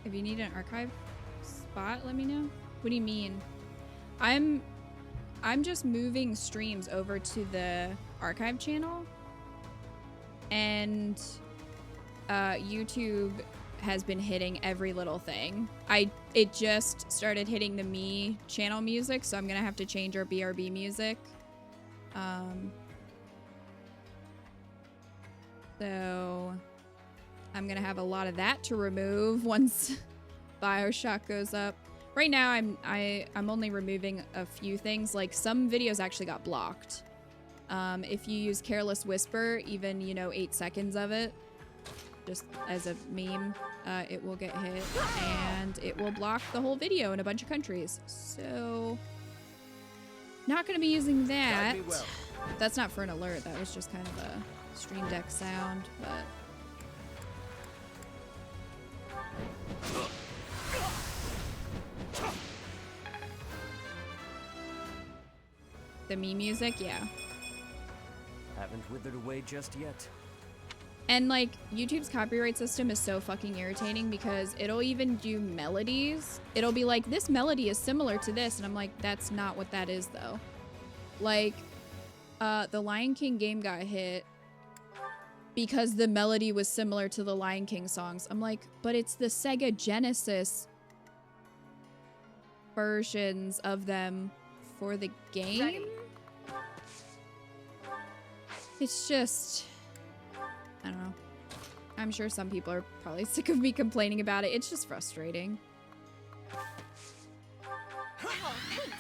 If you need an archive spot, let me know. What do you mean? I'm just moving streams over to the archive channel, and YouTube has been hitting every little thing. It just started hitting the me channel music, so I'm gonna have to change our BRB music. So I'm gonna have a lot of that to remove once BioShock goes up. Right now I'm only removing a few things, like some videos actually got blocked. If you use Careless Whisper, even 8 seconds of it, just as a meme, it will get hit and it will block the whole video in a bunch of countries. So not gonna be using that.
Well.
That's not for an alert, that was just kind of a Stream Deck sound, but the me music, yeah.
Haven't withered away just yet.
And like YouTube's copyright system is so fucking irritating because it'll even do melodies. It'll be like, this melody is similar to this, and I'm like, that's not what that is though. Like the Lion King game got hit because the melody was similar to the Lion King songs. I'm like, but it's the Sega Genesis versions of them for the game.
Ready.
It's just, I don't know. I'm sure some people are probably sick of me complaining about it. It's just frustrating.
Oh, thanks.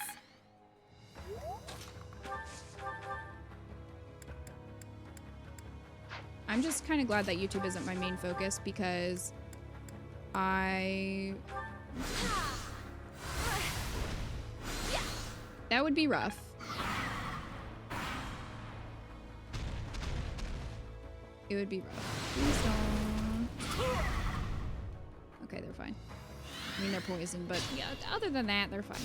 I'm just kind of glad that YouTube isn't my main focus because that would be rough. It would be rough. Please don't. Okay, they're fine. I mean, they're poisoned, but yeah, other than that, they're fine.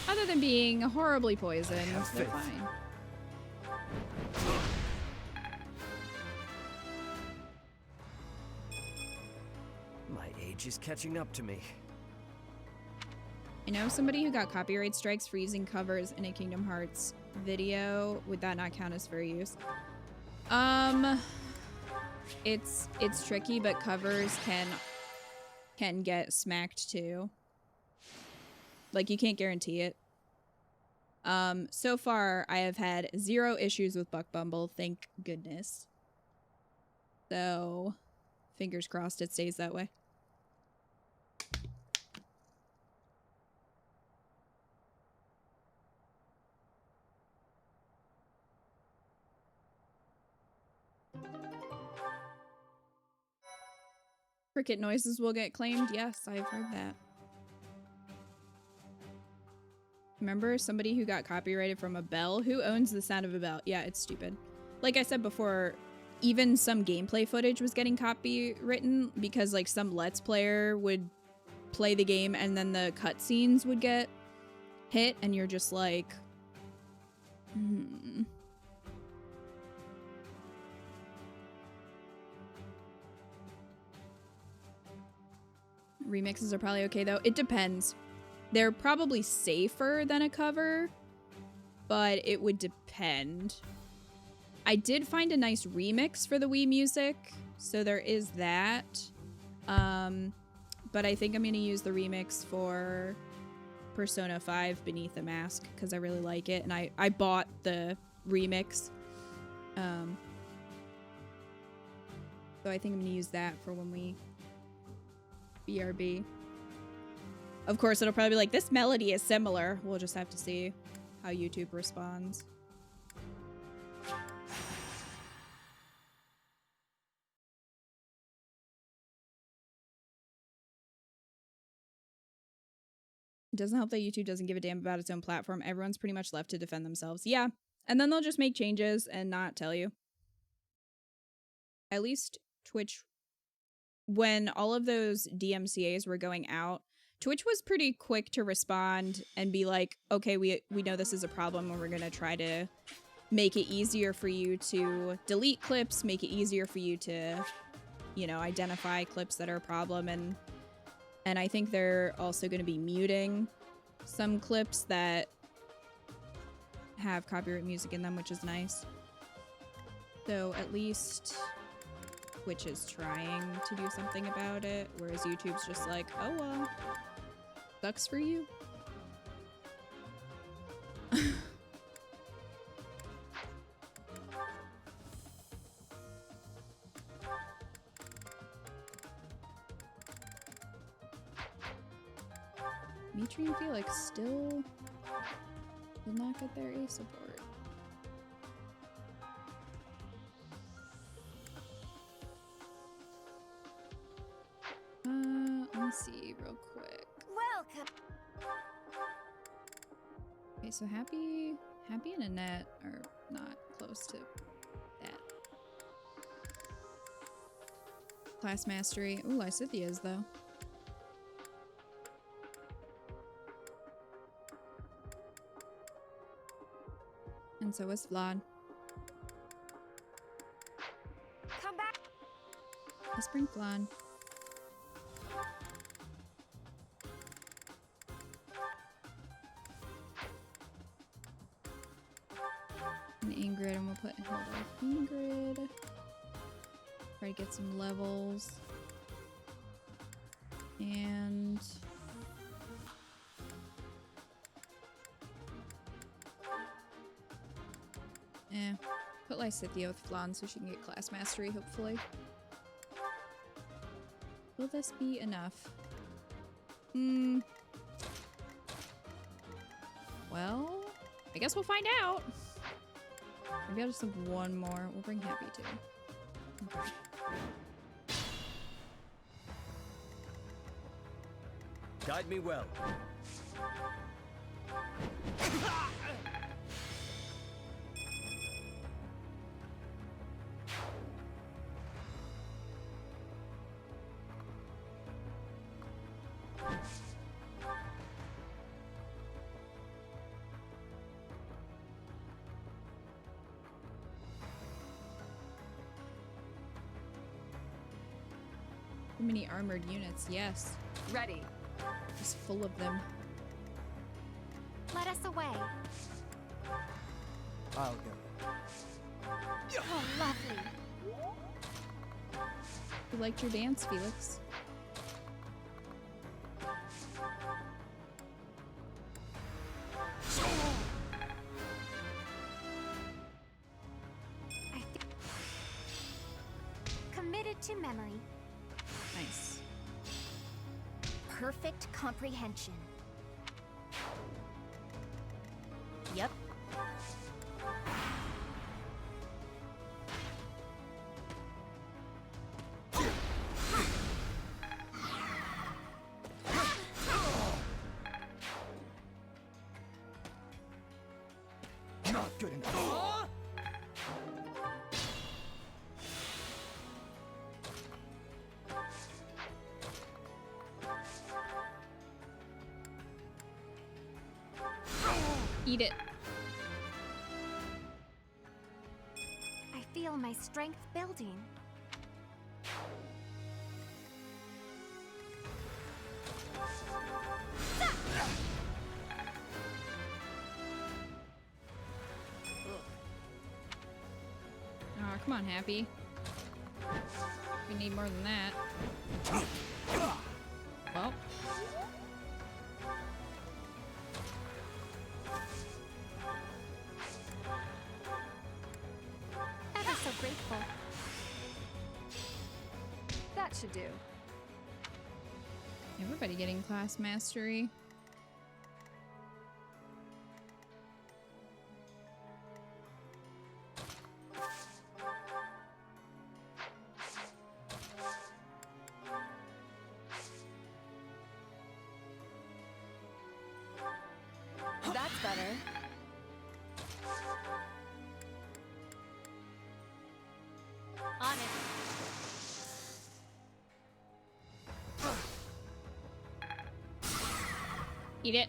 Other than being horribly poisoned, they're fine.
age is catching up to me.
I know somebody who got copyright strikes for using covers in a Kingdom Hearts video. Would that not count as fair use? It's tricky, but covers can get smacked too. Like, you can't guarantee it. So far I have had 0 issues with Buck Bumble, thank goodness. So, fingers crossed it stays that way. Cricket noises will get claimed. Yes, I've heard that. Remember somebody who got copyrighted from a bell? Who owns the sound of a bell? Yeah, it's stupid. Like I said before, even some gameplay footage was getting copywritten because like some Let's Player would play the game and then the cutscenes would get hit and you're just like, Remixes are probably okay though. It depends. They're probably safer than a cover, but it would depend. I did find a nice remix for the Wii music, so there is that. But I think I'm going to use the remix for Persona 5 Beneath the Mask because I really like it, and I bought the remix. So I think I'm going to use that for when we BRB. Of course, it'll probably be like, this melody is similar. We'll just have to see how YouTube responds. It doesn't help that YouTube doesn't give a damn about its own platform. Everyone's pretty much left to defend themselves. Yeah, and then they'll just make changes and not tell you. At least Twitch, when all of those DMCAs were going out, Twitch was pretty quick to respond and be like, okay, we know this is a problem and we're going to try to make it easier for you to delete clips, make it easier for you to, you know, identify clips that are a problem. And I think they're also going to be muting some clips that have copyright music in them, which is nice. So at least Twitch is trying to do something about it, whereas YouTube's just like, oh well, sucks for you. Dimitri and Felix still did not get their A support. Let me see real quick.
Welcome.
Okay, so Happy and Annette are not close to that. Class mastery. Ooh, Lysithia is though. And so is Vlad.
Come back.
Let's bring Vlad. And Ingrid, and we'll put hold off Ingrid. Try to get some levels. And put Lysithia with Flan so she can get class mastery, hopefully. Will this be enough? Well, I guess we'll find out. Maybe I'll just have one more. We'll bring Happy too. Okay.
Guide me well.
Too many armored units, yes.
Ready.
Just full of them.
Let us away.
I'll go.
Oh, lovely.
You liked your dance, Felix.
Committed to memory.
Nice.
Perfect comprehension. Yep.
Not good enough.
Eat it.
I feel my strength building.
Oh, come on, Happy. We need more than that. Well.
Ever so grateful.
That should do.
Everybody getting class mastery.
That's better.
On it.
Eat it.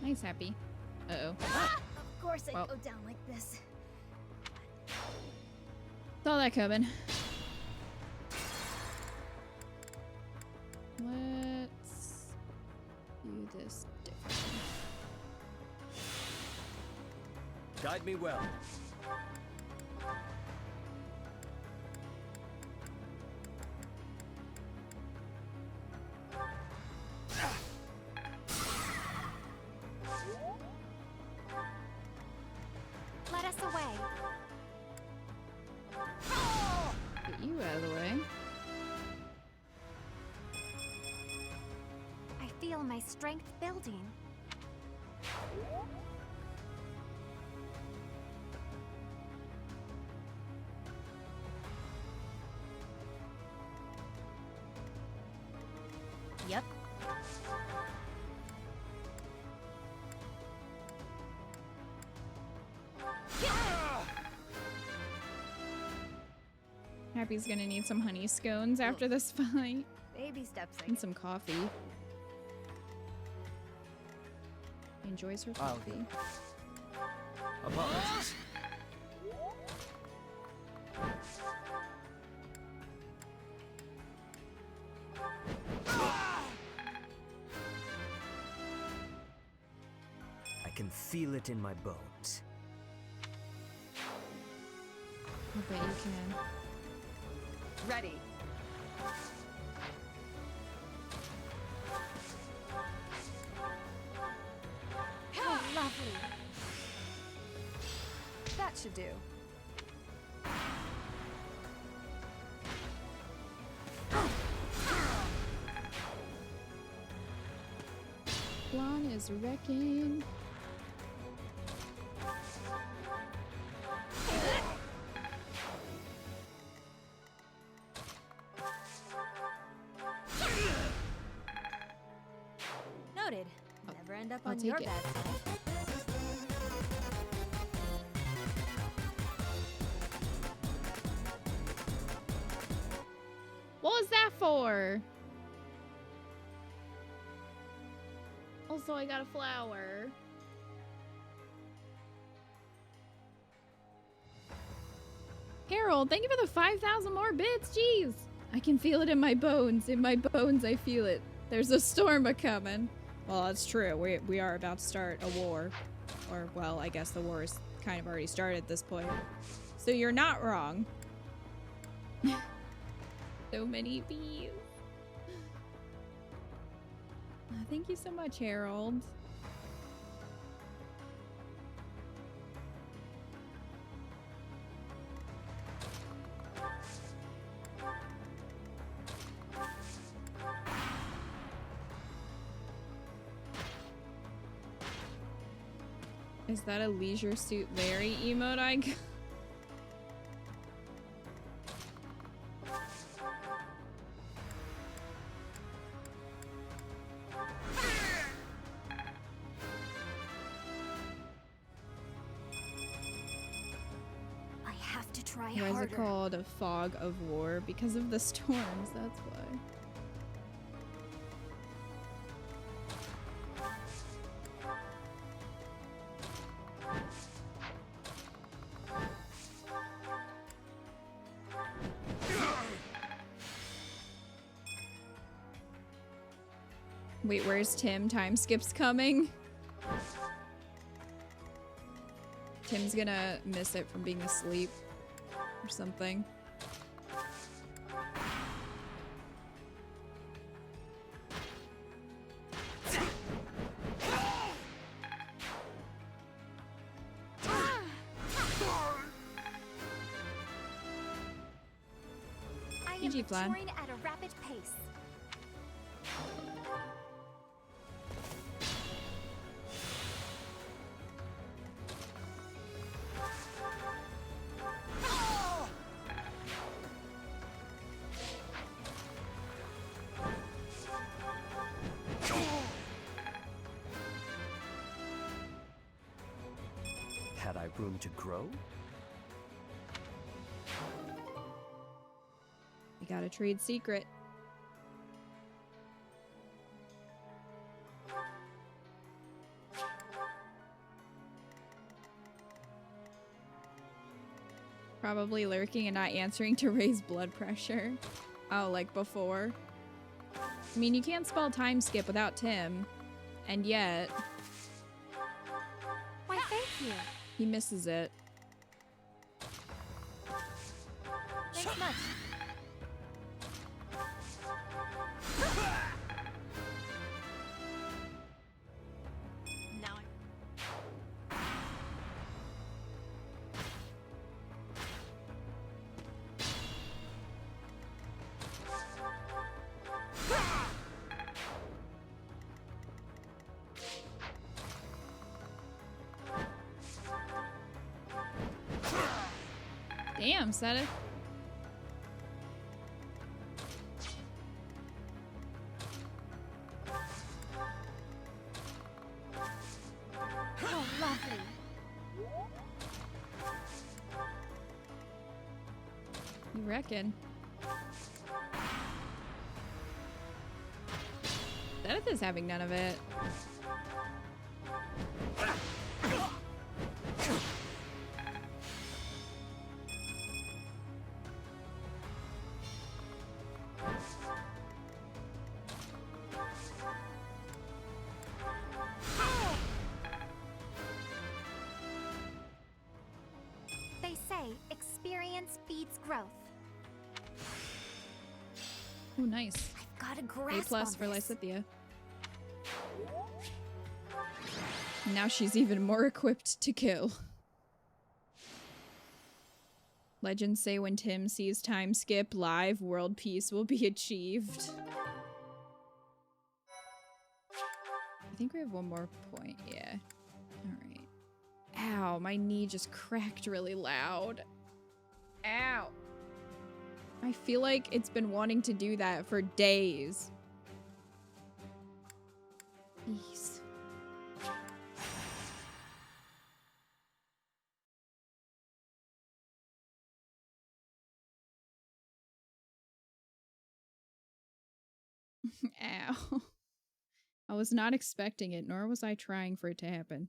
Nice, Happy. Uh-oh.
Of course I
Well.
go down like this.
Saw that coming. Let's do this differently.
Guide me well.
Let us away.
Get you out of the way.
I feel my strength building. Yep.
Happy's gonna need some honey scones after this fight.
Baby steps, I
And some coffee. He enjoys her
I'll
coffee.
Apologies. I can feel it in my bones.
I bet you can.
Ready.
Oh, lovely.
That should do.
Blonde is wrecking.
Noted. Never end up
I'll
on
take
your
it.
bad side.
What was that for? Also, I got a flower. Harold, thank you for the 5,000 more bits. Jeez. I can feel it in my bones. In my bones, I feel it. There's a storm a-coming. Well, that's true. We are about to start a war. Or, well, I guess the war is kind of already started at this point. So you're not wrong. So many bees. Thank you so much, Harold. Is that a Leisure Suit Larry emote I got?
I have to try
Why is
harder.
it called a fog of war? Because of the storms, that's why. Wait, where's Tim? Time skip's coming. Tim's gonna miss it from being asleep or something.
I am
GG, Flan.
maturing at a rapid pace.
Had I room to grow?
You got a trade secret. Probably lurking and not answering to raise blood pressure. Oh, like before. I mean, you can't spell time skip without Tim. And yet,
Why, thank you.
he misses it.
Thanks much. Now
Damn, Seth.
Oh, lovely.
You reckon? Zenith is having none of it.
They say experience feeds growth.
Oh, nice.
I've got a
A
grasp
plus
on
for
this.
Lysithia. Now she's even more equipped to kill. Legends say when Tim sees time skip live, world peace will be achieved. I think we have one more point, yeah. Alright. Ow, my knee just cracked really loud. Ow. I feel like it's been wanting to do that for days. Jeez. Ow. I was not expecting it, nor was I trying for it to happen.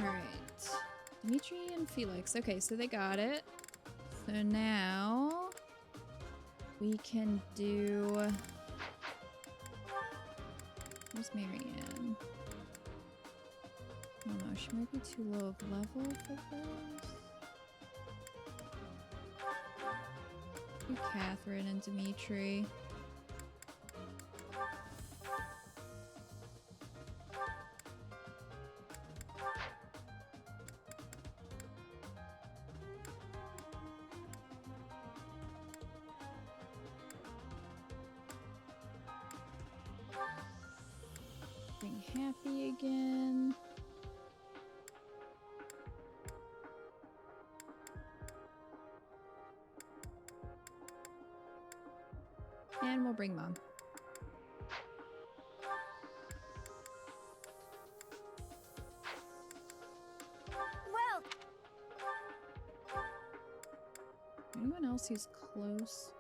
Alright. Dimitri and Felix. Okay, so they got it. So now we can do... Where's Marianne? I don't know, she might be too low of level for this. Do Catherine and Dimitri. Being happy again. And we'll bring Mom.
Well,
Anyone else who's close?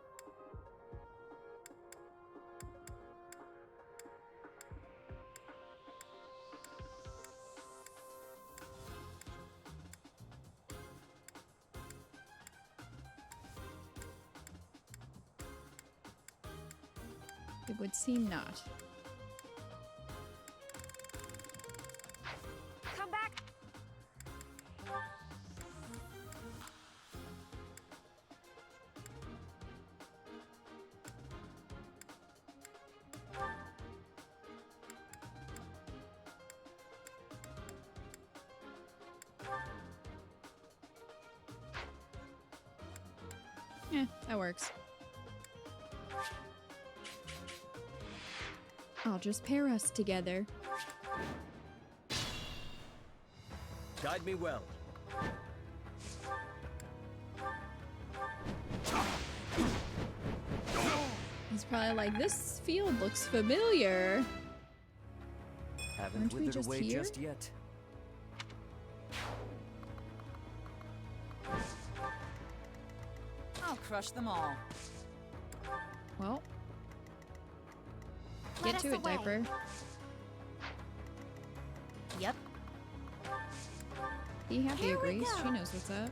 It would seem not.
come back.
Yeah, that works. I'll just pair us together.
Guide me well.
He's probably like, this field looks familiar.
Haven't
Aren't we
withered
just
away
here?
just yet.
I'll crush them all.
Well,
Let
get to
us
it,
away.
Diaper.
Yep.
Be happy
Here we
agrees.
go.
She knows what's up.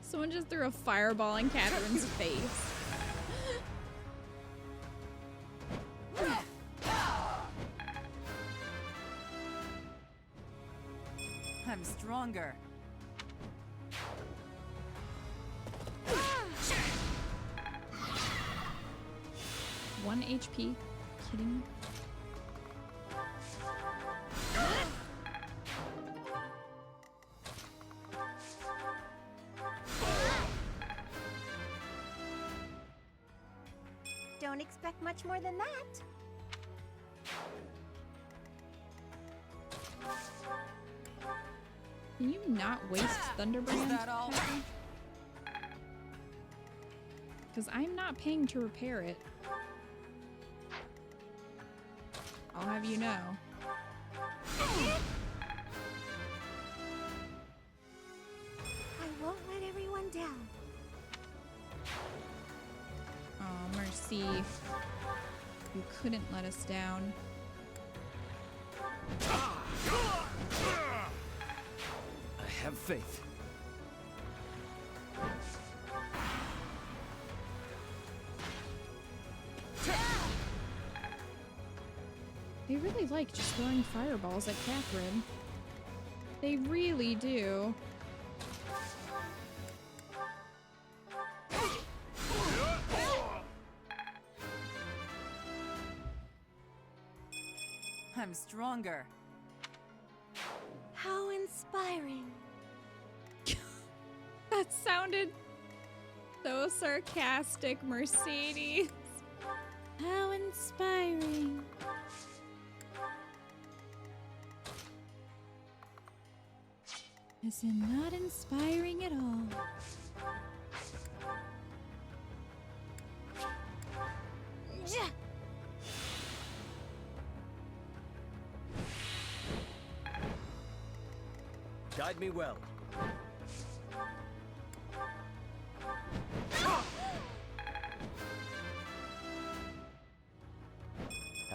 Someone just threw a fireball in Catherine's face.
I'm stronger.
1 HP. Kidding me?
Don't expect much more than that.
Can you not waste Thunderbrand?
that all?
Because I'm not paying to repair it. I'll have you know.
I won't let everyone down.
Oh, Mercy. You couldn't let us down.
I have faith.
They really like just throwing fireballs at Catherine. They really do.
I'm stronger.
How inspiring.
That sounded so sarcastic, Mercedes. How inspiring. As in not inspiring at all.
Guide me well.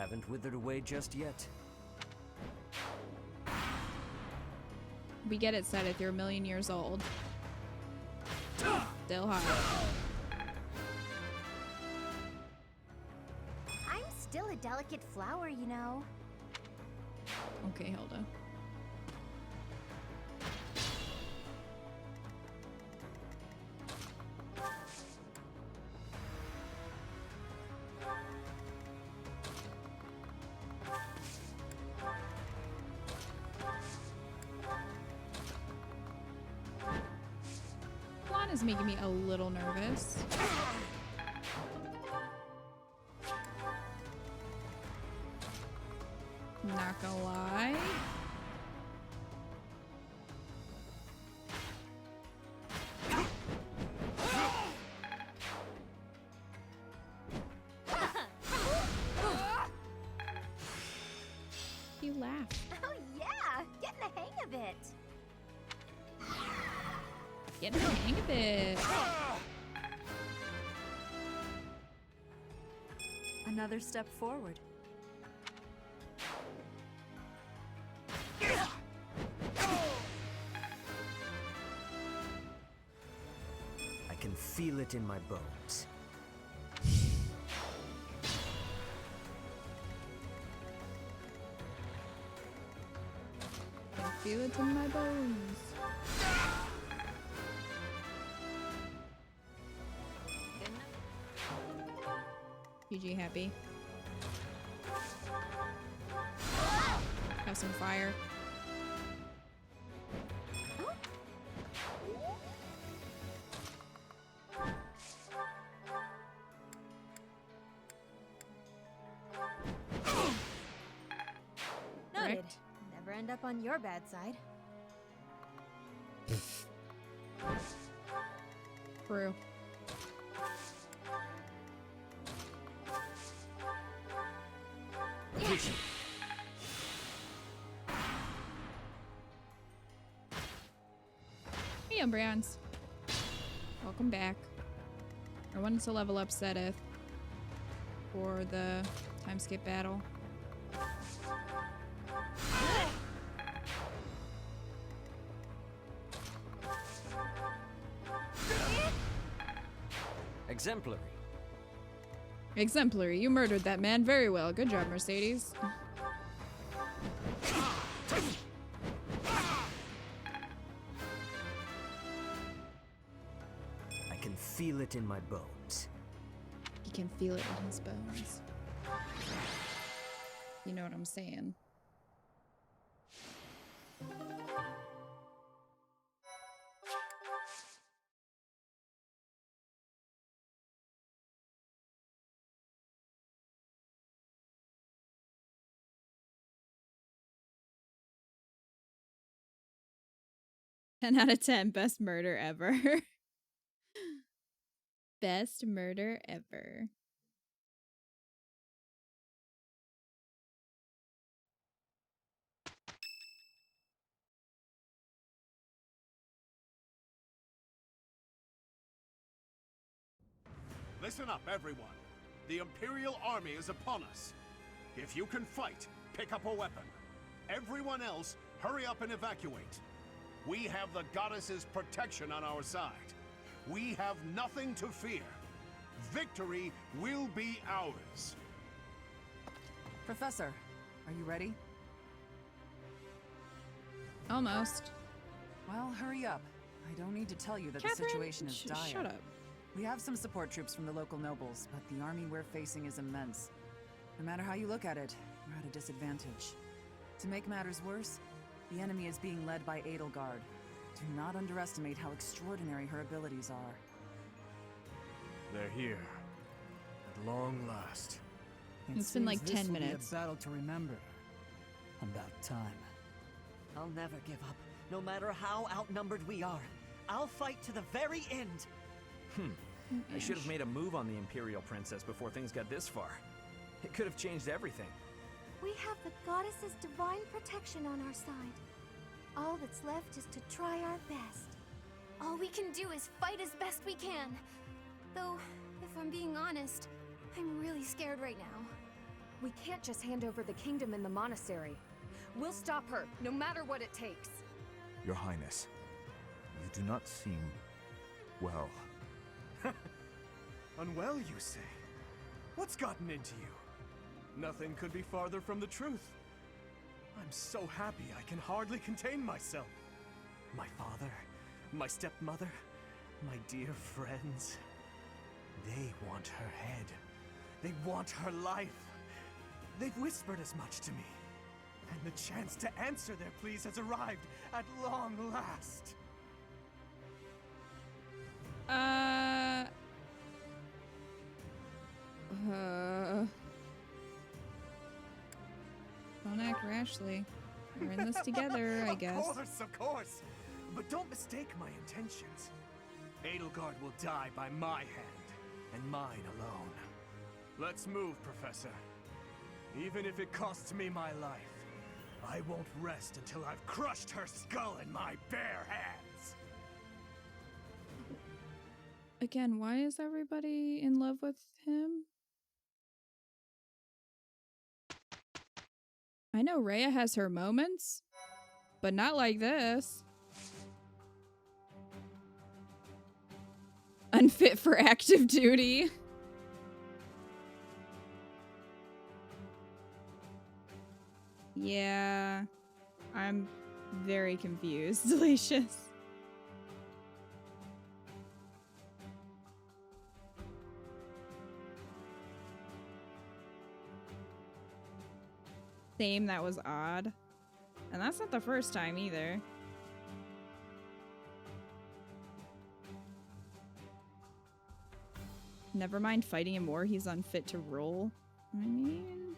haven't withered away just yet.
We get it, Seth. You're a million years old. Still hot.
I'm still a delicate flower, you know.
Okay, Hilda. Is making me a little nervous. Not gonna lie. He laughed.
Oh yeah, getting the hang of it.
Getting the hang of it.
Another step forward.
I can feel it in my bones.
I can feel it in my bones. GG happy. Have some fire.
Noted.
Correct.
Never end up on your bad side.
True. Hey, Umbreons. Welcome back. I wanted to level up Sedith for the timeskip battle.
Exemplary.
Exemplary. You murdered that man very well. Good job, Mercedes.
I can feel it in my bones.
He can feel it in his bones. You know what I'm saying. Ten out of 10. Best murder ever. Best murder ever.
Listen up, everyone. The Imperial Army is upon us. If you can fight, pick up a weapon. Everyone else, hurry up and evacuate. We have the goddess's protection on our side. We have nothing to fear. Victory will be ours.
Professor, are you ready?
Almost.
Well, hurry up. I don't need to tell you that
Catherine,
the situation is dire.
shut up.
We have some support troops from the local nobles, but the army we're facing is immense. No matter how you look at it, we're at a disadvantage. To make matters worse, the enemy is being led by Edelgard. Do not underestimate how extraordinary her abilities are.
They're here. At long last.
It's been like
seems
10
this will be
minutes.
a battle to remember. About time.
I'll never give up, no matter how outnumbered we are. I'll fight to the very end.
I should have made a move on the Imperial Princess before things got this far. It could have changed everything.
We have the goddess's divine protection on our side. All that's left is to try our best.
All we can do is fight as best we can. Though, if I'm being honest, I'm really scared right now.
We can't just hand over the kingdom and the monastery. We'll stop her, no matter what it takes.
Your Highness, you do not seem well.
Unwell, you say? What's gotten into you? Nothing could be farther from the truth. I'm so happy I can hardly contain myself. My father, my stepmother, my dear friends, they want her head. They want her life. They've whispered as much to me. And the chance to answer their pleas has arrived at long last.
Don't act rashly. We're in this together, I guess.
Of course. But don't mistake my intentions. Edelgard will die by my hand, and mine alone. Let's move, Professor. Even if it costs me my life, I won't rest until I've crushed her skull in my bare hands.
Again, why is everybody in love with him? I know Rhea has her moments, but not like this. Unfit for active duty. Yeah, I'm very confused, Delicious. Same, that was odd. And that's not the first time either. Never mind fighting in war, he's unfit to rule. I mean...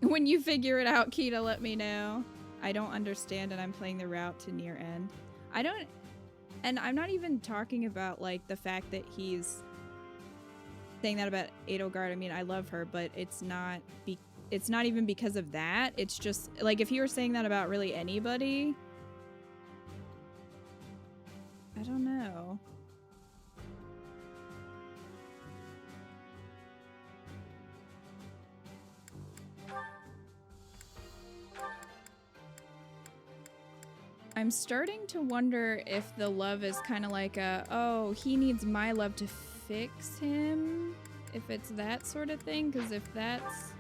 When you figure it out, Kita, let me know. I don't understand and I'm playing the route to near end. I don't... And I'm not even talking about, like, the fact that he's saying that about Edelgard. I mean, I love her, but it's not even because of that. It's just, like, if you were saying that about really anybody... I don't know. I'm starting to wonder if the love is kind of like a, oh, he needs my love to fix him, if it's that sort of thing, because if that's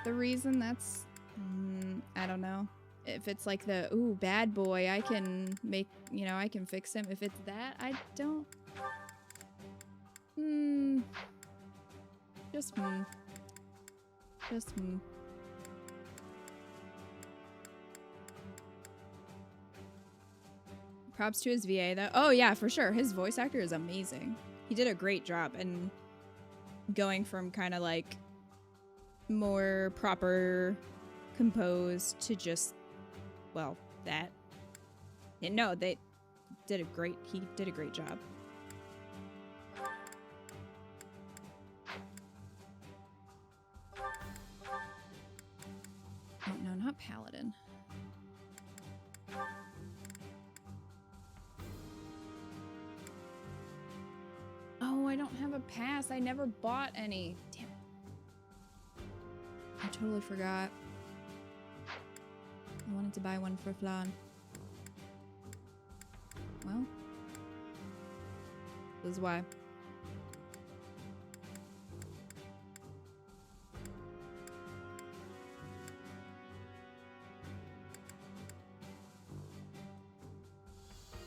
the reason, that's, I don't know. If it's like the, ooh, bad boy, I can make, you know, I can fix him. If it's that, I don't, just, Props to his VA though. Oh yeah, for sure. His voice actor is amazing. He did a great job, and going from kind of like more proper composed to just, well, that. And no, he did a great job. Oh no, not Paladin. Oh, I don't have a pass. I never bought any. Damn it. I totally forgot. I wanted to buy one for Flan. Well, this is why.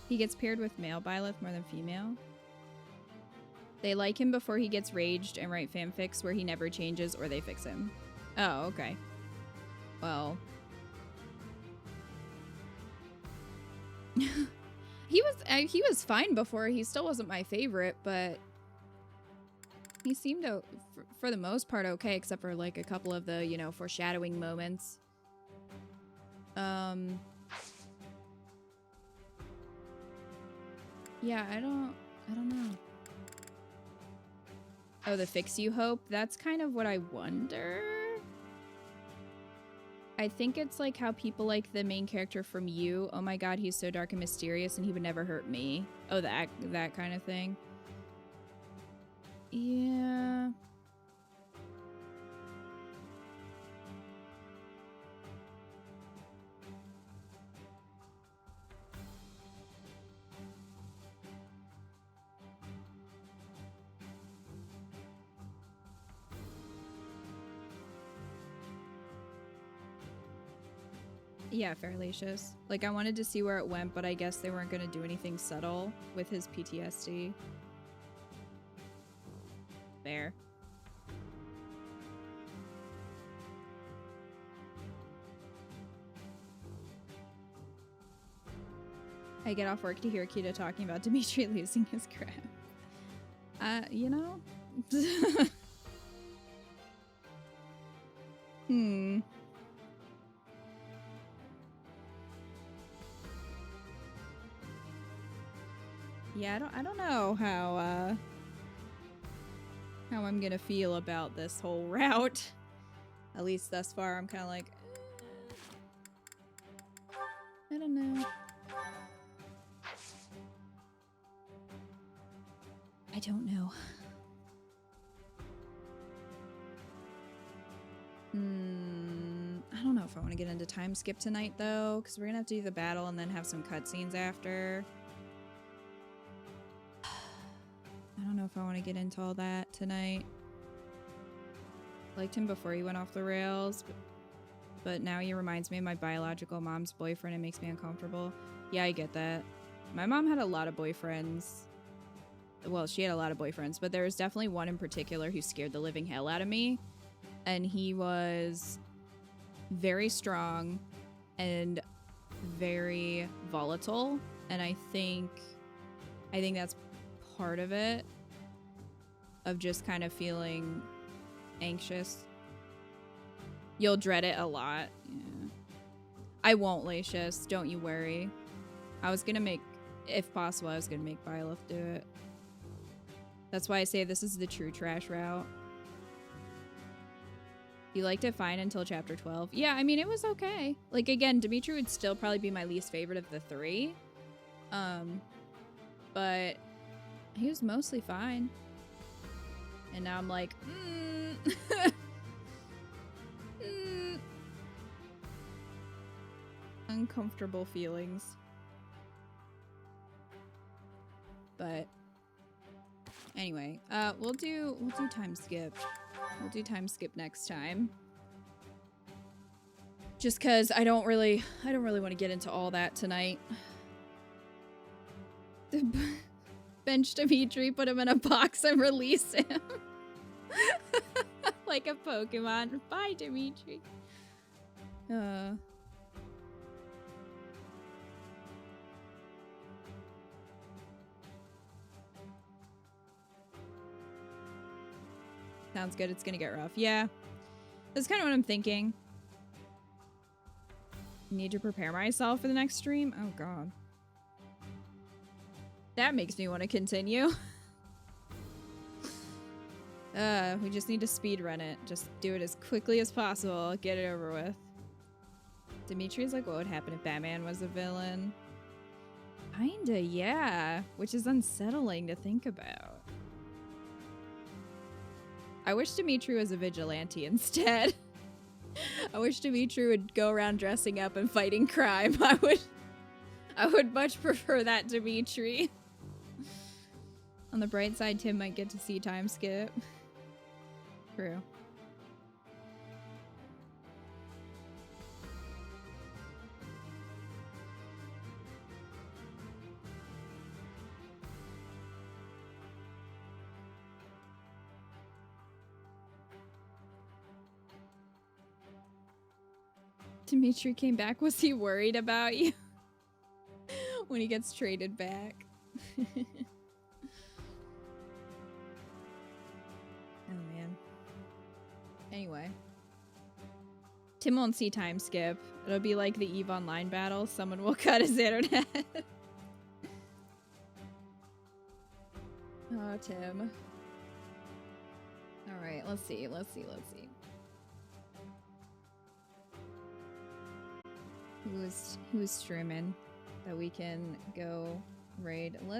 He gets paired with male Byleth more than female. They like him before he gets raged and write fanfics where he never changes or they fix him. Oh, okay. Well. He was fine before. He still wasn't my favorite, but he seemed to, for the most part, okay, except for like a couple of the, you know, foreshadowing moments. Yeah, I don't know. Oh, the fix you hope? That's kind of what I wonder. I think it's like how people like the main character from You. Oh my god, he's so dark and mysterious and he would never hurt me. Oh, that kind of thing. Yeah. Yeah, Fairlacious. Like, I wanted to see where it went, but I guess they weren't going to do anything subtle with his PTSD. Fair. I get off work to hear Kita talking about Dimitri losing his crap. You know? Yeah, I don't know how I'm gonna feel about this whole route. At least thus far, I'm kind of like, I don't know. I don't know. I don't know if I want to get into time skip tonight though, because we're gonna have to do the battle and then have some cutscenes after. I don't know if I want to get into all that tonight. Liked him before he went off the rails, but now he reminds me of my biological mom's boyfriend and makes me uncomfortable. Yeah, I get that. My mom had a lot of boyfriends. Well, she had a lot of boyfriends, but there was definitely one in particular who scared the living hell out of me. And he was very strong and very volatile. And I think that's part of it, of just kind of feeling anxious. You'll dread it a lot. Yeah. I won't, Lacius. Don't you worry. I was gonna make, if possible, I was gonna make Byleth do it. That's why I say this is the true trash route. You liked it fine until chapter 12. Yeah, I mean, it was okay. Like, again, Dimitri would still probably be my least favorite of the three. But he was mostly fine. And now I'm like, uncomfortable feelings. But anyway, we'll do time skip. We'll do time skip next time. Just cuz I don't really want to get into all that tonight. Bench Dimitri, put him in a box and release him. Like a Pokemon. Bye, Dimitri. Sounds good. It's gonna get rough. Yeah. That's kind of what I'm thinking. Need to prepare myself for the next stream? Oh, God. That makes me want to continue. We just need to speedrun it. Just do it as quickly as possible. Get it over with. Dimitri's like, what would happen if Batman was a villain? Kinda, yeah. Which is unsettling to think about. I wish Dimitri was a vigilante instead. I wish Dimitri would go around dressing up and fighting crime. I would much prefer that, Dimitri. On the bright side, Tim might get to see time skip. True. Dimitri came back. Was he worried about you? When he gets traded back. Oh, man. Anyway. Tim won't see time skip. It'll be like the EVE Online battle. Someone will cut his internet. Oh, Tim. Alright, let's see. Who's streaming that we can go raid?